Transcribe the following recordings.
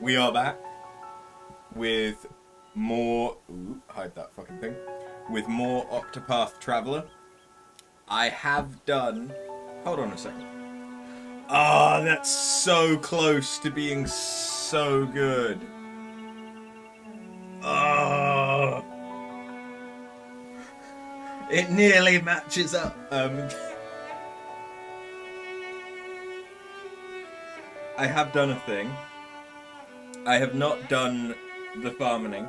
We are back with more... Ooh, hide that fucking thing. With more Octopath Traveler. I have done... Hold on a second. Ah, that's so close to being so good. Ah, it nearly matches up. I have done a thing. I have not done the farming,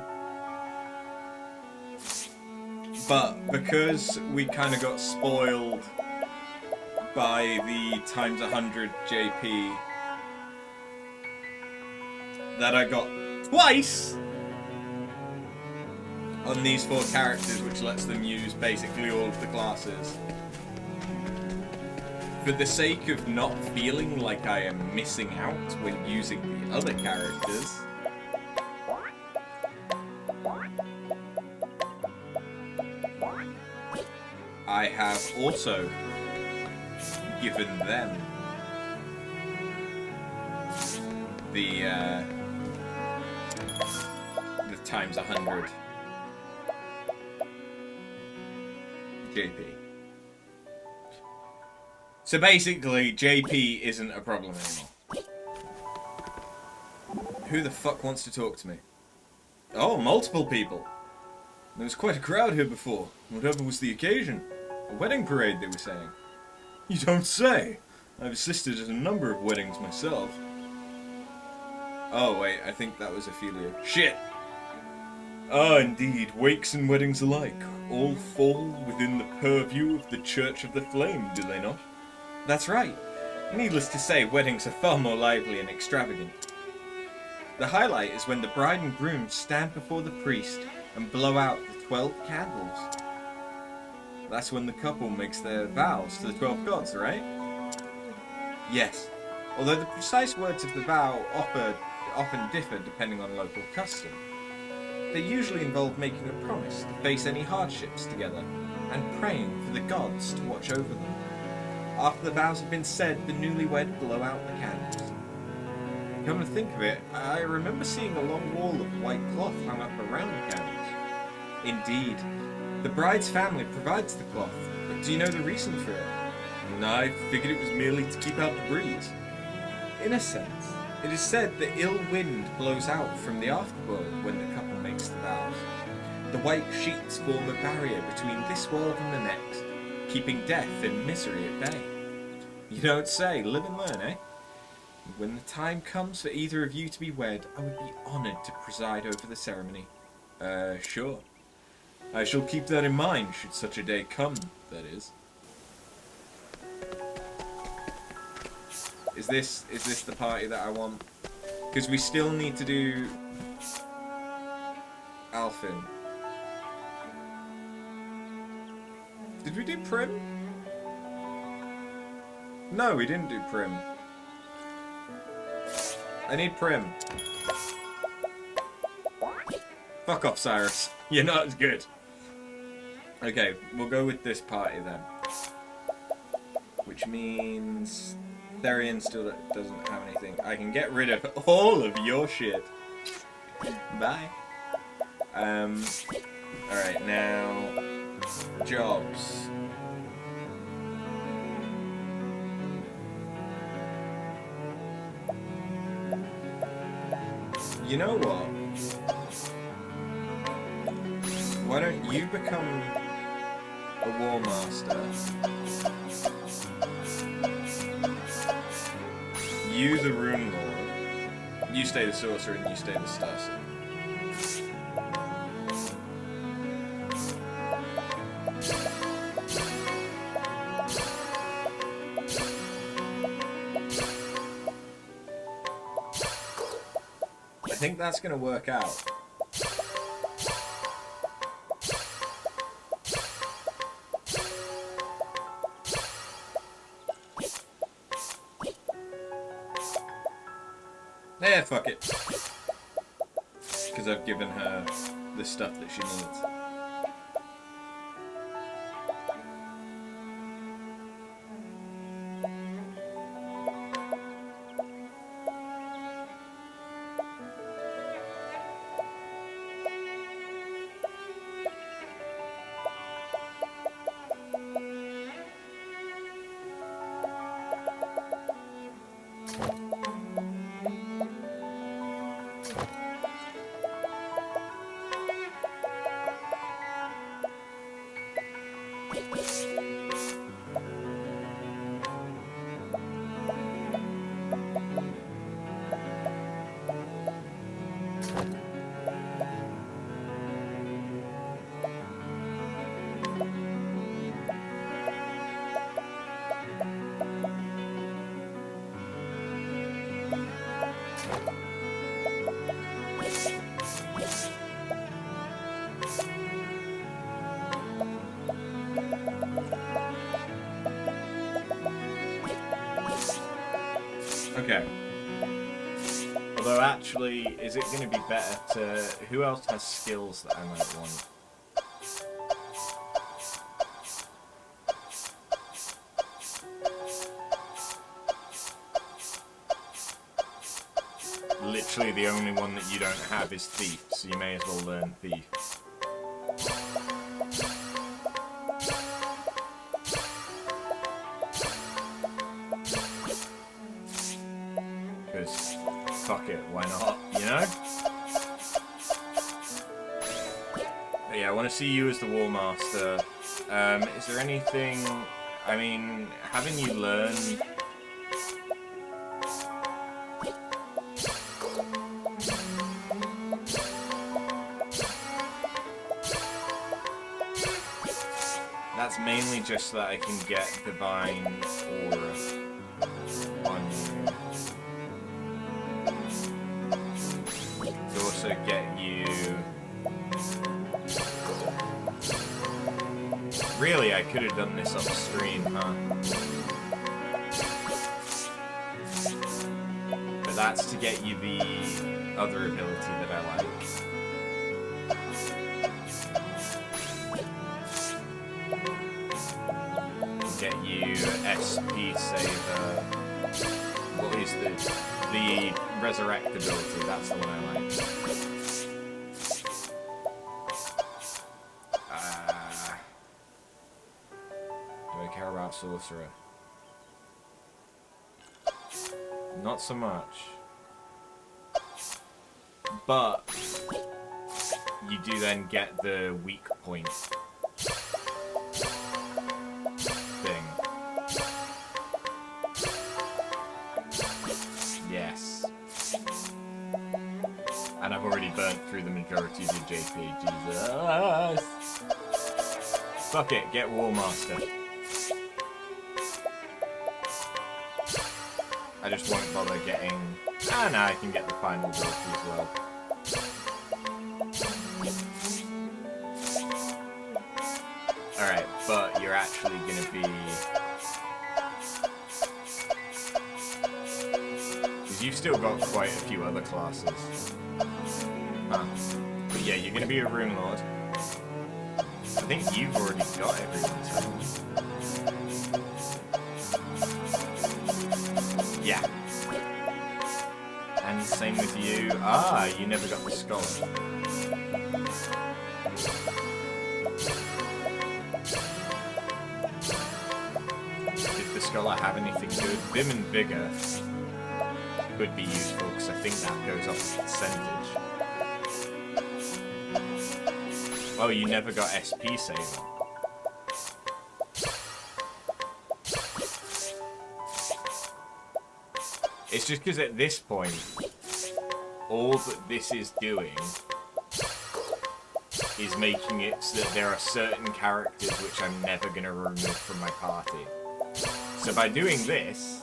but because we kind of got spoiled by the times 100 JP that I got twice on these 4 characters, which lets them use basically all of the classes. For the sake of not feeling like I am missing out when using the other characters, I have also given them the times 100 JP. So basically, JP isn't a problem anymore. Who the fuck wants to talk to me? Oh, multiple people. There was quite a crowd here before. Whatever was the occasion? A wedding parade, they were saying. You don't say! I've assisted at a number of weddings myself. Oh, wait, I think that was Ophelia. Shit! Ah, indeed, wakes and weddings alike. All fall within the purview of the Church of the Flame, do they not? That's right. Needless to say, weddings are far more lively and extravagant. The highlight is when the bride and groom stand before the priest and blow out the 12 candles. That's when the couple makes their vows to the 12 gods, right? Yes. Although the precise words of the vow often differ depending on local custom. They usually involve making a promise to face any hardships together and praying for the gods to watch over them. After the vows have been said, the newlywed blow out the candles. Come to think of it, I remember seeing a long wall of white cloth hung up around the candles. Indeed. The bride's family provides the cloth, but do you know the reason for it? No, I figured it was merely to keep out the breeze. In a sense, it is said that ill wind blows out from the afterworld when the couple makes the vows. The white sheets form a barrier between this world and the next, keeping death and misery at bay. You don't say, live and learn, eh? When the time comes for either of you to be wed, I would be honoured to preside over the ceremony. Sure. I shall keep that in mind, should such a day come, that is. Is this the party that I want? Because we still need to do Alfin. Did we do Prim? No, we didn't do Prim. I need Prim. Fuck off, Cyrus. You're not as good. Okay, we'll go with this party then. Which means Therian still doesn't have anything. I can get rid of all of your shit. Bye. Alright, now jobs. You know what? Why don't you become a War Master? You the Rune Lord. You stay the Sorcerer and you stay the Starcer. I think that's gonna work out. Yeah, fuck it. Because I've given her the stuff that she needs. Okay. Although, actually, is it going to be better to... Who else has skills that I might want? Literally the only one that you don't have is Thief, so you may as well learn Thief. Because, fuck it, why not, you know? But yeah, I want to see you as the Wall Master. Is there anything... I mean, having you learn... That's mainly just so that I can get Divine Aura on you. To also get you... Really, I could have done this off screen, huh? But that's to get you the other ability that I like. Get you SP Saver. What is the Resurrect ability? That's the one I like. Do I care about Sorcerer? Not so much. But you do then get the weak point. Yes. And I've already burnt through the majority of your JP. Jesus. Fuck it, get Wall Master. I just won't bother getting... Ah, no, I can get the final ability as well. Alright, but you're actually gonna be... You've still got quite a few other classes. Huh. But yeah, you're gonna be a Rune Lord. I think you've already got everyone's, haven't you? Yeah. And same with you. Ah, you never got the Scholar. Did the Scholar have anything good? Vim and Vigor could be useful, because I think that goes off the percentage. Oh, you never got SP Saver. It's just because at this point, all that this is doing is making it so that there are certain characters which I'm never going to remove from my party. So by doing this,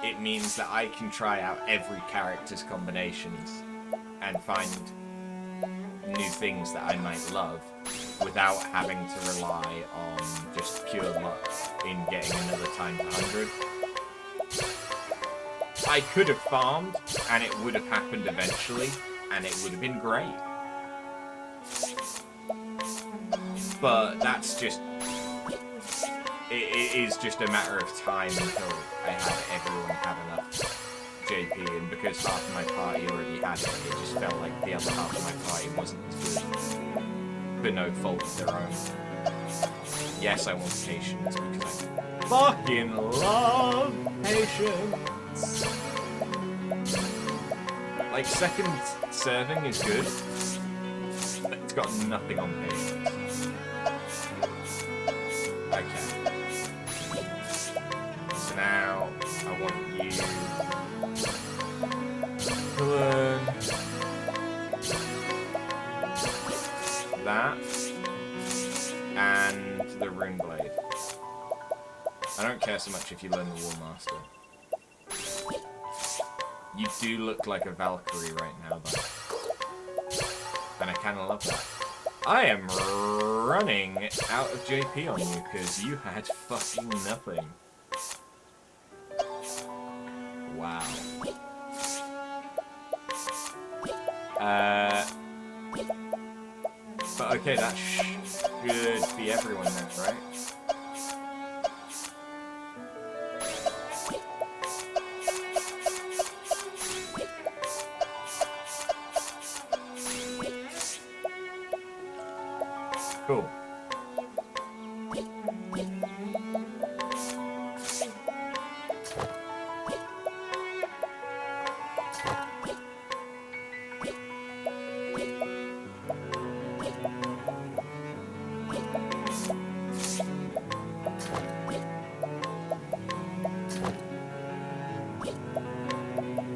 it means that I can try out every character's combinations and find new things that I might love without having to rely on just pure luck in getting another time to 100. I could have farmed, and it would have happened eventually, and it would have been great. But that's just... It is just a matter of time until I have everyone have enough JP, and because half of my party already had it, it just felt like the other half of my party wasn't as good. For no fault of their own. Yes, I want patience, because I fucking love patience! Like, second serving is good, but it's got nothing on patience. Okay. So now, I want you to learn that and the Rune Blade. I don't care so much if you learn the War Master. You do look like a Valkyrie right now, though. And I kind of love that. I am running out of JP on you because you had fucking nothing. Wow. But okay, that should be everyone then, right? Cool.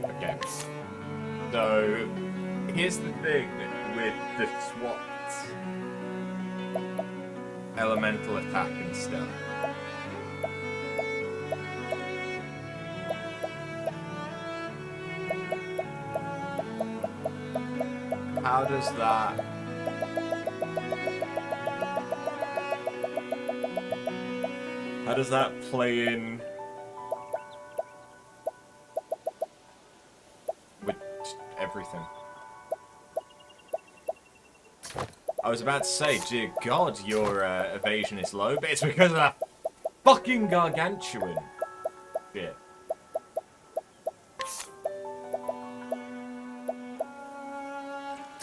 Okay. So, here's the thing with the SWAT elemental attack and stuff. How does that... How does that play in with everything? I was about to say, dear God, your evasion is low, but it's because of that fucking gargantuan bit.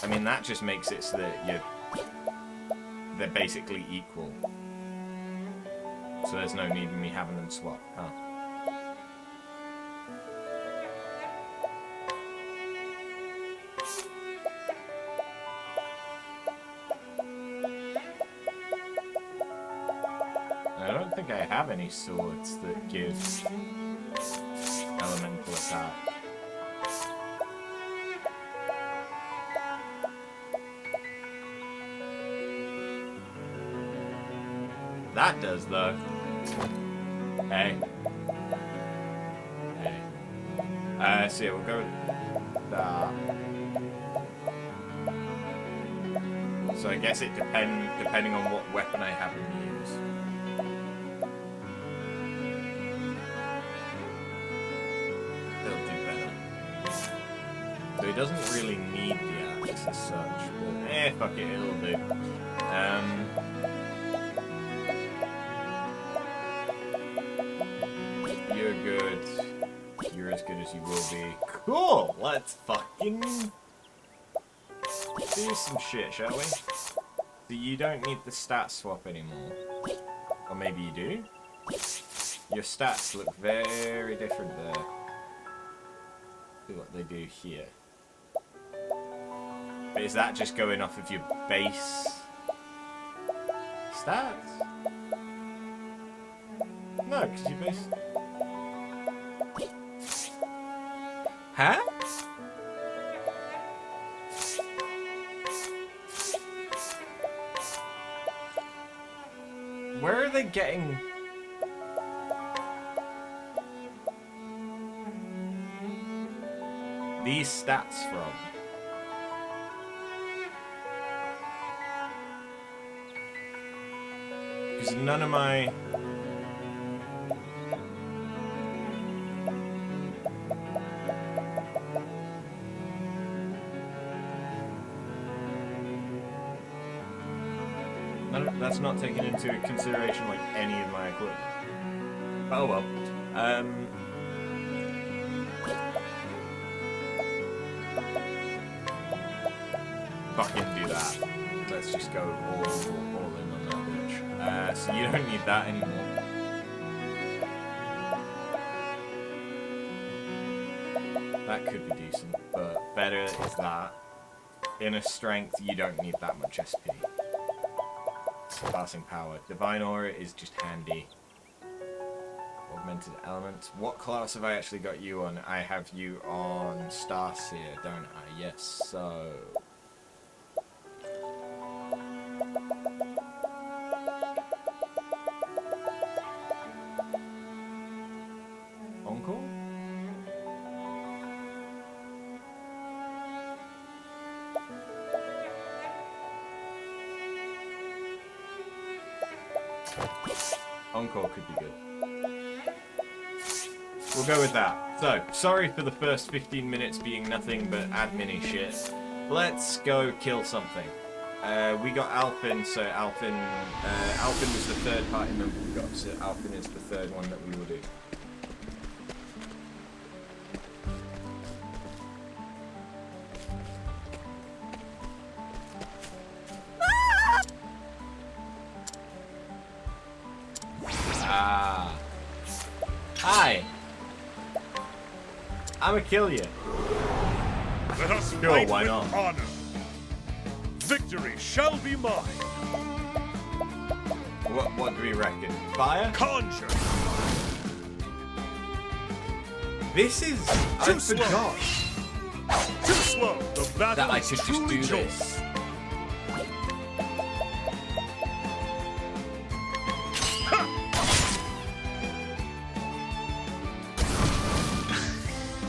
I mean, that just makes it so that they're basically equal. So there's no need in me having them swap, huh? I don't think I have any swords that give elemental attack. That does, though. Hey. Hey. So yeah, we'll go with that. So I guess it depending on what weapon I have him use. He'll do better. So he doesn't really need the axe as such, but fuck it, it'll do. You're good. You're as good as you will be. Cool! Let's fucking do some shit, shall we? So you don't need the stat swap anymore. Or maybe you do? Your stats look very different there. See what they do here. But is that just going off of your base stats? No, because your base... Huh? Where are they getting... these stats from? Because none of my... that's not taken into consideration like any of my equipment. Oh well. Fucking do that. Let's just go all in on that bitch. So you don't need that anymore. That could be decent, but better is that. Inner strength, you don't need that much SP. Passing power. Divine aura is just handy. Augmented element. What class have I actually got you on? I have you on Starseer, don't I? Yes, so... Encore? Encore could be good. We'll go with that. So, sorry for the first 15 minutes being nothing but admin-y shit. Let's go kill something. We got Alpin, so Alpin was the third party member we got, so Alpin is the third one that we will do. Ah. Hi. I'ma kill you. Let us Sure, fight why with not? honor. Victory shall be mine. What do we reckon? Fire? Conjure. This is... Too I slow. forgot Too slow. The battle that I is could just truly do yours. this.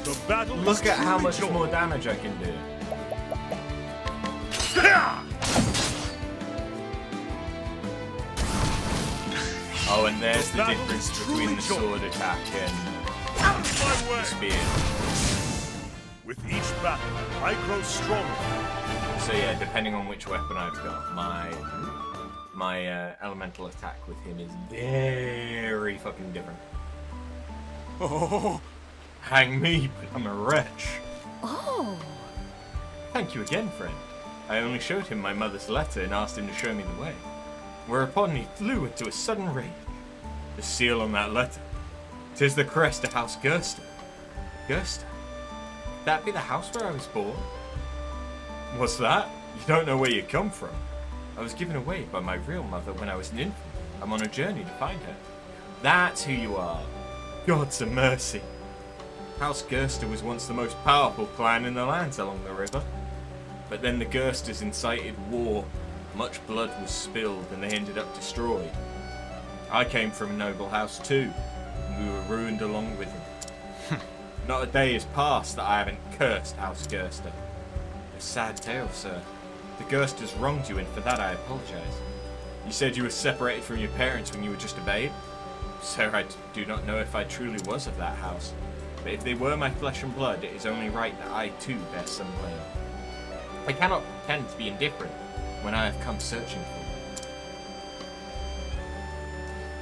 The battle Look is at how truly much yours. more damage I can do. Oh, and there's the battle difference is between the truly sword attack and Out of my way. the spear. With each battle, I grow stronger. So yeah, depending on which weapon I've got, my elemental attack with him is very fucking different. Oh, hang me, but I'm a wretch. Oh. Thank you again, friend. I only showed him my mother's letter and asked him to show me the way. Whereupon he flew into a sudden rage. The seal on that letter. 'Tis the crest of House Gerster. Gerster? That be the house where I was born? What's that? You don't know where you come from. I was given away by my real mother when I was an infant. I'm on a journey to find her. That's who you are. God's a mercy. House Gerster was once the most powerful clan in the lands along the river. But then the Gersters incited war. Much blood was spilled and they ended up destroyed. I came from a noble house too, and we were ruined along with them. Not a day has passed that I haven't cursed House Gerster. A sad tale, sir. The Gersters wronged you, and for that I apologise. You said you were separated from your parents when you were just a babe? Sir, I do not know if I truly was of that house, but if they were my flesh and blood, it is only right that I too bear some blame. I cannot pretend to be indifferent when I have come searching for them.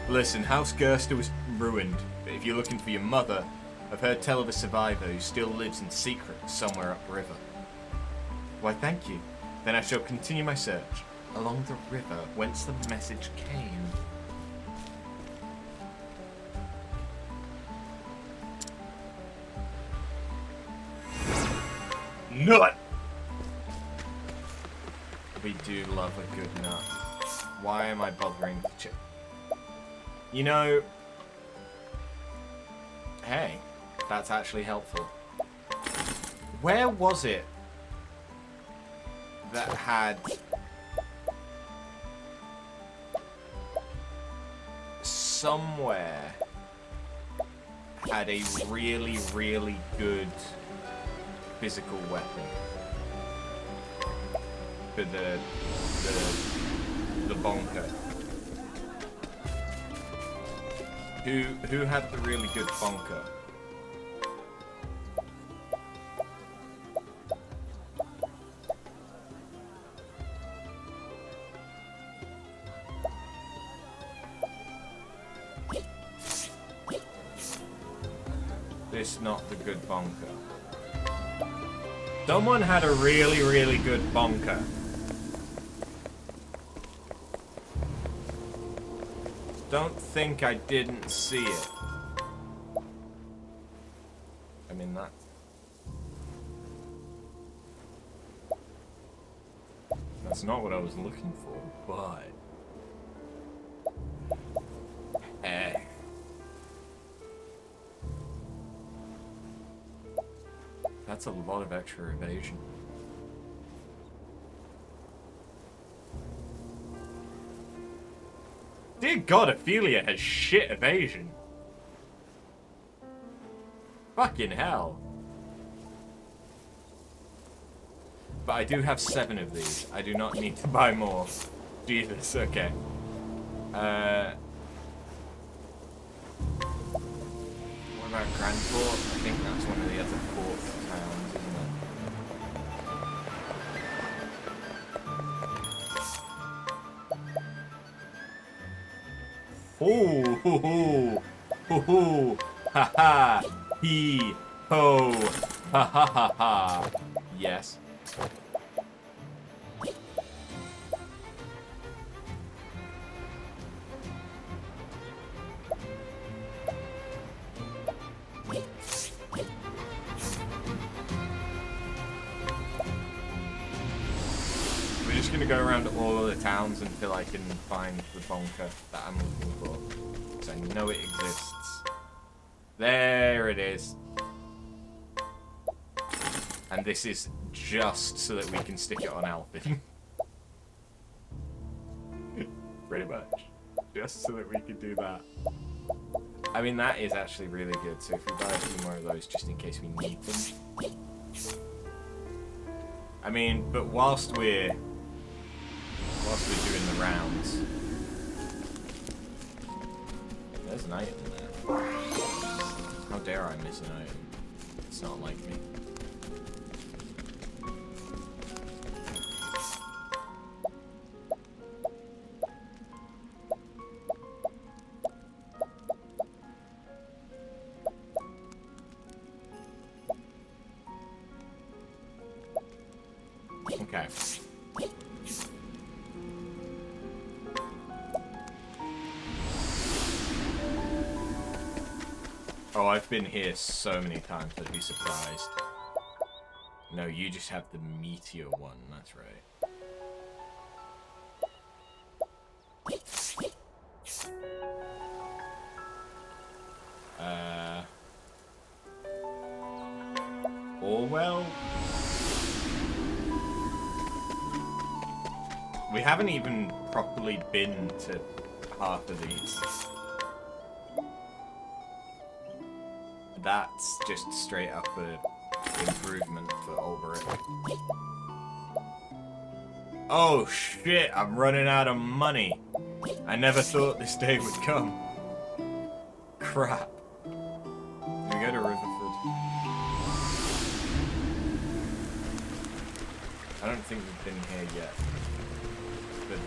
Listen, House Gerster was ruined, but if you're looking for your mother, I've heard tell of a survivor who still lives in secret somewhere upriver. Why, thank you. Then I shall continue my search along the river whence the message came. Nut! We do love a good nut. Why am I bothering to check? You know... Hey, that's actually helpful. Where was it that had somewhere had a really, really good physical weapon for the bonker? Who had the really good bonker? This not the good bonker. Someone had a really, really good bonker. Don't think I didn't see it. I mean that. That's not what I was looking for, but... That's a lot of extra evasion. Dear God, Ophelia has shit evasion. Fucking hell. But I do have 7 of these. I do not need to buy more. Jesus, okay. What about Grandport? I think that's one of the other port towns, isn't Ho ho ho ho ho ha ha he ho ha ha ha ha. Yes. We're just gonna go around all of the towns until I can find the bunker that I'm looking for. Because I know it exists. There it is. And this is just so that we can stick it on Alfin. Pretty much. Just so that we can do that. I mean, that is actually really good. So if we buy a few more of those just in case we need them. I mean, but whilst we're doing the rounds, there's an item there. How dare I miss an item? It's not like me. Okay. Oh, I've been here so many times, I'd be surprised. No, you just have the meteor one, that's right. Orwell? We haven't even properly been to half of these. That's just straight up a improvement for Ulbrich. Oh shit, I'm running out of money. I never thought this day would come. Crap. Can we go to Riverford? I don't think we've been here yet. For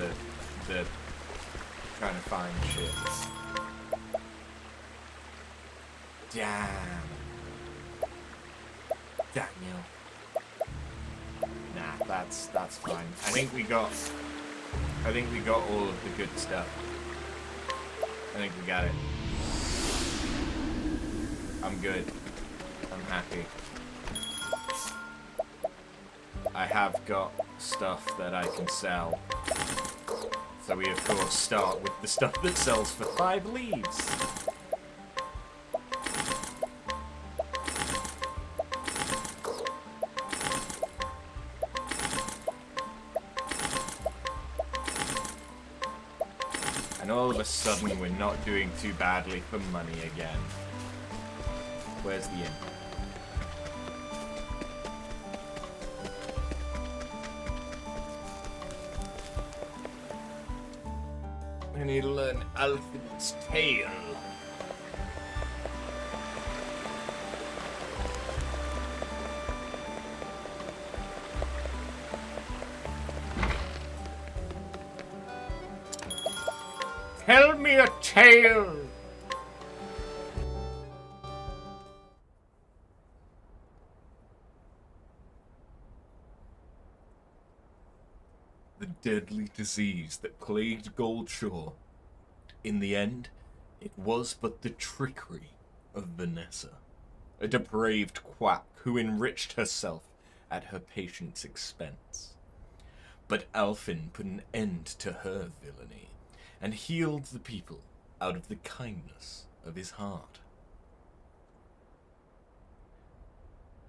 the trying to find shit. Damn. Daniel. Nah, that's fine. I think we got all of the good stuff. I think we got it. I'm good. I'm happy. I have got stuff that I can sell. So we of course start with the stuff that sells for 5 leaves. And all of a sudden we're not doing too badly for money again. Where's the inn? I need to learn Alfin's tale. Tell me a tale. The deadly disease that plagued Goldshore. In the end, it was but the trickery of Vanessa, a depraved quack who enriched herself at her patient's expense. But Alfin put an end to her villainy, and healed the people out of the kindness of his heart.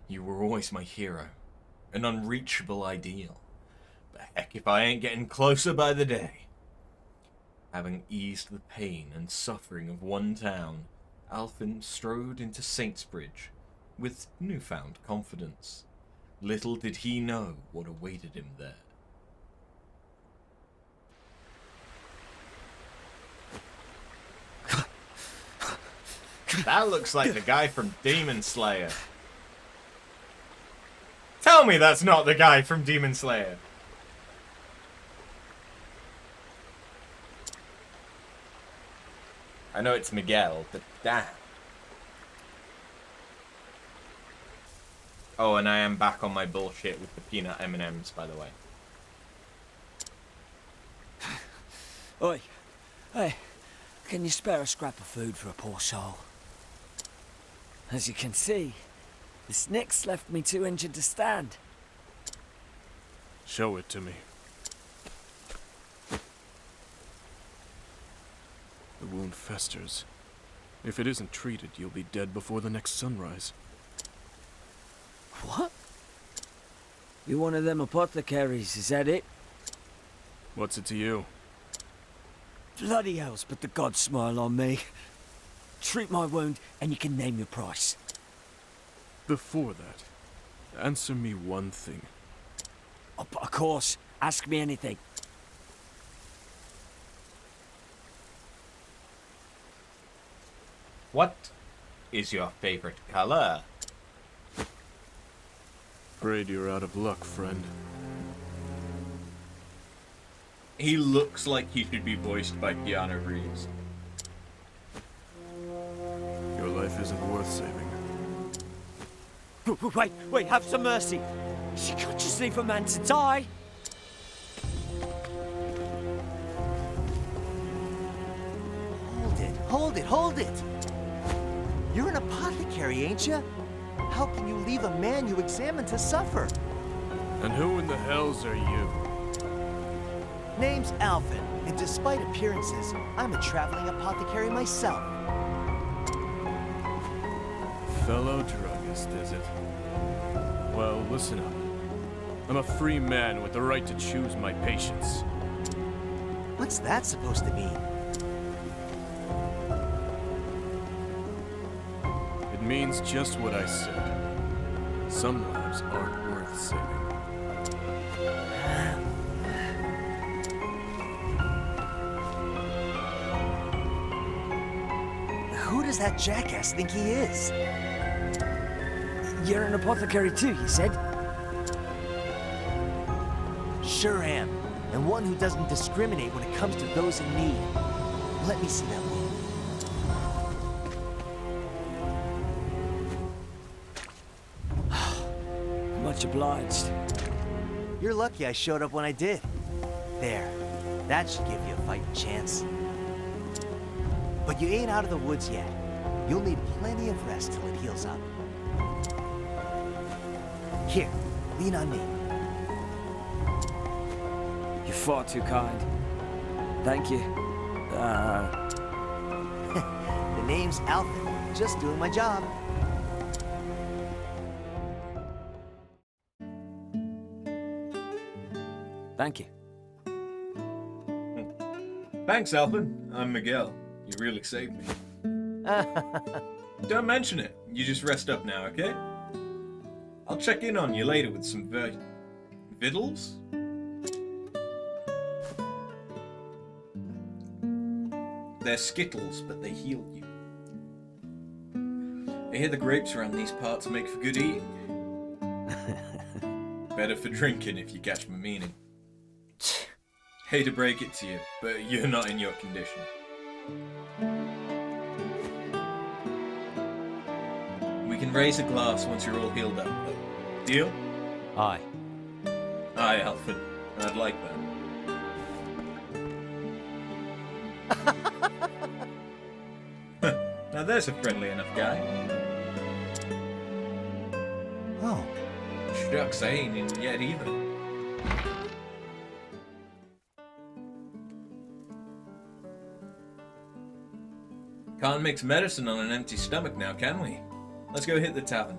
You were always my hero, an unreachable ideal. But heck if I ain't getting closer by the day. Having eased the pain and suffering of one town, Alfin strode into Saintsbridge with newfound confidence. Little did he know what awaited him there. That looks like the guy from Demon Slayer. Tell me that's not the guy from Demon Slayer. I know it's Miguel, but damn. Oh, and I am back on my bullshit with the peanut M&Ms, by the way. Oi, hey, can you spare a scrap of food for a poor soul? As you can see, the snicks left me too injured to stand. Show it to me. The wound festers. If it isn't treated, you'll be dead before the next sunrise. What? You're one of them apothecaries, is that it? What's it to you? Bloody hells, but the gods smile on me. Treat my wound, and you can name your price. Before that, answer me one thing. Oh, but of course, ask me anything. What is your favorite color? Afraid you're out of luck, friend. He looks like he should be voiced by Keanu Reeves. Your life isn't worth saving. Wait, have some mercy. You can't just leave a man to die. Hold it! You're an apothecary, ain't you? How can you leave a man you examined to suffer? And who in the hells are you? Name's Alvin, and despite appearances, I'm a traveling apothecary myself. Fellow druggist, is it? Well, listen up. I'm a free man with the right to choose my patients. What's that supposed to mean? It means just what I said. Some lives aren't worth saving. Who does that jackass think he is? You're an apothecary too, you said? Sure am, and one who doesn't discriminate when it comes to those in need. Let me see that wound. Much obliged. You're lucky I showed up when I did. There. That should give you a fighting chance. But you ain't out of the woods yet. You'll need plenty of rest till it heals up. Here, lean on me. You're far too kind. Thank you. The name's Alvin. Just doing my job. Thank you. Thanks, Alvin. I'm Miguel. You really saved me. Don't mention it. You just rest up now, okay? I'll check in on you later with some vittles? They're Skittles, but they heal you. I hear the grapes around these parts make for good eating. Better for drinking, if you catch my meaning. Hate to break it to you, but you're not in your condition. We can raise a glass once you're all healed up, though. Deal? Aye. Aye, Alfred. I'd like that. Now there's a friendly enough guy. Oh. Shucks, I ain't in yet either. Can't mix medicine on an empty stomach now, can we? Let's go hit the tavern.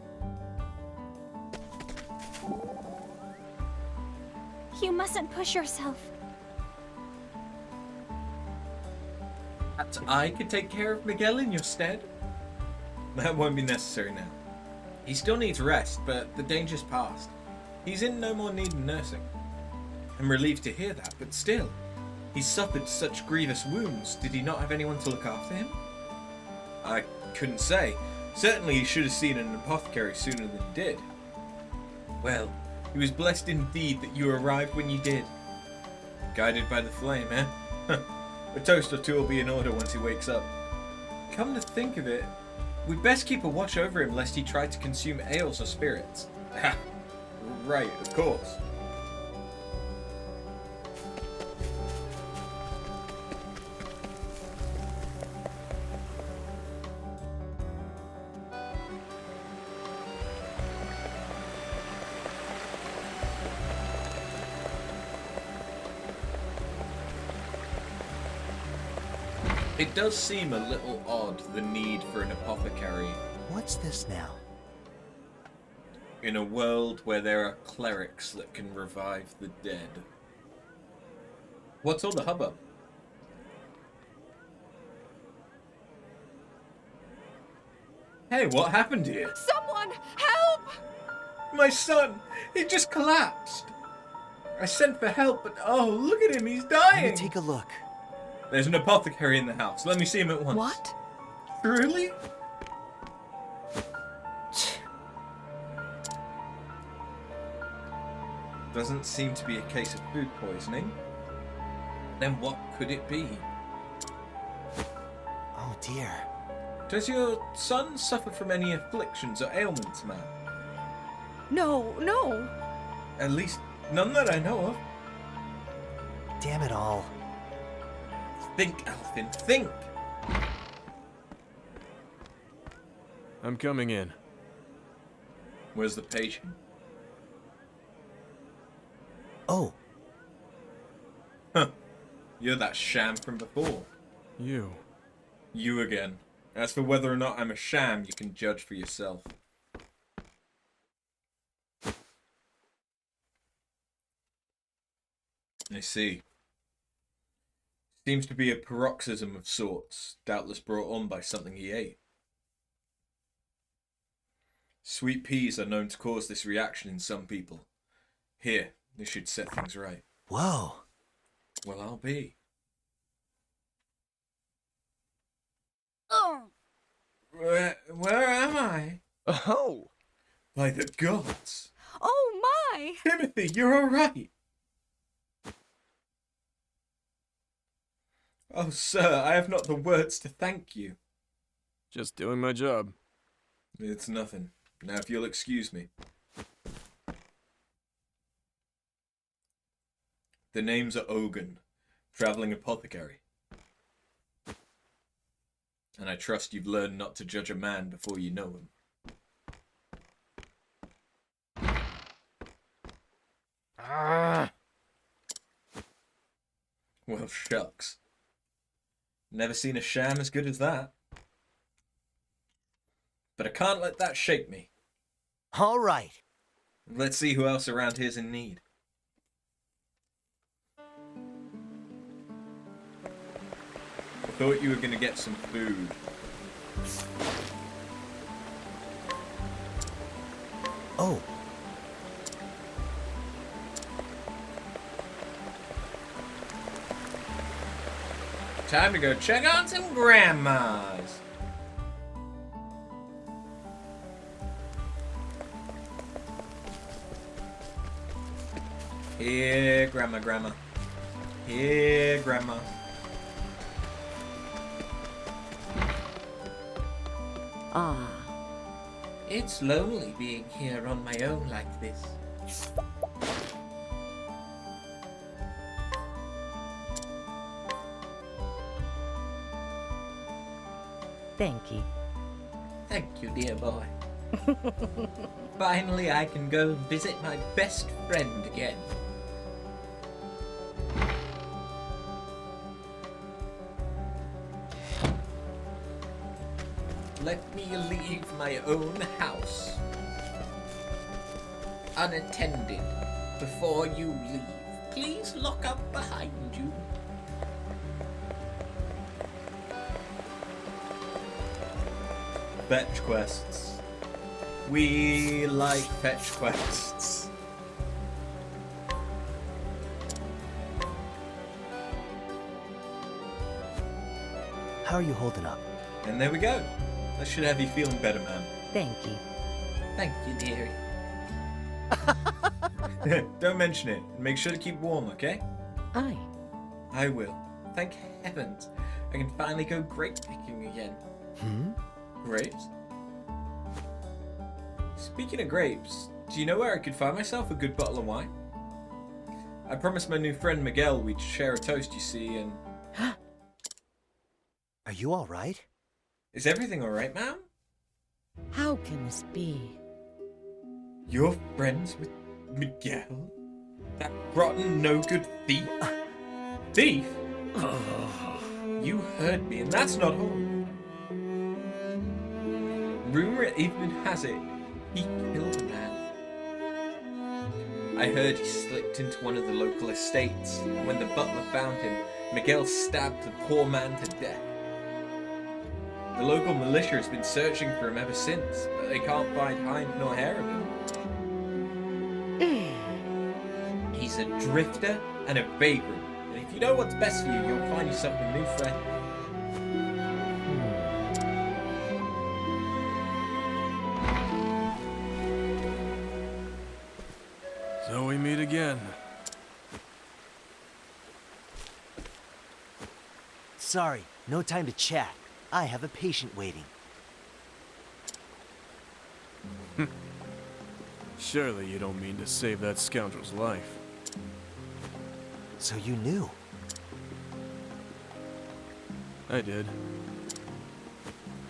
You mustn't push yourself. Perhaps I could take care of Miguel in your stead? That won't be necessary now. He still needs rest, but the danger's past. He's in no more need of nursing. I'm relieved to hear that, but still, he suffered such grievous wounds. Did he not have anyone to look after him? I couldn't say. Certainly he should have seen an apothecary sooner than he did. Well, he was blessed indeed that you arrived when you did. Guided by the flame, eh? A toast or two will be in order once he wakes up. come to think of it, we'd best keep a watch over him lest he try to consume ales or spirits. Ha! Right, of course. It does seem a little odd, the need for an apothecary. What's this now? In a world where there are clerics that can revive the dead. What's all the hubbub? Hey, what happened here? Someone, help! My son! He just collapsed! I sent for help, but oh, look at him, he's Let dying! me take a look. There's an apothecary in the house. Let me see him at once. What? Truly? Doesn't seem to be a case of food poisoning. Then what could it be? Oh dear. Does your son suffer from any afflictions or ailments, ma'am? No, no. At least none that I know of. Damn it all. Think, Alfin, think! I'm coming in. Where's the patient? Oh, Huh. You're that sham from before. You. You again. As for whether or not I'm a sham, you can judge for yourself. I see. Seems to be a paroxysm of sorts, doubtless brought on by something he ate. Sweet peas are known to cause this reaction in some people. Here, this should set things right. whoa. Well, I'll be. Oh. Where am I? Oh! By the gods. Oh my! Timothy, you're alright. Oh, sir, I have not the words to thank you. Just doing my job. It's nothing. Now, if you'll excuse me. The names are Ogun, traveling apothecary. And I trust you've learned not to judge a man before you know him. Well, shucks. Never seen a sham as good as that. But I can't let that shake me. All right. Let's see who else around here's in need. I thought you were gonna get some food. Oh, Time to go check on some grandmas. Here, grandma. Here, grandma. Ah. It's lonely being here on my own like this. Thank you. Thank you, dear boy. Finally, I can go visit my best friend again. Let me leave my own house unattended before you leave. Please lock up behind you. Fetch quests. We like fetch quests. how are you holding up? And there we go. That should have you feeling better, ma'am. Thank you. Thank you, dearie. Don't mention it. And make sure to keep warm, okay? Aye. I will. Thank heavens. I can finally go grape picking again. Grapes? Speaking of grapes, do you know where I could find myself a good bottle of wine? I promised my new friend Miguel we'd share a toast, you see, and... Are you all right? Is everything alright, ma'am? How can this be? You're friends with Miguel? That rotten, no-good thief? Thief? You heard me, and that's not all. Rumor even has it, he killed a man. I heard he slipped into one of the local estates, and when the butler found him, Miguel stabbed the poor man to death. The local militia has been searching for him ever since, but they can't find hide nor hair of him. He's a drifter and a vagrant, and if you know what's best for you, you'll find yourself a new friend. So we meet again. Sorry, no time to chat. I have a patient waiting. Surely you don't mean to save that scoundrel's life. So you knew? I did.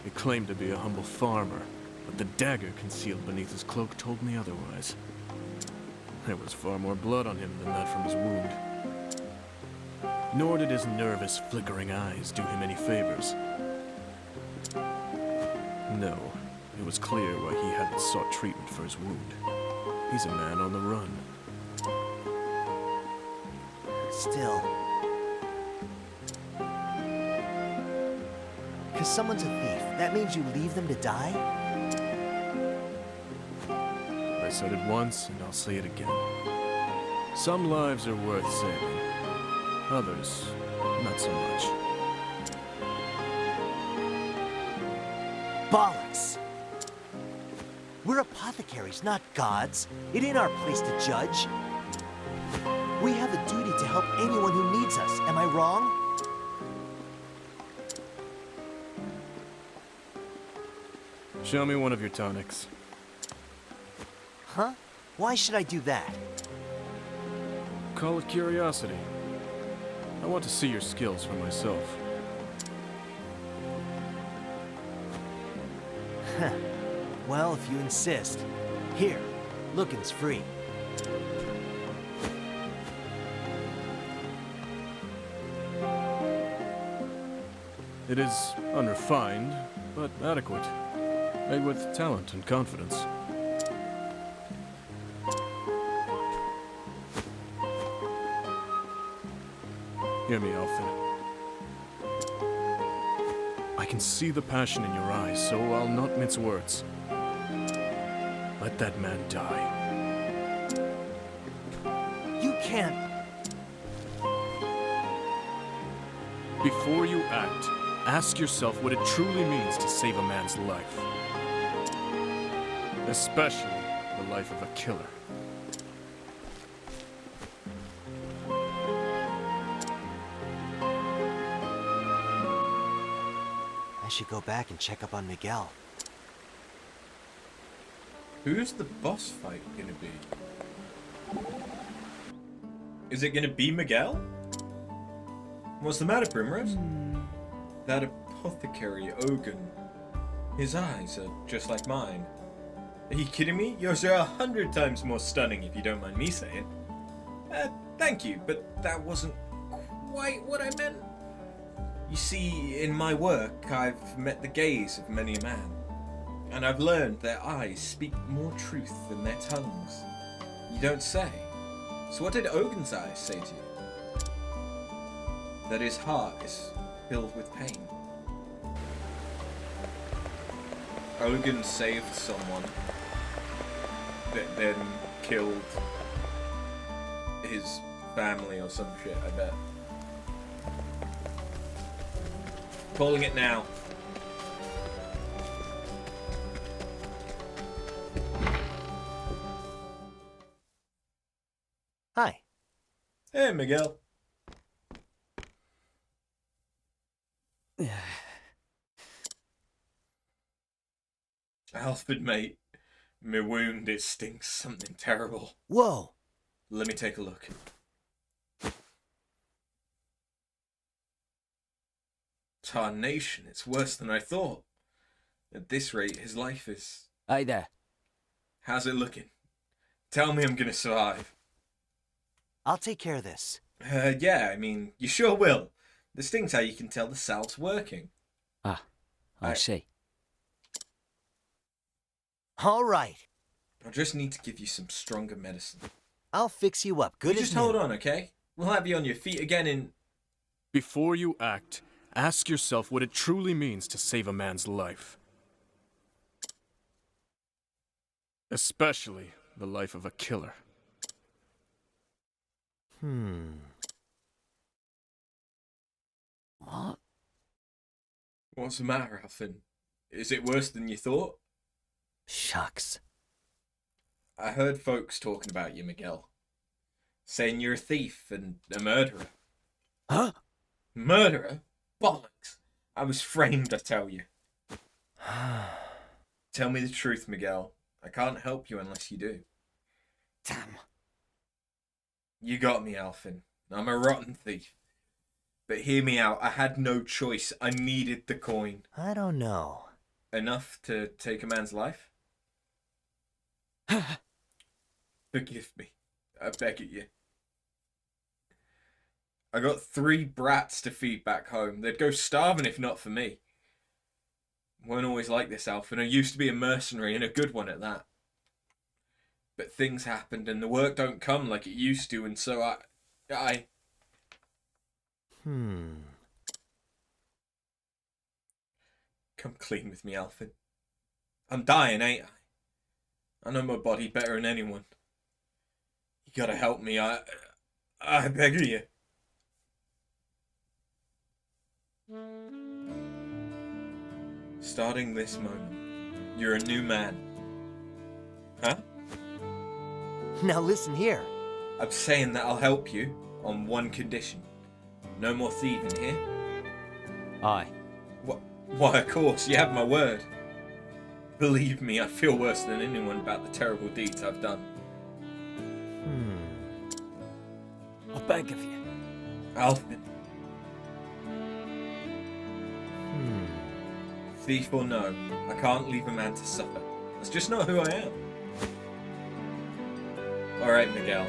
He claimed to be a humble farmer, but the dagger concealed beneath his cloak told me otherwise. There was far more blood on him than that from his wound. Nor did his nervous, flickering eyes do him any favors. No, it was clear why he hadn't sought treatment for his wound. He's a man on the run. Still. Because someone's a thief, that means you leave them to die? I said it once, and I'll say it again. Some lives are worth saving. Others, not so much. Bollocks! We're apothecaries, not gods. It ain't our place to judge. We have a duty to help anyone who needs us. Am I wrong? Show me one of your tonics. Huh? Why should I do that? Call it curiosity. I want to see your skills for myself. Heh. Well, if you insist. Here, looking's free. It is unrefined, but adequate. Made with talent and confidence. Hear me, Alfin. I can see the passion in your eyes, so I'll not mince words. Let that man die. You can't. Before you act, ask yourself what it truly means to save a man's life. Especially the life of a killer. I should go back and check up on Miguel. Who's the boss fight gonna be? Is it gonna be Miguel? What's the matter, Primrose? That apothecary Ogun. His eyes are just like mine. Are you kidding me? Yours are 100 times more stunning, if you don't mind me saying. Thank you, but that wasn't quite what I meant. You see, in my work, I've met the gaze of many a man. And I've learned their eyes speak more truth than their tongues. You don't say. So what did Ogun's eyes say to you? That his heart is filled with pain. Ogun saved someone that then killed his family or some shit, I bet. Calling it now. Hi. Hey, Miguel. Alfred, mate. My wound, it stinks something terrible. Whoa! Let me take a look. Tarnation, it's worse than I thought. At this rate, his life is... Hey there. How's it looking? Tell me I'm gonna survive. I'll take care of this. Yeah, I mean, you sure will. The sting's how you can tell the salve's working. Ah, I see. All right. I just need to give you some stronger medicine. I'll fix you up. Good You as just hold new. on, okay? We'll have you on your feet again in... Before you act, ask yourself what it truly means to save a man's life. Especially the life of a killer. What? What's the matter, Alfin? Is it worse than you thought? Shucks. I heard folks talking about you, Miguel. Saying you're a thief and a murderer. Huh? Murderer? Bollocks! I was framed, I tell you. Tell me the truth, Miguel. I can't help you unless you do. Damn. You got me, Alfin. I'm a rotten thief. But hear me out. I had no choice. I needed the coin. I don't know. Enough to take a man's life? Forgive me. I beg of you. I got 3 brats to feed back home. They'd go starving if not for me. Weren't always like this, Alf, and I used to be a mercenary, and a good one at that. But things happened, and the work don't come like it used to, and so I... Come clean with me, Alfin. I'm dying, ain't I? I know my body better than anyone. You gotta help me, I beg of you. Starting this moment, you're a new man. Huh? Now listen here. I'm saying that I'll help you on one condition. No more thieving here. Aye. Why, of course, you have my word. Believe me, I feel worse than anyone about the terrible deeds I've done. I beg of you. Alfin. Thief or no, I can't leave a man to suffer. That's just not who I am. Alright, Miguel.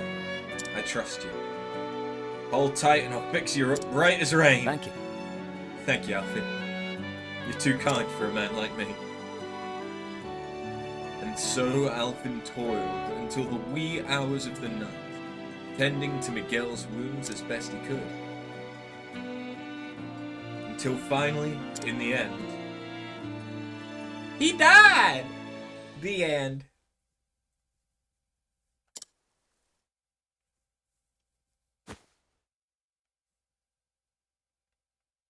I trust you. Hold tight and I'll fix you up bright as rain. Thank you. Thank you, Alfie. You're too kind for a man like me. And so Alfin toiled until the wee hours of the night, tending to Miguel's wounds as best he could. Until finally, in the end, he died! The end.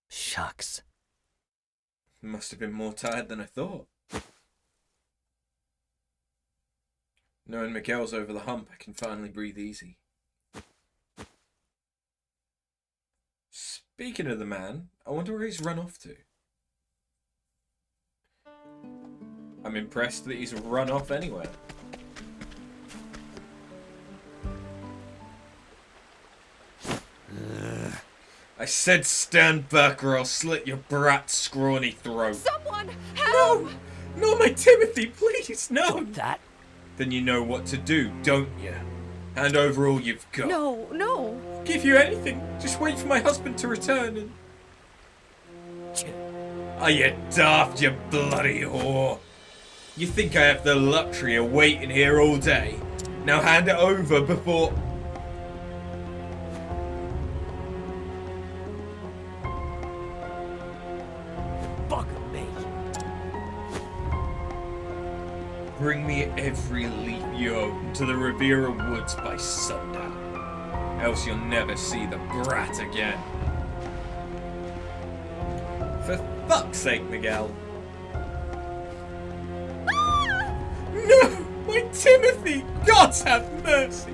Shucks. Must have been more tired than I thought. Knowing Miguel's over the hump, I can finally breathe easy. Speaking of the man, I wonder where he's run off to. I'm impressed that he's run off anywhere. I said stand back or I'll slit your brat's scrawny throat. Someone help! No! Not my Timothy, please, no! That? Then you know what to do, don't you? Hand over all you've got. No, no. Give you anything. Just wait for my husband to return and... Are you daft, you bloody whore? You think I have the luxury of waiting here all day? Now hand it over before... Fuck me. Bring me every leaf you own to the Riviera Woods by sundown. Else you'll never see the brat again. For fuck's sake, Miguel. No! My Timothy! Gods have mercy!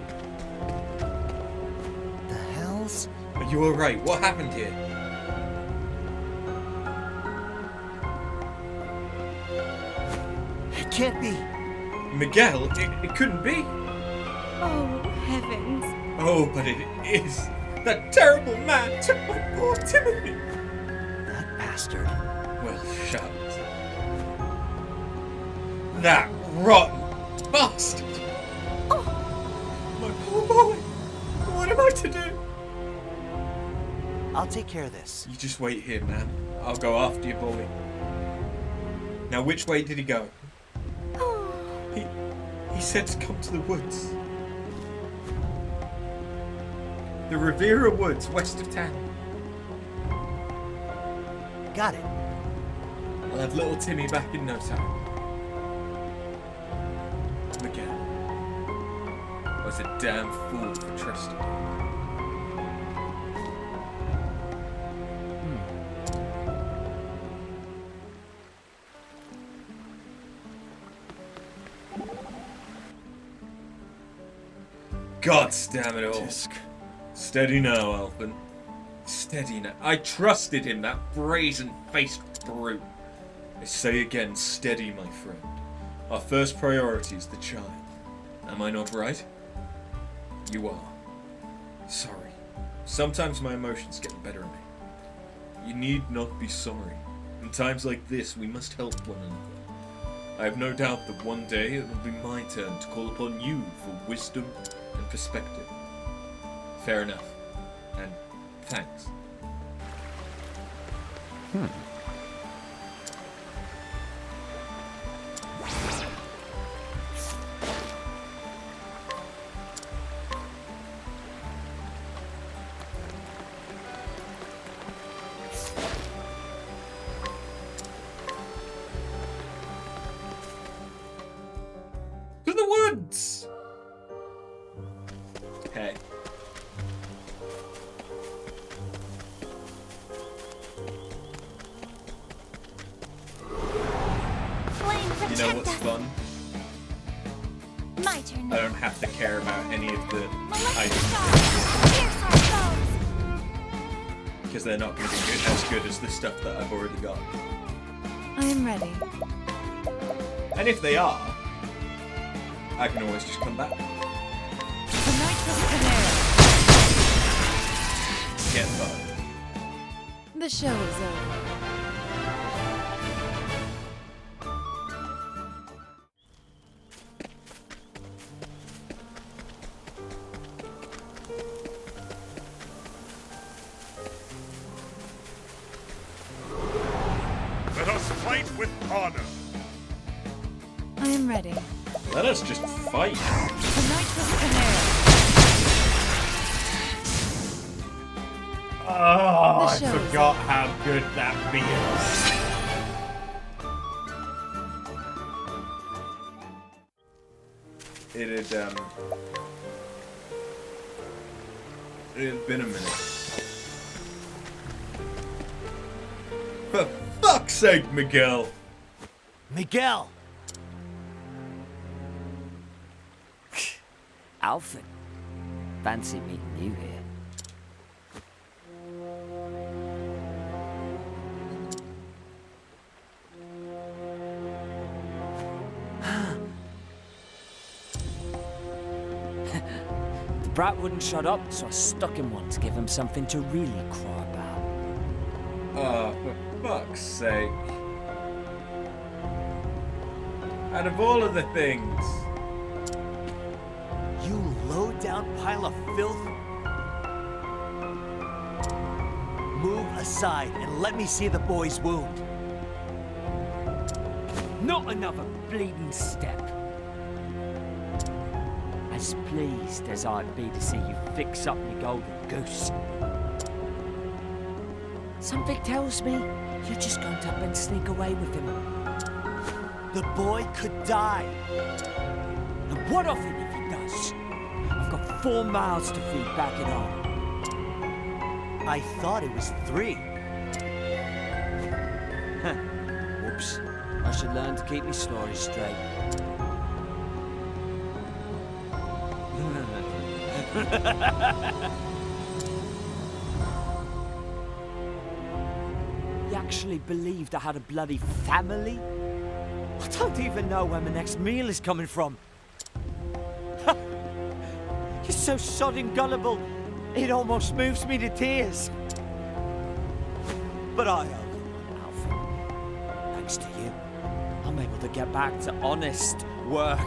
The hells? Are you alright? What happened here? He can't be. Miguel, it couldn't be. Oh, heavens. Oh, but it is. That terrible man took my poor Timothy. That bastard. Well, shut. That rotten bastard. My poor boy. What am I to do? I'll take care of this. You just wait here, man. I'll go after your boy. Now, which way did he go? He said to come to the woods. The Rivera Woods, west of town. Got it. I'll have little Timmy back in no time. Miguel, I was a damn fool for trusting you. God damn it all. Tisk. Steady now, Alphen. Steady now. I trusted him, that brazen-faced brute. I say again, steady, my friend. Our first priority is the child. Am I not right? You are. Sorry. Sometimes my emotions get the better of me. You need not be sorry. In times like this, we must help one another. I have no doubt that one day it will be my turn to call upon you for wisdom and perspective. Fair enough. And thanks. To the woods! Hey. Flame, You protect know what's us. fun? My turn I now. don't have to care about any of the Molested items dogs. Pierce our foes. because they're not going to be as good as the stuff that I've already got. I am ready. And if they are, I can always just come back. The nitrous canary. Get fun. The show is over. Let us fight with honor. I am ready. Let us just fight. The nitrous canary. Oh, The I show is forgot how good that feels. It had been a minute. For fuck's sake, Miguel! Miguel! Alfred, fancy meeting you here. The brat wouldn't shut up, so I stuck him one to give him something to really cry about. Oh, for fuck's sake. Out of all of the things. You low-down pile of filth! Move aside and let me see the boy's wound. Not another bleeding step. As pleased as I'd be to see you fix up your golden goose. Something tells me you're just going to up and sneak away with him. The boy could die. And what of it if he does? I've got 4 mouths to feed back at home. I thought it was 3. Whoops. I should learn to keep my stories straight. You actually believed I had a bloody family? I don't even know where my next meal is coming from. You're so sodding gullible, it almost moves me to tears. But I owe you, Alfred. Thanks to you, I'm able to get back to honest work.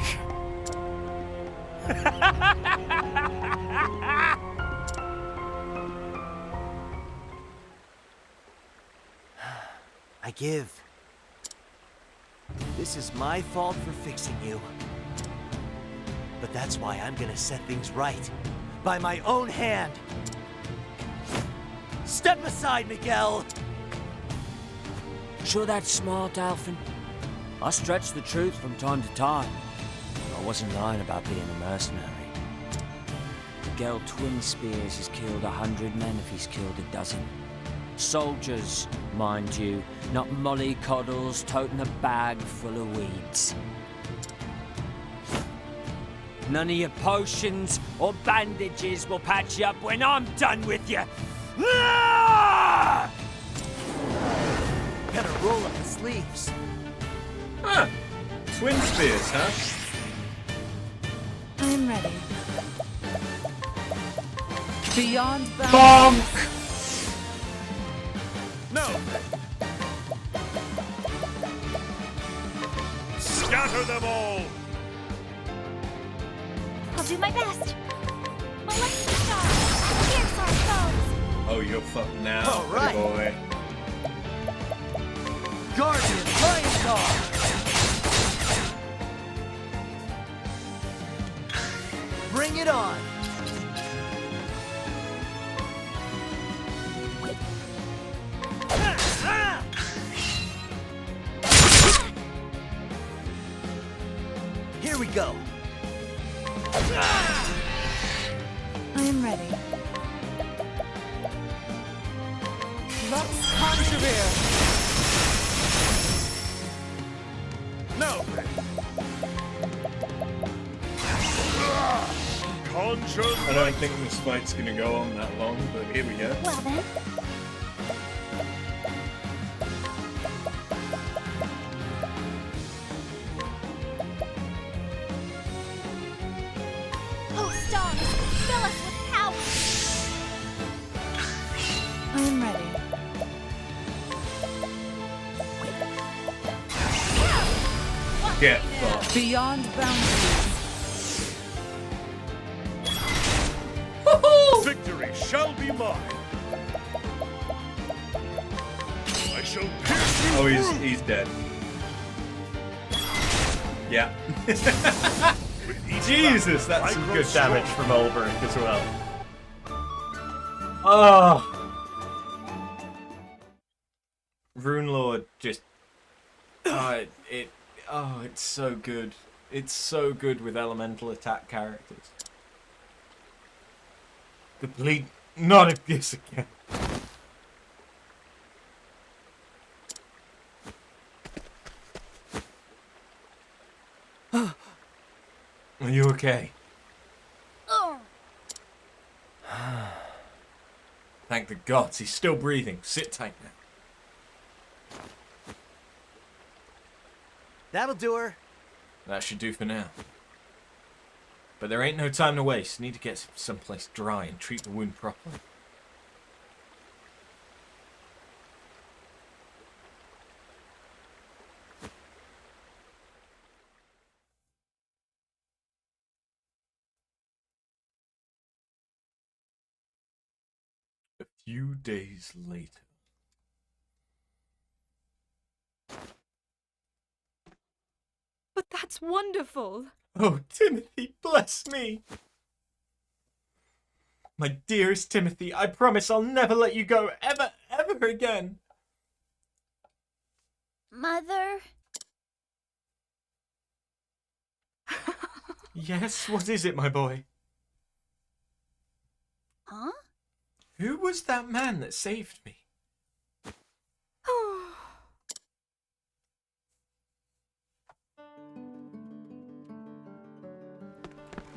I give. This is my fault for fixing you. But that's why I'm gonna set things right. By my own hand. Step aside, Miguel! Sure that's smart, Alfin? I stretch the truth from time to time. I wasn't lying about being a mercenary. Miguel Twin Spears has killed 100 men if he's killed a dozen. Soldiers, mind you, not mollycoddles toting a bag full of weeds. None of your potions or bandages will patch you up when I'm done with you. Ah! Gotta roll up the sleeves. Huh. Twin spears, huh? I'm ready. Beyond bounds. No! Scatter them all! I'll do my best. My lucky star. Pierce our foes. Oh, you're fucked now, All right. boy. Guardian Lion Dog! Bring it on! Here we go. I'm ready. Let's persevere. No! Conjure I don't think this fight's gonna go on that long, but here we go. Well then. Oh, stars, fill us with power. I'm ready. Get fucked. Beyond boundaries. victory shall be mine. I shall pierce you Oh, through he's dead. Yeah. with each Jesus, battle, that's I some grow good damage stronger. from Ulbrich as well. Oh. Rune Lord just. It's so good. It's so good with elemental attack characters. The bleed. Not this again. Are you okay? Thank the gods, he's still breathing. Sit tight now. That'll do her. That should do for now. But there ain't no time to waste. Need to get someplace dry and treat the wound properly. A few days later. But that's wonderful. Oh, Timothy, bless me. My dearest Timothy, I promise I'll never let you go ever, ever again. Mother? Yes, what is it, my boy? Huh? Who was that man that saved me?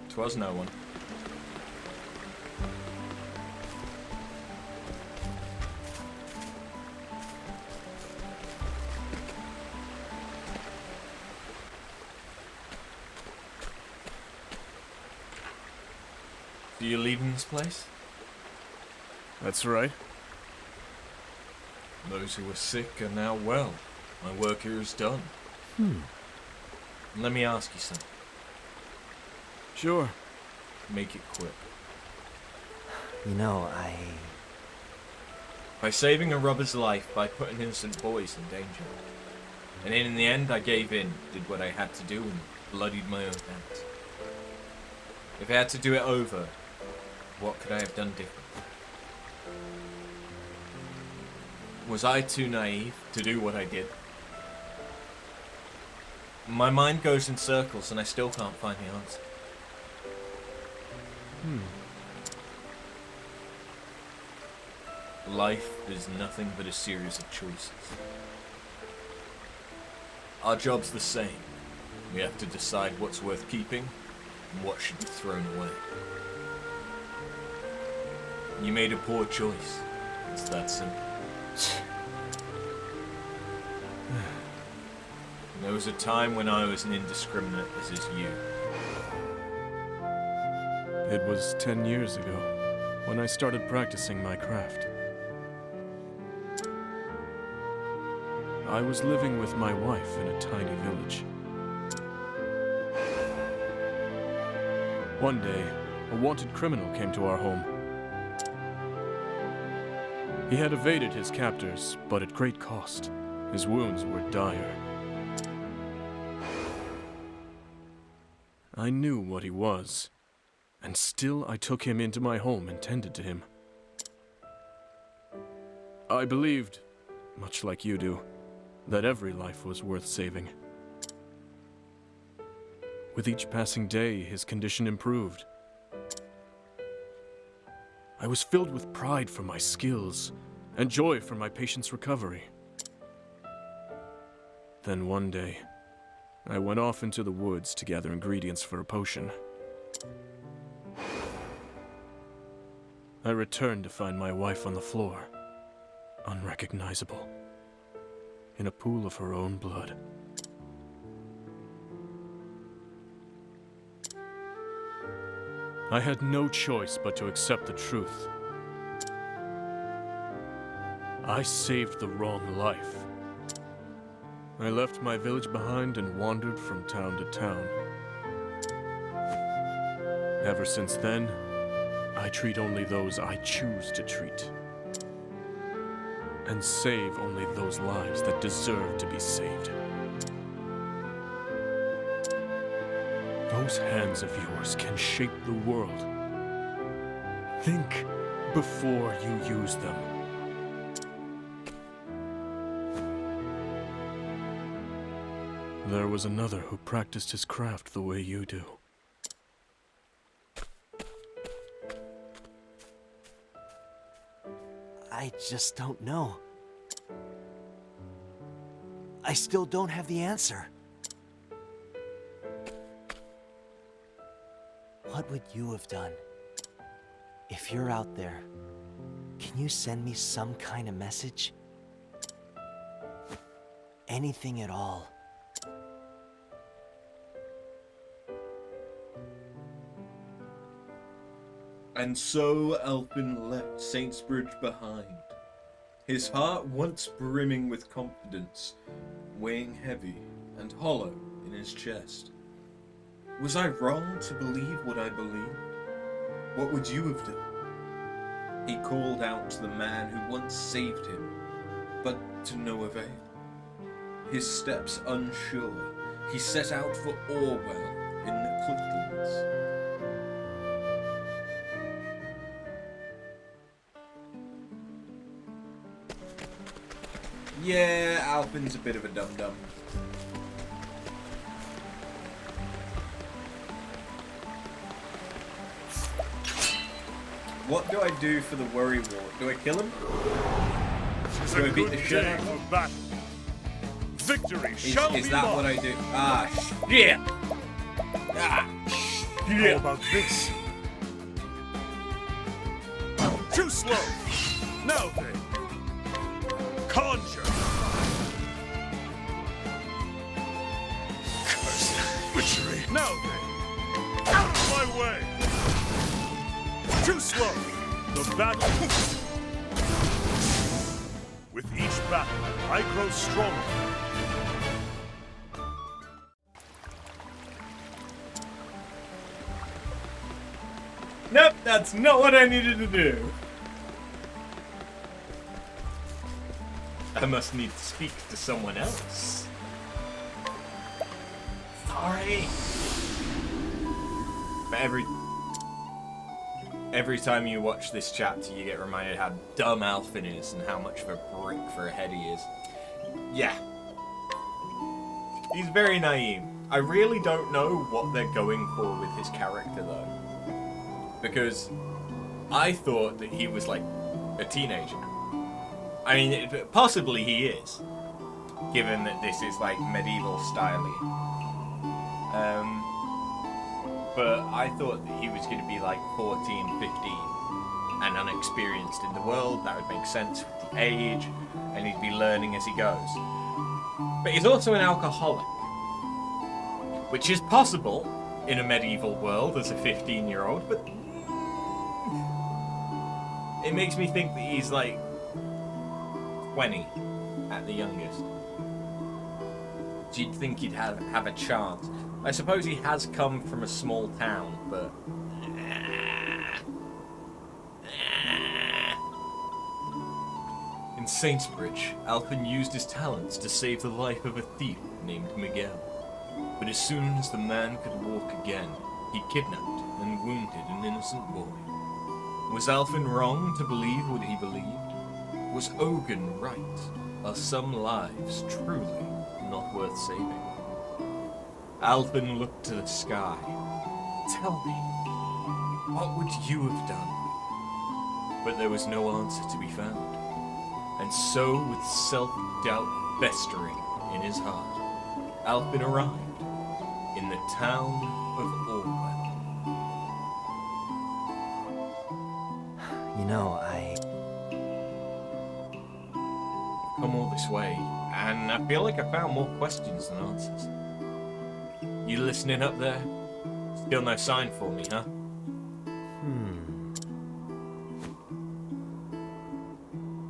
'Twas no one. Do you leaving this place? That's right. Those who were sick are now well. My work here is done. Let me ask you something. Sure. Make it quick. You know, By saving a robber's life by putting innocent boys in danger. And in the end, I gave in, did what I had to do, and bloodied my own hands. If I had to do it over, what could I have done different? Was I too naive to do what I did? My mind goes in circles and I still can't find the answer. Life is nothing but a series of choices. Our job's the same. We have to decide what's worth keeping and what should be thrown away. You made a poor choice. It's that simple. There was a time when I was as indiscriminate as is you. It was 10 years ago when I started practicing my craft. I was living with my wife in a tiny village. One day, a wanted criminal came to our home. He had evaded his captors, but at great cost. His wounds were dire. I knew what he was, and still I took him into my home and tended to him. I believed, much like you do, that every life was worth saving. With each passing day, his condition improved. I was filled with pride for my skills and joy for my patient's recovery. Then one day, I went off into the woods to gather ingredients for a potion. I returned to find my wife on the floor, unrecognizable, in a pool of her own blood. I had no choice but to accept the truth. I saved the wrong life. I left my village behind and wandered from town to town. Ever since then, I treat only those I choose to treat. And save only those lives that deserve to be saved. Those hands of yours can shape the world. Think before you use them. There was another who practiced his craft the way you do. I just don't know. I still don't have the answer. What would you have done? If you're out there, can you send me some kind of message? Anything at all. And so Alpin left Saintsbridge behind, his heart once brimming with confidence, weighing heavy and hollow in his chest. Was I wrong to believe what I believed? What would you have done? He called out to the man who once saved him, but to no avail. His steps unsure, he set out for Orwell in the Clifton's. Yeah, Alpin's a bit of a dum-dum. What do I do for the worry wart? Do I kill him? It's Do a I beat good the shit day out of him? for battle. Victory shall Is be that mine. what I do? Ah, shit! Ah, How shit! about this? Too slow. Now then, conjure. Cursed witchery. Now then, out of my way. Too slow! The battle... With each battle, I grow stronger. Nope, that's not what I needed to do. I must need to speak to someone else. Sorry. But every time you watch this chapter, you get reminded how dumb Alfin is and how much of a brick for a head he is. Yeah. He's very naive. I really don't know what they're going for with his character, though. Because I thought that he was, like, a teenager. I mean, possibly he is. Given that this is, like, medieval style. But I thought that he was going to be like 14, 15 and unexperienced in the world. That would make sense with the age, and he'd be learning as he goes. But he's also an alcoholic, which is possible in a medieval world as a 15-year-old, but it makes me think that he's like 20 at the youngest. So you'd think he'd have a chance. I suppose he has come from a small town, but... In Saintsbridge, Alpin used his talents to save the life of a thief named Miguel. But as soon as the man could walk again, he kidnapped and wounded an innocent boy. Was Alpin wrong to believe what he believed? Was Ogun right? Are some lives truly not worth saving? Alpin looked to the sky. Tell me, what would you have done? But there was no answer to be found. And so, with self-doubt festering in his heart, Alpin arrived in the town of Orwell. You know, I've come all this way, and I feel like I found more questions than answers. You listening up there? Still no sign for me, huh?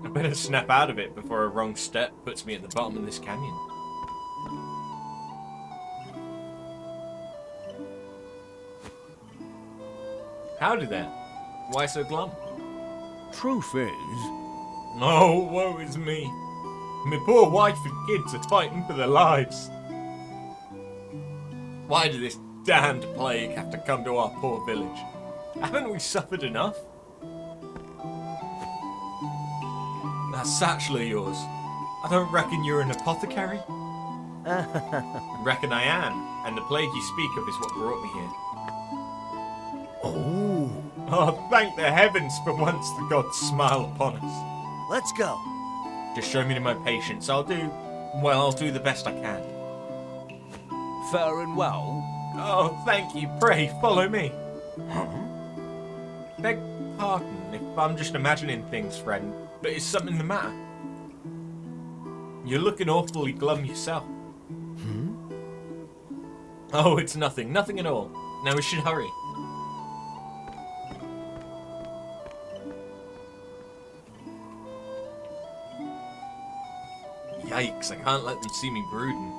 I better snap out of it before a wrong step puts me at the bottom of this canyon. Howdy there. Why so glum? Truth is, No, woe is me. My poor wife and kids are fighting for their lives. Why did this damned plague have to come to our poor village? Haven't we suffered enough? That satchel of yours, I don't reckon you're an apothecary? Reckon I am, and the plague you speak of is what brought me here. Oh, thank the heavens for once the gods smile upon us. Let's go. Just show me to my patience. I'll do the best I can. fair and well. Oh, thank you. Pray, follow me. Beg pardon if I'm just imagining things, friend, but is something the matter? You're looking awfully glum yourself. Oh, it's nothing. Nothing at all. Now we should hurry. Yikes, I can't let them see me brooding.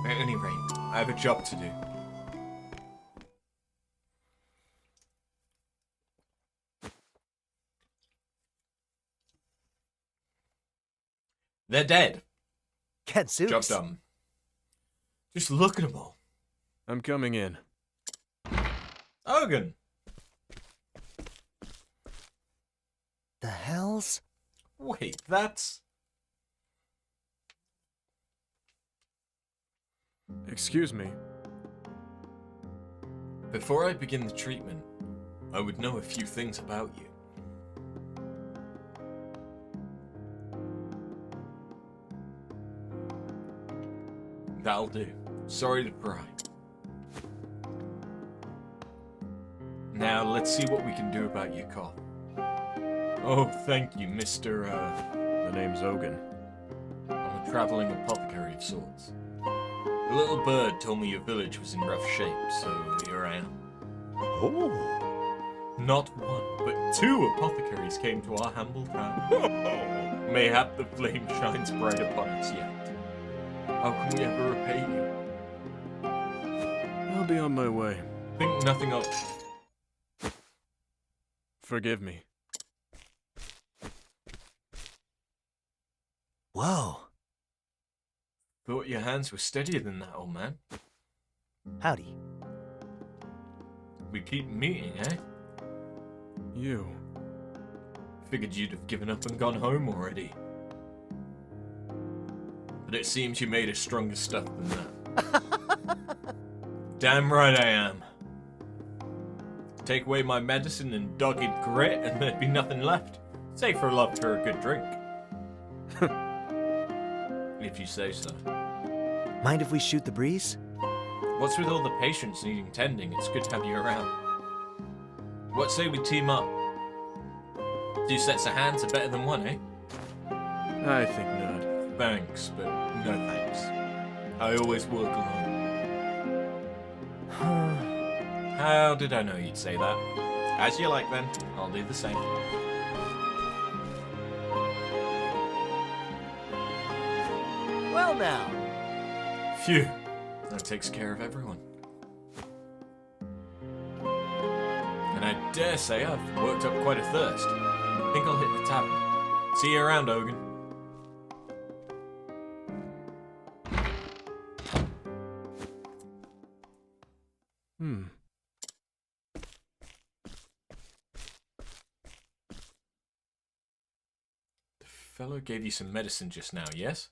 At any rate, I have a job to do. They're dead. Gadzooks. Job done. Just look at them all. I'm coming in. Ogun! The hells? Wait, that's... Excuse me. Before I begin the treatment, I would know a few things about you. That'll do. Sorry to pry. Now, let's see what we can do about your cough. Oh, thank you, Mr. The name's Ogun. I'm a traveling apothecary of sorts. A little bird told me your village was in rough shape, so here I am. Oh. Not one, but 2 apothecaries came to our humble town. Mayhap the flame shines bright upon us yet. How can we ever repay you? I'll be on my way. Think nothing of. Forgive me. Whoa. Thought your hands were steadier than that, old man. Howdy. We keep meeting, eh? You. Figured you'd have given up and gone home already. But it seems you made of stronger stuff than that. Damn right I am. Take away my medicine and dogged grit, and there'd be nothing left. Save for love for a good drink. If you say so. Mind if we shoot the breeze? What's with all the patients needing tending? It's good to have you around. What say we team up? 2 sets of hands are better than 1, eh? I think not. Thanks, but no thanks. I always work alone. How did I know you'd say that? As you like then, I'll do the same. Well now. Phew, that takes care of everyone. And I dare say I've worked up quite a thirst. Think I'll hit the tavern. See you around, Ogun. The fellow gave you some medicine just now, yes?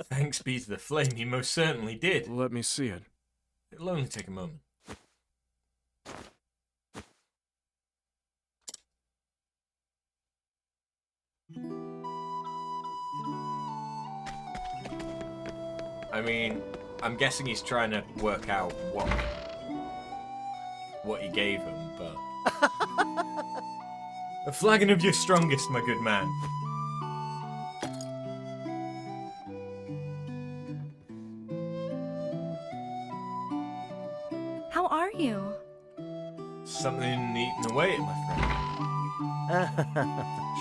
Thanks be to the flame, he most certainly did. Let me see it. It'll only take a moment. I mean, I'm guessing he's trying to work out what he gave him, but... A flagon of your strongest, my good man. How are you? Something eaten away at my friend.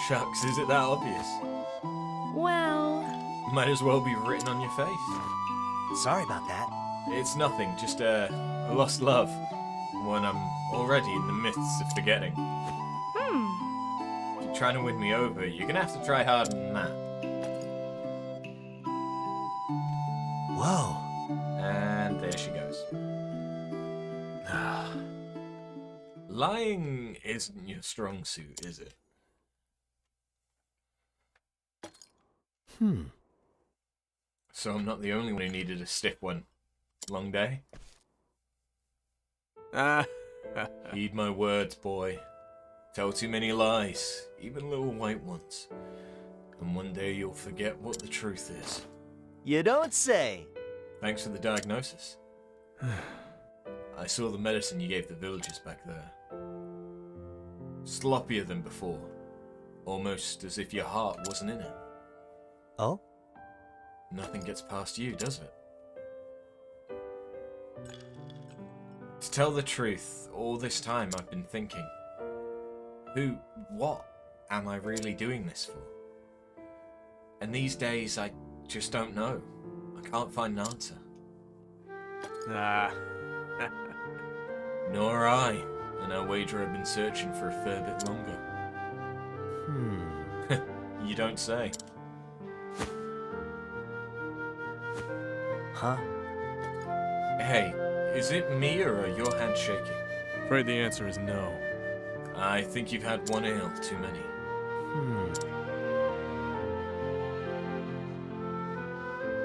Shucks, is it that obvious? Well, Might as well be written on your face. Sorry about that. It's nothing, just a lost love. One I'm already in the midst of forgetting. If you're trying to win me over, you're gonna have to try harder than that. Whoa. And there she goes. Lying isn't your strong suit, is it? So I'm not the only one who needed a stiff one. Long day? Heed my words, boy. Tell too many lies, even little white ones. And one day you'll forget what the truth is. You don't say. Thanks for the diagnosis. I saw the medicine you gave the villagers back there. Sloppier than before. Almost as if your heart wasn't in it. Oh? Nothing gets past you, does it? To tell the truth, all this time I've been thinking, what am I really doing this for? And these days I just don't know. I can't find an answer. Nor I, and I wager I've been searching for a fair bit longer. You don't say. Huh? Hey, is it me or are your hands shaking? Afraid the answer is no. I think you've had one ale too many.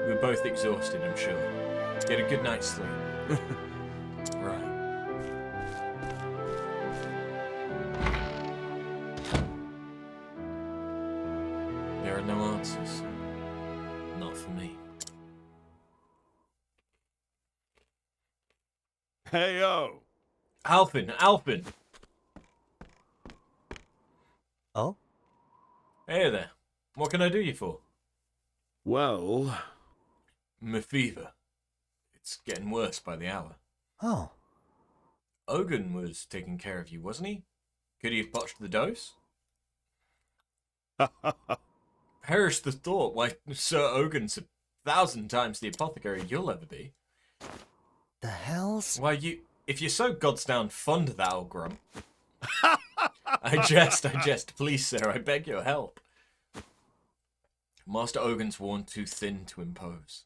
We're both exhausted, I'm sure. Get a good night's sleep. Right. There are no answers. Not for me. Hey, yo! Alpin! Alpin! Oh? Hey there. What can I do you for? Well, My fever. It's getting worse by the hour. Oh. Ogun was taking care of you, wasn't he? Could he have botched the dose? Perish the thought, why, Sir Ogun's 1,000 times the apothecary you'll ever be. The hell's? Why, if you're so godsdown fond of that old grump. I jest. Please, sir, I beg your help. Master Ogun's worn too thin to impose.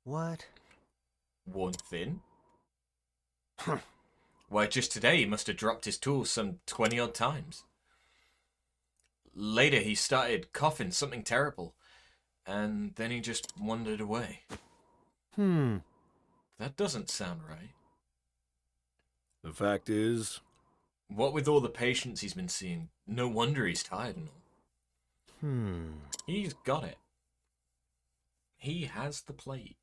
What? Worn thin? Why, just today he must have dropped his tools some 20-odd times. Later he started coughing something terrible, and then he just wandered away. That doesn't sound right. The fact is... What with all the patients he's been seeing, no wonder he's tired and all. He's got it. He has the plague.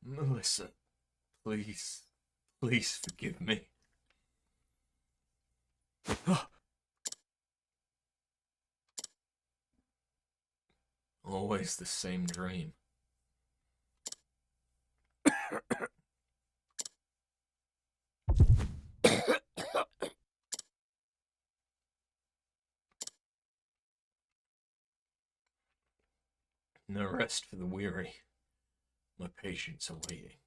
Melissa, please forgive me. Always the same dream. No rest for the weary. My patients are waiting.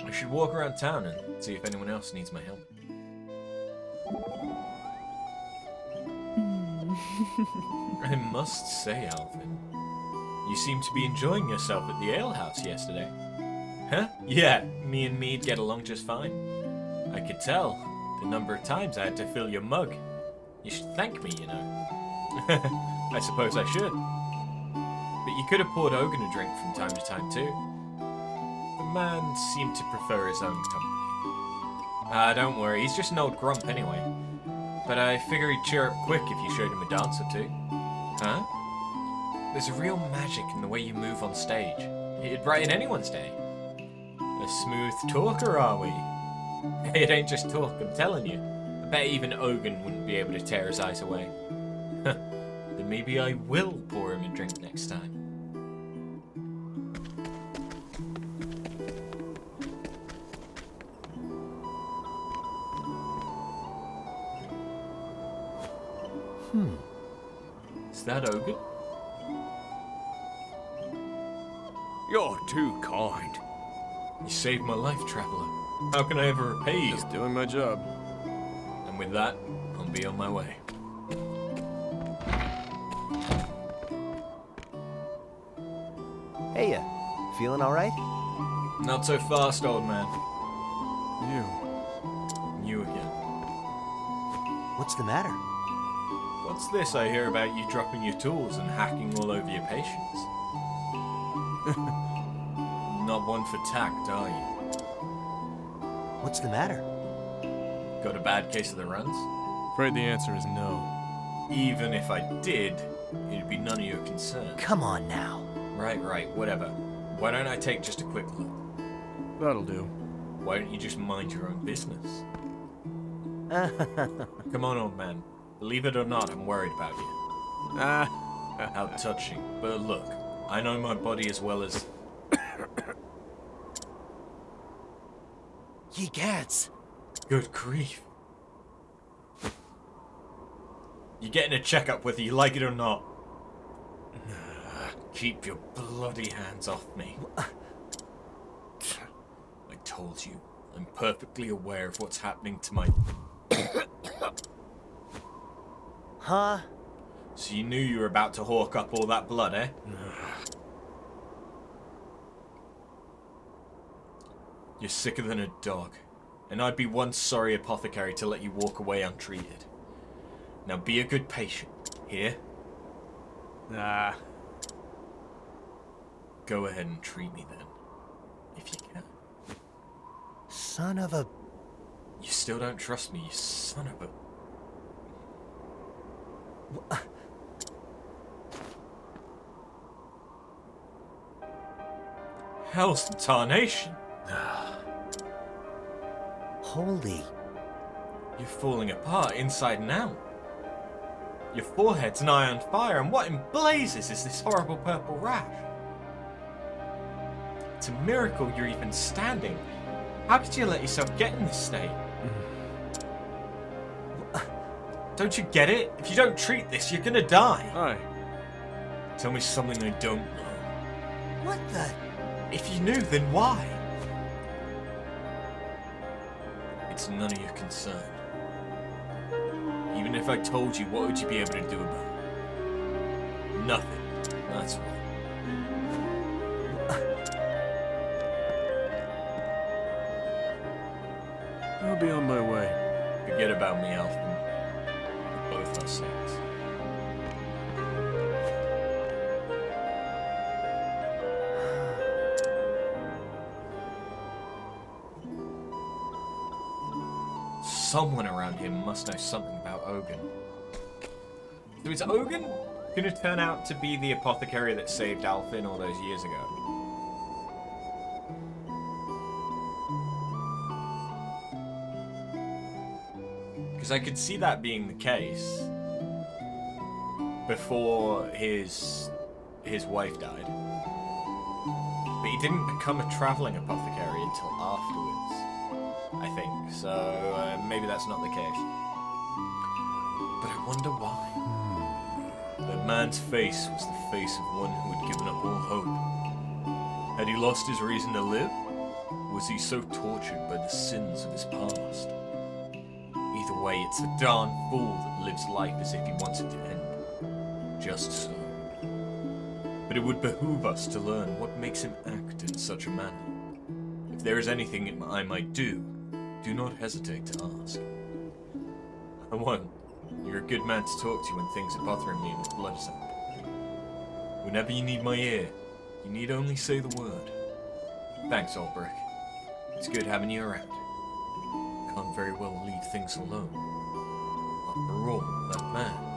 I should walk around town and see if anyone else needs my help. I must say, Alvin, you seem to be enjoying yourself at the alehouse yesterday. Huh? Yeah, me and Mead get along just fine. I could tell the number of times I had to fill your mug. You should thank me, you know. I suppose I should. But you could have poured Ogun a drink from time to time too. The man seemed to prefer his own company. Don't worry, he's just an old grump anyway. But I figure he'd cheer up quick if you showed him a dance or two. Huh? There's a real magic in the way you move on stage. It'd brighten anyone's day. A smooth talker, are we? It ain't just talk, I'm telling you. I bet even Ogun wouldn't be able to tear his eyes away. Then maybe I will pour him a drink next time. Is that Ogun? You're too kind. You saved my life, traveler. How can I ever repay you? Just doing my job. And with that, I'll be on my way. Hey, feeling all right? Not so fast, old man. You again. What's the matter? What's this I hear about you dropping your tools and hacking all over your patients? Not one for tact, are you? What's the matter? Got a bad case of the runs? Afraid the answer is no. Even if I did, it'd be none of your concern. Come on now. Right, whatever. Why don't I take just a quick look? That'll do. Why don't you just mind your own business? Come on, old man. Believe it or not, I'm worried about you. How touching. But look, I know my body as well as... Ye gads. Good grief. You're getting a checkup whether you like it or not. Keep your bloody hands off me. I told you, I'm perfectly aware of what's happening to my... Huh? So you knew you were about to hawk up all that blood, eh? You're sicker than a dog, and I'd be one sorry apothecary to let you walk away untreated. Now be a good patient, here? Go ahead and treat me then, if you can. Son of a... You still don't trust me, you son of a... Hell's tarnation! Holy... You're falling apart inside and out. Your forehead's nigh on fire, and what in blazes is this horrible purple rash? It's a miracle you're even standing. How could you let yourself get in this state? Don't you get it? If you don't treat this, you're gonna die. Aye. Tell me something I don't know. What the? If you knew, then why? It's none of your concern. Even if I told you, what would you be able to do about it? Nothing. That's what. I'll be on my way. Forget about me, Alfred. For both our sakes. Someone around here must know something about Ogun. So is Ogun gonna turn out to be the apothecary that saved Alfin all those years ago? Because I could see that being the case before his wife died. But he didn't become a traveling apothecary until afterwards, I think. So maybe that's not the case. But I wonder why. That man's face was the face of one who had given up all hope. Had he lost his reason to live? Was he so tortured by the sins of his past? Either way, it's a darn fool that lives life as if he wants it to end. Just so. But it would behoove us to learn what makes him act in such a manner. If there is anything I might do not hesitate to ask. I won't. You're a good man to talk to when things are bothering me with blood's up. Whenever you need my ear, you need only say the word. Thanks, Ulbrich. It's good having you around. Can't very well leave things alone. After all, that man.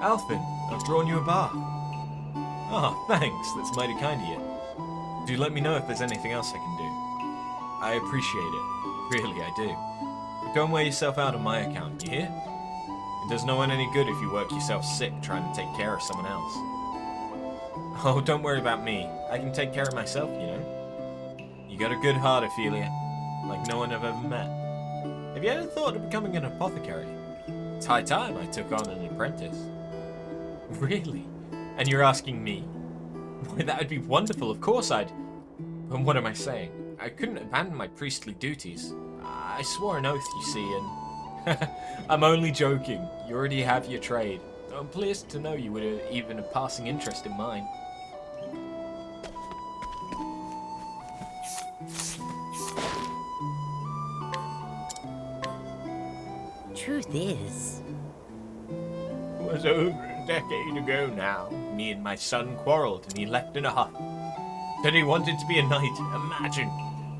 Alfin, I've drawn you a bath. Oh, thanks. That's mighty kind of you. Do let me know if there's anything else I can do. I appreciate it. Really, I do. But don't wear yourself out on my account, you hear? It does no one any good if you work yourself sick trying to take care of someone else. Oh, don't worry about me. I can take care of myself, you know. You got a good heart, Ophelia. Like no one I've ever met. Have you ever thought of becoming an apothecary? It's high time I took on an apprentice. Really? And you're asking me? Why, that would be wonderful, of course I'd... But what am I saying? I couldn't abandon my priestly duties. I swore an oath, you see, and... I'm only joking. You already have your trade. I'm pleased to know you would have even a passing interest in mine. Truth is, It was over a decade ago now. Me and my son quarreled and he left in a huff. Said he wanted to be a knight. Imagine.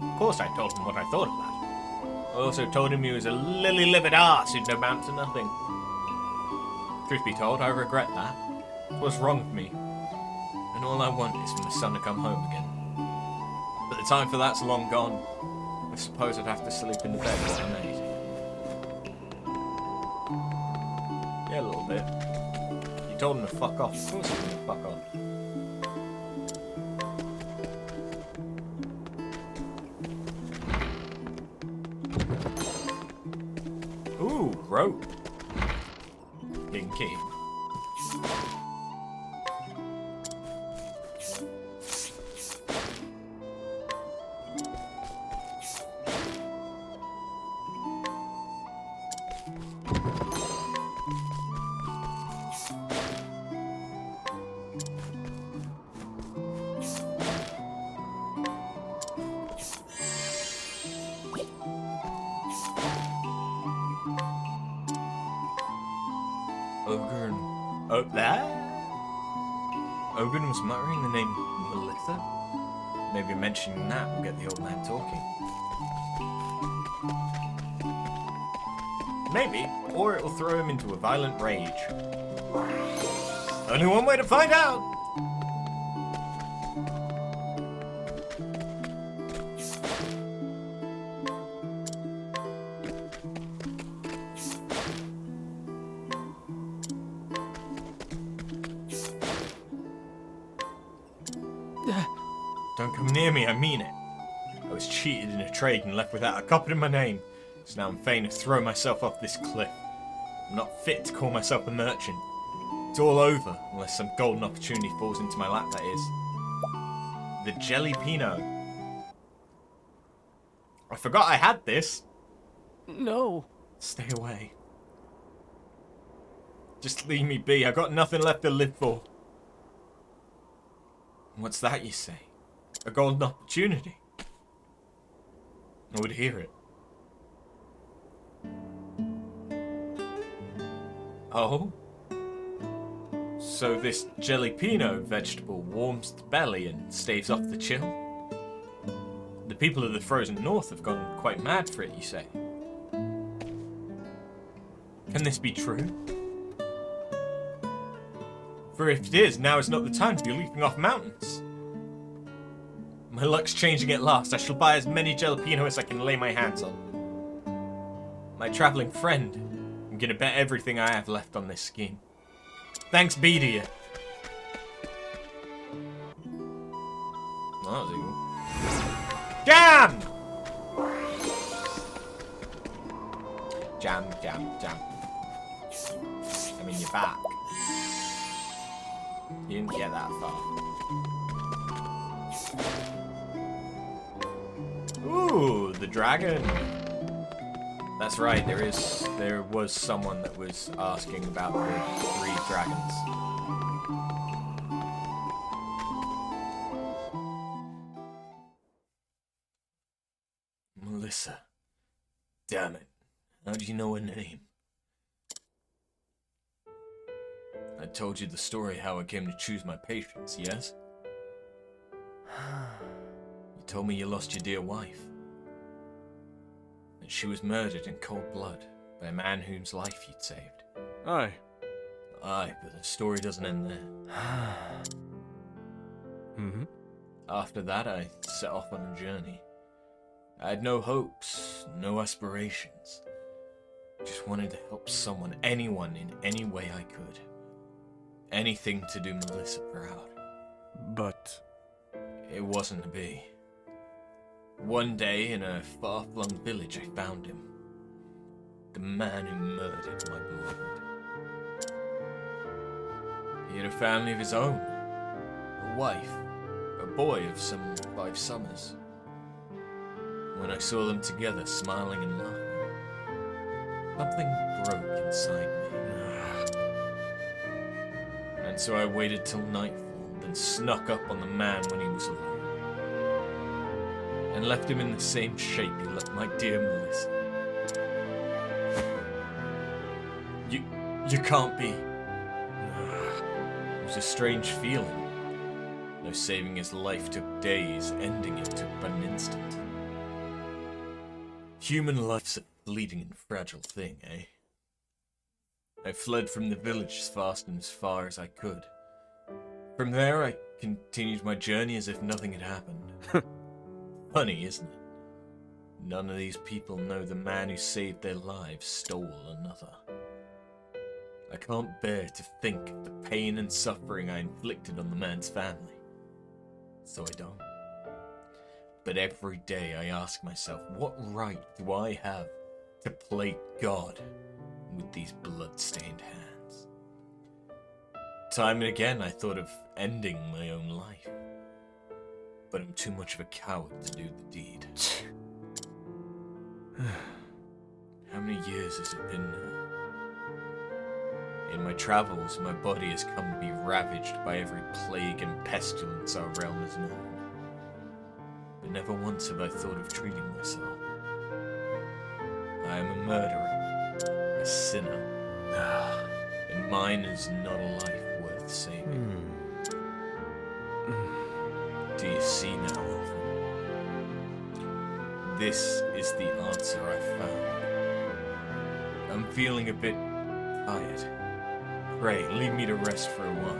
Of course I told him what I thought of that. I also told him he was a lily-livered arse who'd amount to nothing. Truth be told, I regret that. It was wrong of me. And all I want is for my son to come home again. But the time for that's long gone. I suppose I'd have to sleep in the bed what I made. Yeah, a little bit. You told him to fuck off. Of course he's gonna fuck off. Ooh, rope. Big key. Ogun was muttering the name Melitha? Maybe mentioning that will get the old man talking. Maybe, or it will throw him into a violent rage. Only one way to find out! Don't come near me, I mean it. I was cheated in a trade and left without a copy to my name, so now I'm fain to throw myself off this cliff. I'm not fit to call myself a merchant. It's all over, unless some golden opportunity falls into my lap, that is. The Jelly Pinot. I forgot I had this. No. Stay away. Just leave me be. I got nothing left to live for. What's that you say? A golden opportunity? I would hear it. Oh? So this jalapeno vegetable warms the belly and staves off the chill? The people of the frozen north have gone quite mad for it, you say? Can this be true? For if it is, now is not the time to be leaping off mountains. My luck's changing at last. I shall buy as many jalapeno as I can lay my hands on. My traveling friend, I'm gonna bet everything I have left on this scheme. Thanks be to you. That was evil. Jam! Jam, jam, jam. I mean, you're back. You didn't get that far. Ooh, the dragon. That's right, there was someone that was asking about the 3 dragons. Melissa. Damn it. How do you know her name? I told you the story how I came to choose my patients, yes? You told me you lost your dear wife. And she was murdered in cold blood by a man whose life you'd saved. Aye. Aye, but the story doesn't end there. Mm-hmm. After that, I set off on a journey. I had no hopes, no aspirations. Just wanted to help someone, anyone, in any way I could. Anything to do Melissa proud. But... It wasn't to be. One day, in a far-flung village, I found him. The man who murdered my beloved. He had a family of his own. A wife. A boy of some 5 summers. When I saw them together, smiling and laughing, something broke inside me. And so I waited till nightfall, then snuck up on the man when he was alone. And left him in the same shape he left my dear Melissa. You can't be. It was a strange feeling. No saving his life took days, ending it took but an instant. Human life's a fleeting and fragile thing, eh? I fled from the village as fast and as far as I could. From there, I continued my journey as if nothing had happened. Funny, isn't it? None of these people know the man who saved their lives stole another. I can't bear to think of the pain and suffering I inflicted on the man's family. So I don't. But every day I ask myself, what right do I have to play God with these blood-stained hands? Time and again I thought of ending my own life. But I'm too much of a coward to do the deed. How many years has it been now? In my travels, my body has come to be ravaged by every plague and pestilence our realm has known. But never once have I thought of treating myself. I am a murderer, a sinner, and mine is not a life worth saving. Do you see now, Alfred? This is the answer I found. I'm feeling a bit tired. Pray, leave me to rest for a while.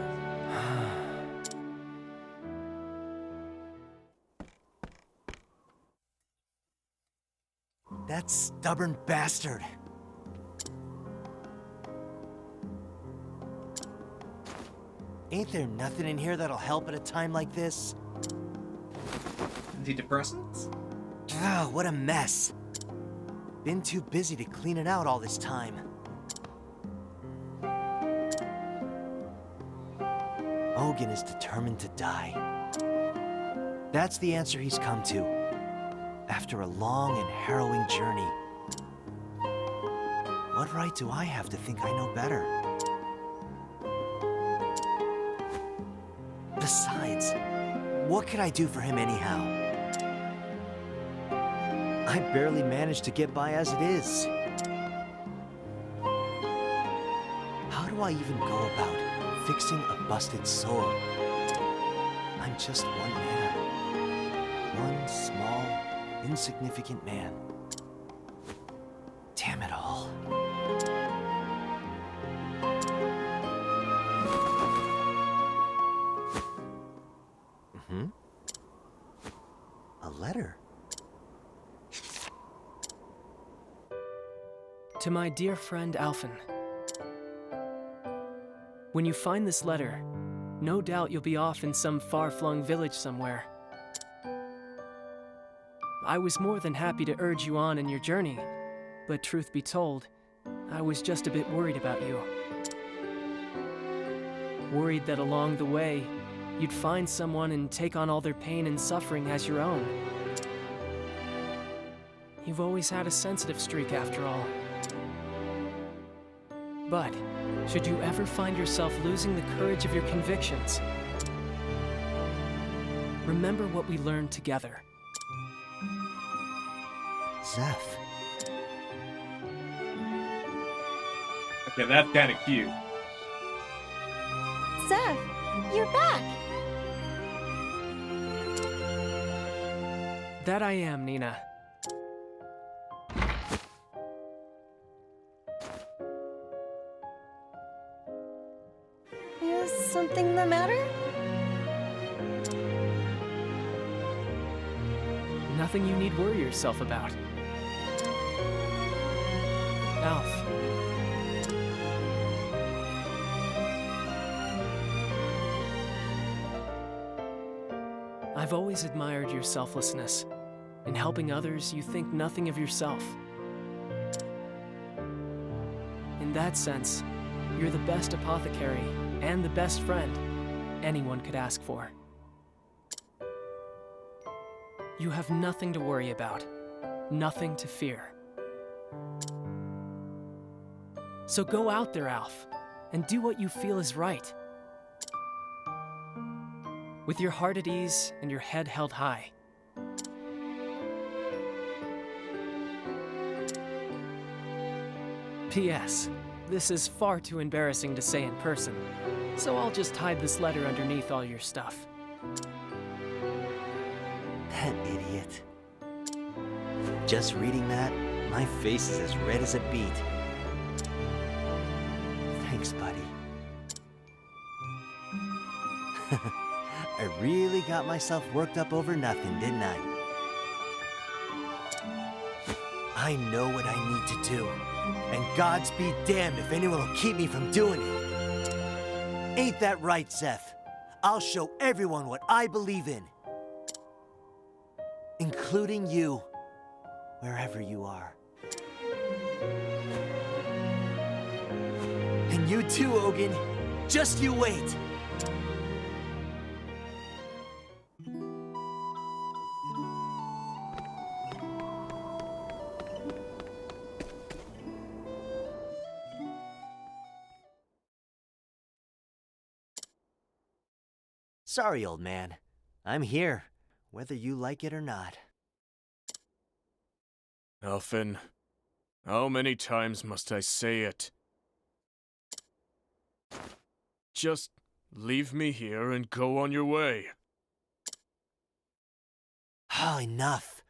That stubborn bastard. Ain't there nothing in here that'll help at a time like this? antidepressants? Ah, what a mess. Been too busy to clean it out all this time. Ogun is determined to die. That's the answer he's come to, after a long and harrowing journey. What right do I have to think I know better? Besides, what could I do for him anyhow? I barely managed to get by as it is. How do I even go about fixing a busted soul? I'm just one man. One small, insignificant man. Damn it all. A letter? To my dear friend Alphen. When you find this letter, no doubt you'll be off in some far-flung village somewhere. I was more than happy to urge you on in your journey, but truth be told, I was just a bit worried about you. Worried that along the way, you'd find someone and take on all their pain and suffering as your own. You've always had a sensitive streak after all. But, should you ever find yourself losing the courage of your convictions, remember what we learned together. Zeph. Okay, that's kind of cute. Zeph, you're back. That I am, Nina. Is something the matter? Nothing you need worry yourself about. Alf. I've always admired your selflessness. In helping others, you think nothing of yourself. In that sense, you're the best apothecary and the best friend anyone could ask for. You have nothing to worry about, nothing to fear. So go out there, Alf, and do what you feel is right. With your heart at ease and your head held high. P.S. This is far too embarrassing to say in person, so I'll just hide this letter underneath all your stuff. That idiot. Just reading that, my face is as red as a beet. Thanks, buddy. I really got myself worked up over nothing, didn't I? I know what I need to do, and Gods be damned if anyone will keep me from doing it. Ain't that right, Seth? I'll show everyone what I believe in. Including you, wherever you are. And you too, Ogun. Just you wait. Sorry, old man. I'm here, whether you like it or not. Alphen, how many times must I say it? Just leave me here and go on your way. Oh, enough.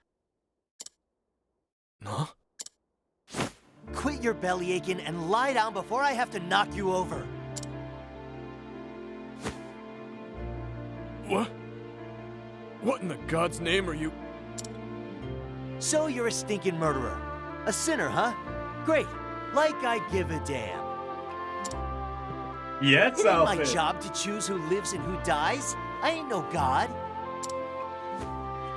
Huh? Quit your belly aching and lie down before I have to knock you over. What? What in the God's name are you? So you're a stinking murderer. A sinner, huh? Great. Like I give a damn. Yes, It ain't my Alphen. job to choose who lives and who dies. I ain't no god.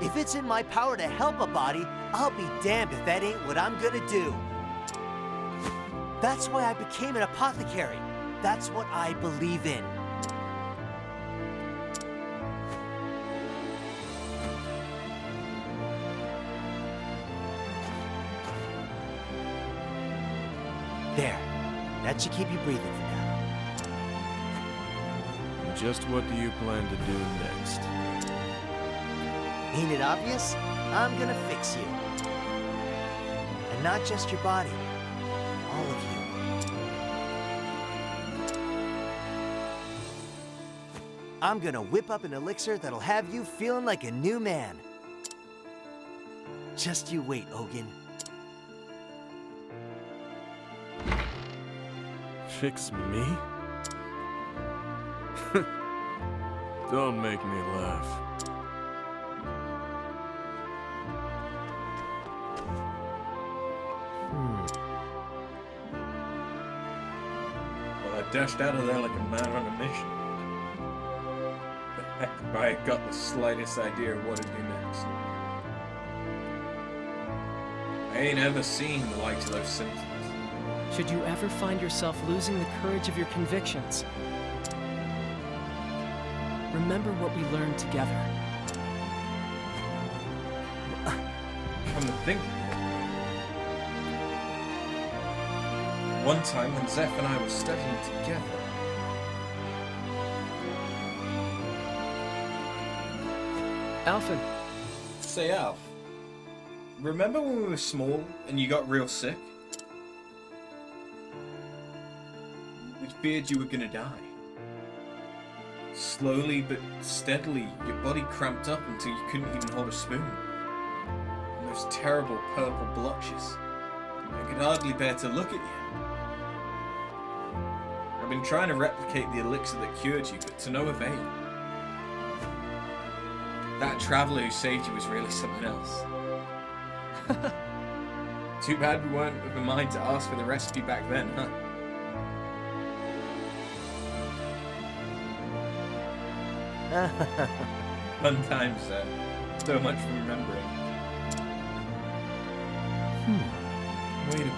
If it's in my power to help a body, I'll be damned if that ain't what I'm gonna do. That's why I became an apothecary. That's what I believe in. There. That should keep you breathing for now. And just what do you plan to do next? Ain't it obvious? I'm gonna fix you. And not just your body. All of you. I'm gonna whip up an elixir that'll have you feeling like a new man. Just you wait, Ogun. Fix me? Don't make me laugh. Well, I dashed out of there like a man on a mission. But heck if I had got the slightest idea of what to do next. I ain't ever seen the likes of those symptoms. Should you ever find yourself losing the courage of your convictions, remember what we learned together. Come to think of it, one time when Zeph and I were studying together, Alphen, say Alf, remember when we were small and you got real sick? We feared you were gonna die. Slowly but steadily, your body cramped up until you couldn't even hold a spoon. And those terrible purple blotches. I could hardly bear to look at you. I've been trying to replicate the elixir that cured you, but to no avail. That traveler who saved you was really something else. Too bad we weren't of a mind to ask for the recipe back then, huh? Fun times, sir. So much for remembering. Wait a minute.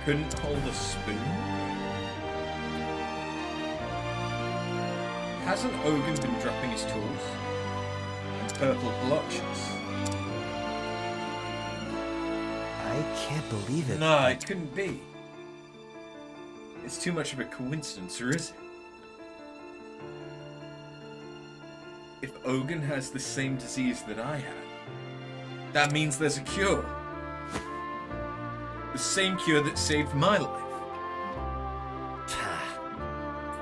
Couldn't hold a spoon? Hasn't Ogun been dropping his tools? And purple blotches? I can't believe it. No, it couldn't be. It's too much of a coincidence, or is it? If Ogun has the same disease that I had, that means there's a cure. The same cure that saved my life.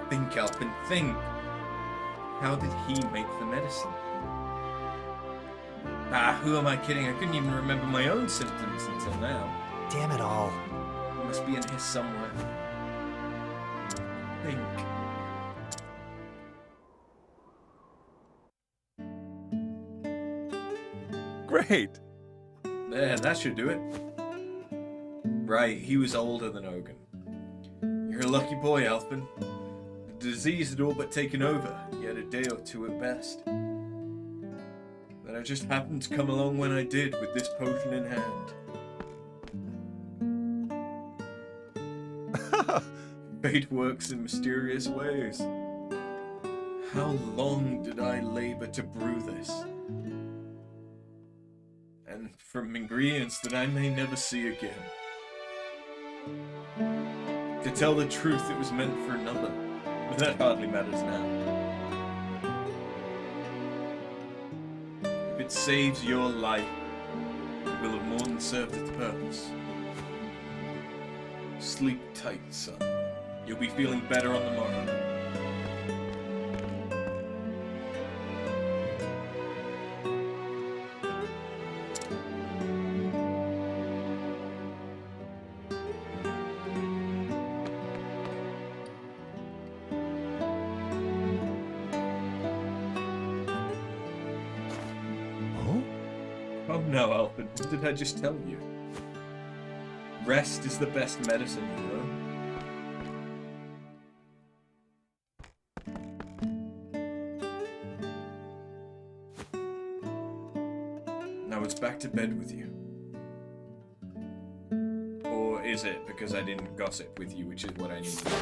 Think, Alphen, think. How did he make the medicine? Who am I kidding? I couldn't even remember my own symptoms until now. Damn it all. It must be in here somewhere. Think. Great! There, that should do it. Right, he was older than Ogun. You're a lucky boy, Alphen. The disease had all but taken over, yet a day or two at best. But I just happened to come along when I did with this potion in hand. Fate works in mysterious ways. How long did I labor to brew this? And from ingredients that I may never see again. To tell the truth, it was meant for another, but that hardly matters now. If it saves your life, it will have more than served its purpose. Sleep tight, son. You'll be feeling better on the morrow. Oh no, Alphen, what did I just tell you? Rest is the best medicine, you know? Now it's back to bed with you. Or is it because I didn't gossip with you, which is what I need to do?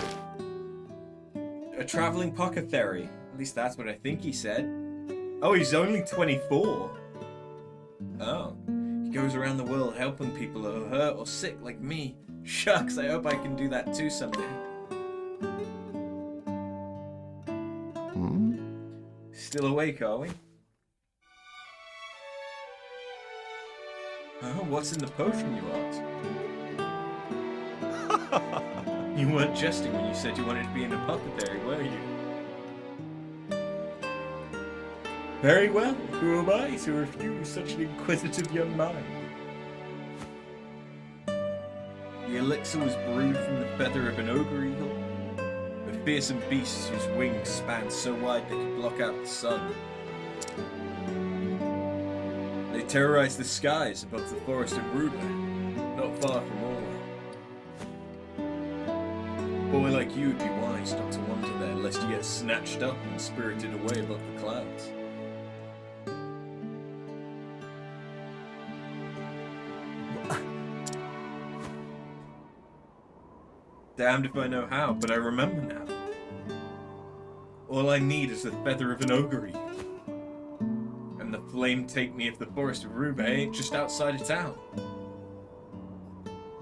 A traveling apothecary. At least that's what I think he said. Oh, he's only 24. Oh. He goes around the world helping people who are hurt or sick like me. Shucks, I hope I can do that too someday. Still awake, are we? Oh, what's in the potion, you ask? You weren't jesting when you said you wanted to be an apothecary, were you? Very well. Who am I to refuse such an inquisitive young mind? The elixir was brewed from the feather of an ogre eagle, a fearsome beast whose wings spanned so wide they could block out the sun. They terrorized the skies above the forest of Ruba, not far from Orwell. A boy like you would be wise not to wander there, lest you get snatched up and spirited away above the clouds. Damned if I know how, but I remember now. All I need is the feather of an ogre eagle. And the flame take me if the forest of Ruba ain't just outside of town.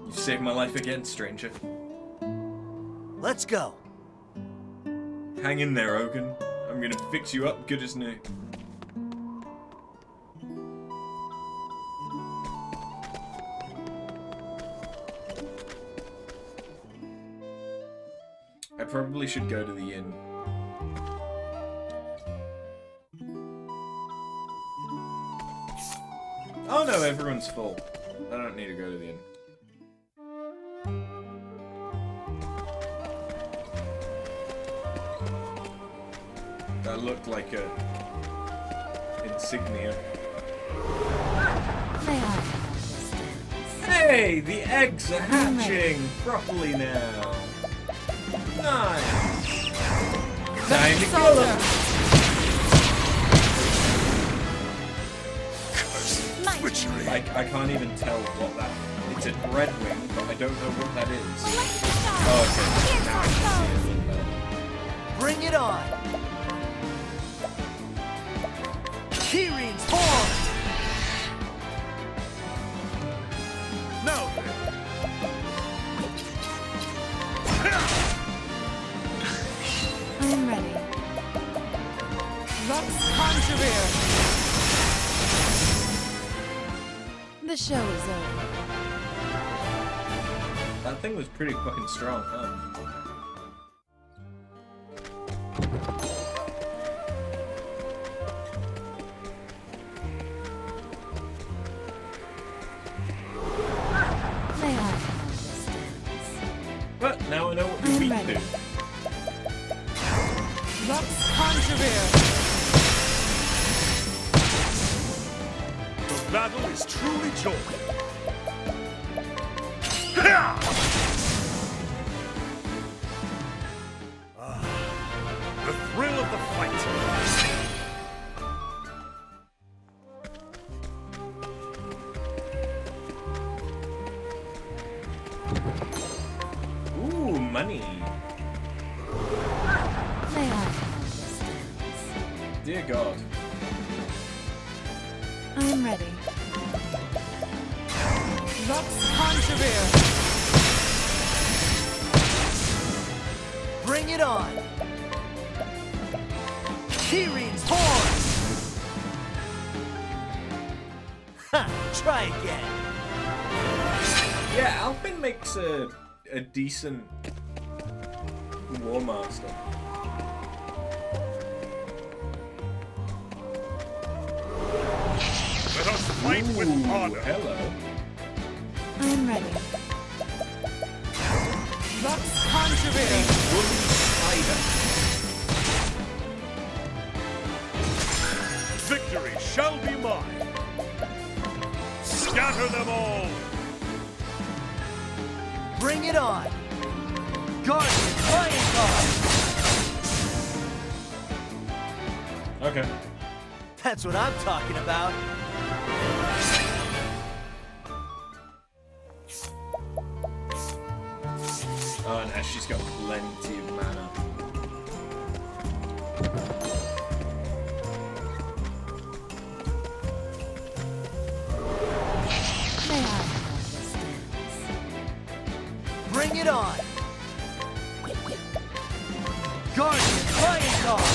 You've saved my life again, stranger. Let's go. Hang in there, Ogun. I'm gonna fix you up good as new. I probably should go to the inn. Oh no, everyone's full. I don't need to go to the inn. That looked like a insignia. Hey, the eggs are hatching properly now. Nice. Time to kill them. I can't even tell what that. It's a dreadwing, but I don't know what that is. Oh, okay. Now I can see it a little better. Bring it on. Kirin's horn. Now I'm ready. Lux Conjurer. The show is over. That thing was pretty fucking strong, huh? May I have this dance? But now I know what you I'm mean ready. to. Lux Conjurer. the battle is truly joy. The thrill of the fight. Ooh, money. May I have this dance? Dear God. I'm ready. Lux Conjurer. Bring it on! Kirin's horn! Ha! Try again! Yeah, Alpin makes a decent War Master. Let us fight with honor. Hello. I'm ready. Lux Conjurer. Woman Spider. Victory shall be mine. Scatter them all. Bring it on! Guardian Flying Car! Okay. That's what I'm talking about! got plenty of mana. May I understand? Bring it on! Guardian Flying Car!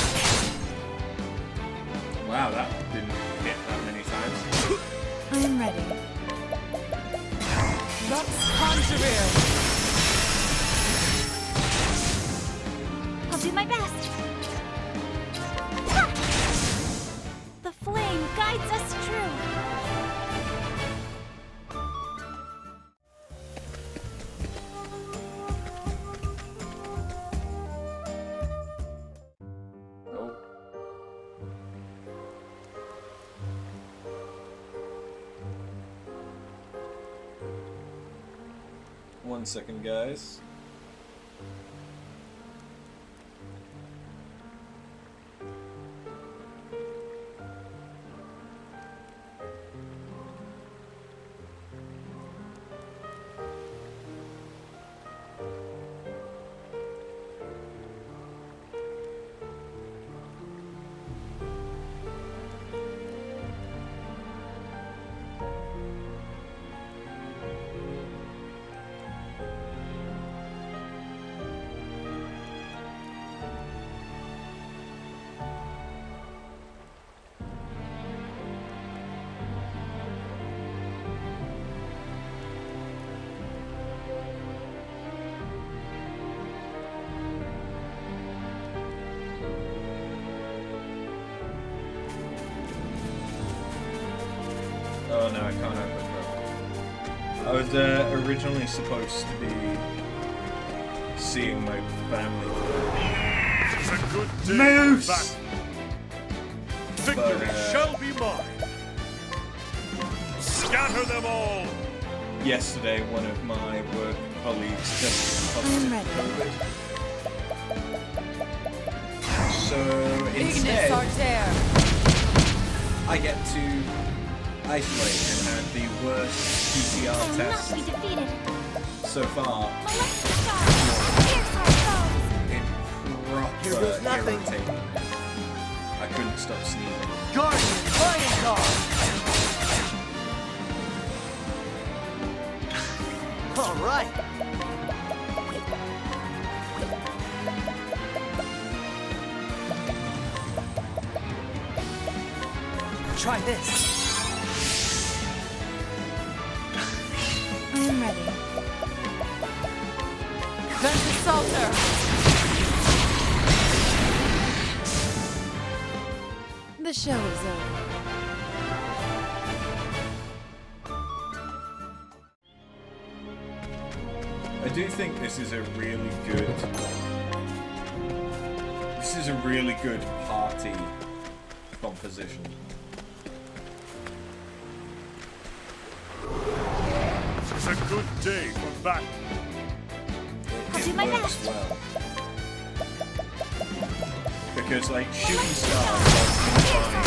Wow, that didn't hit that many times. I'm ready. Lux Conjurer! I'll do my best. Ha! The flame guides us true. Oh. One second, guys. Oh no, I can't open it. I was originally supposed to be seeing my family today. It's a good day Moose! for battle. Victory shall be mine. Scatter them all. Yesterday, one of my work colleagues tested positive ready. COVID. So instead, I get to isolate and have the worst PCR I will not test be defeated. so far. Molest the stars. Pierce our foes. It Here goes proper nothing. irritating. I couldn't stop sneezing. Guardian Flying Car! Alright! Try this. I'm ready. Ventus Salter! The show is over. I do think this is a really good. This is a really good party composition. It's a good day for battle. I'll It do my works best. well. Because like shooting stars Pierce our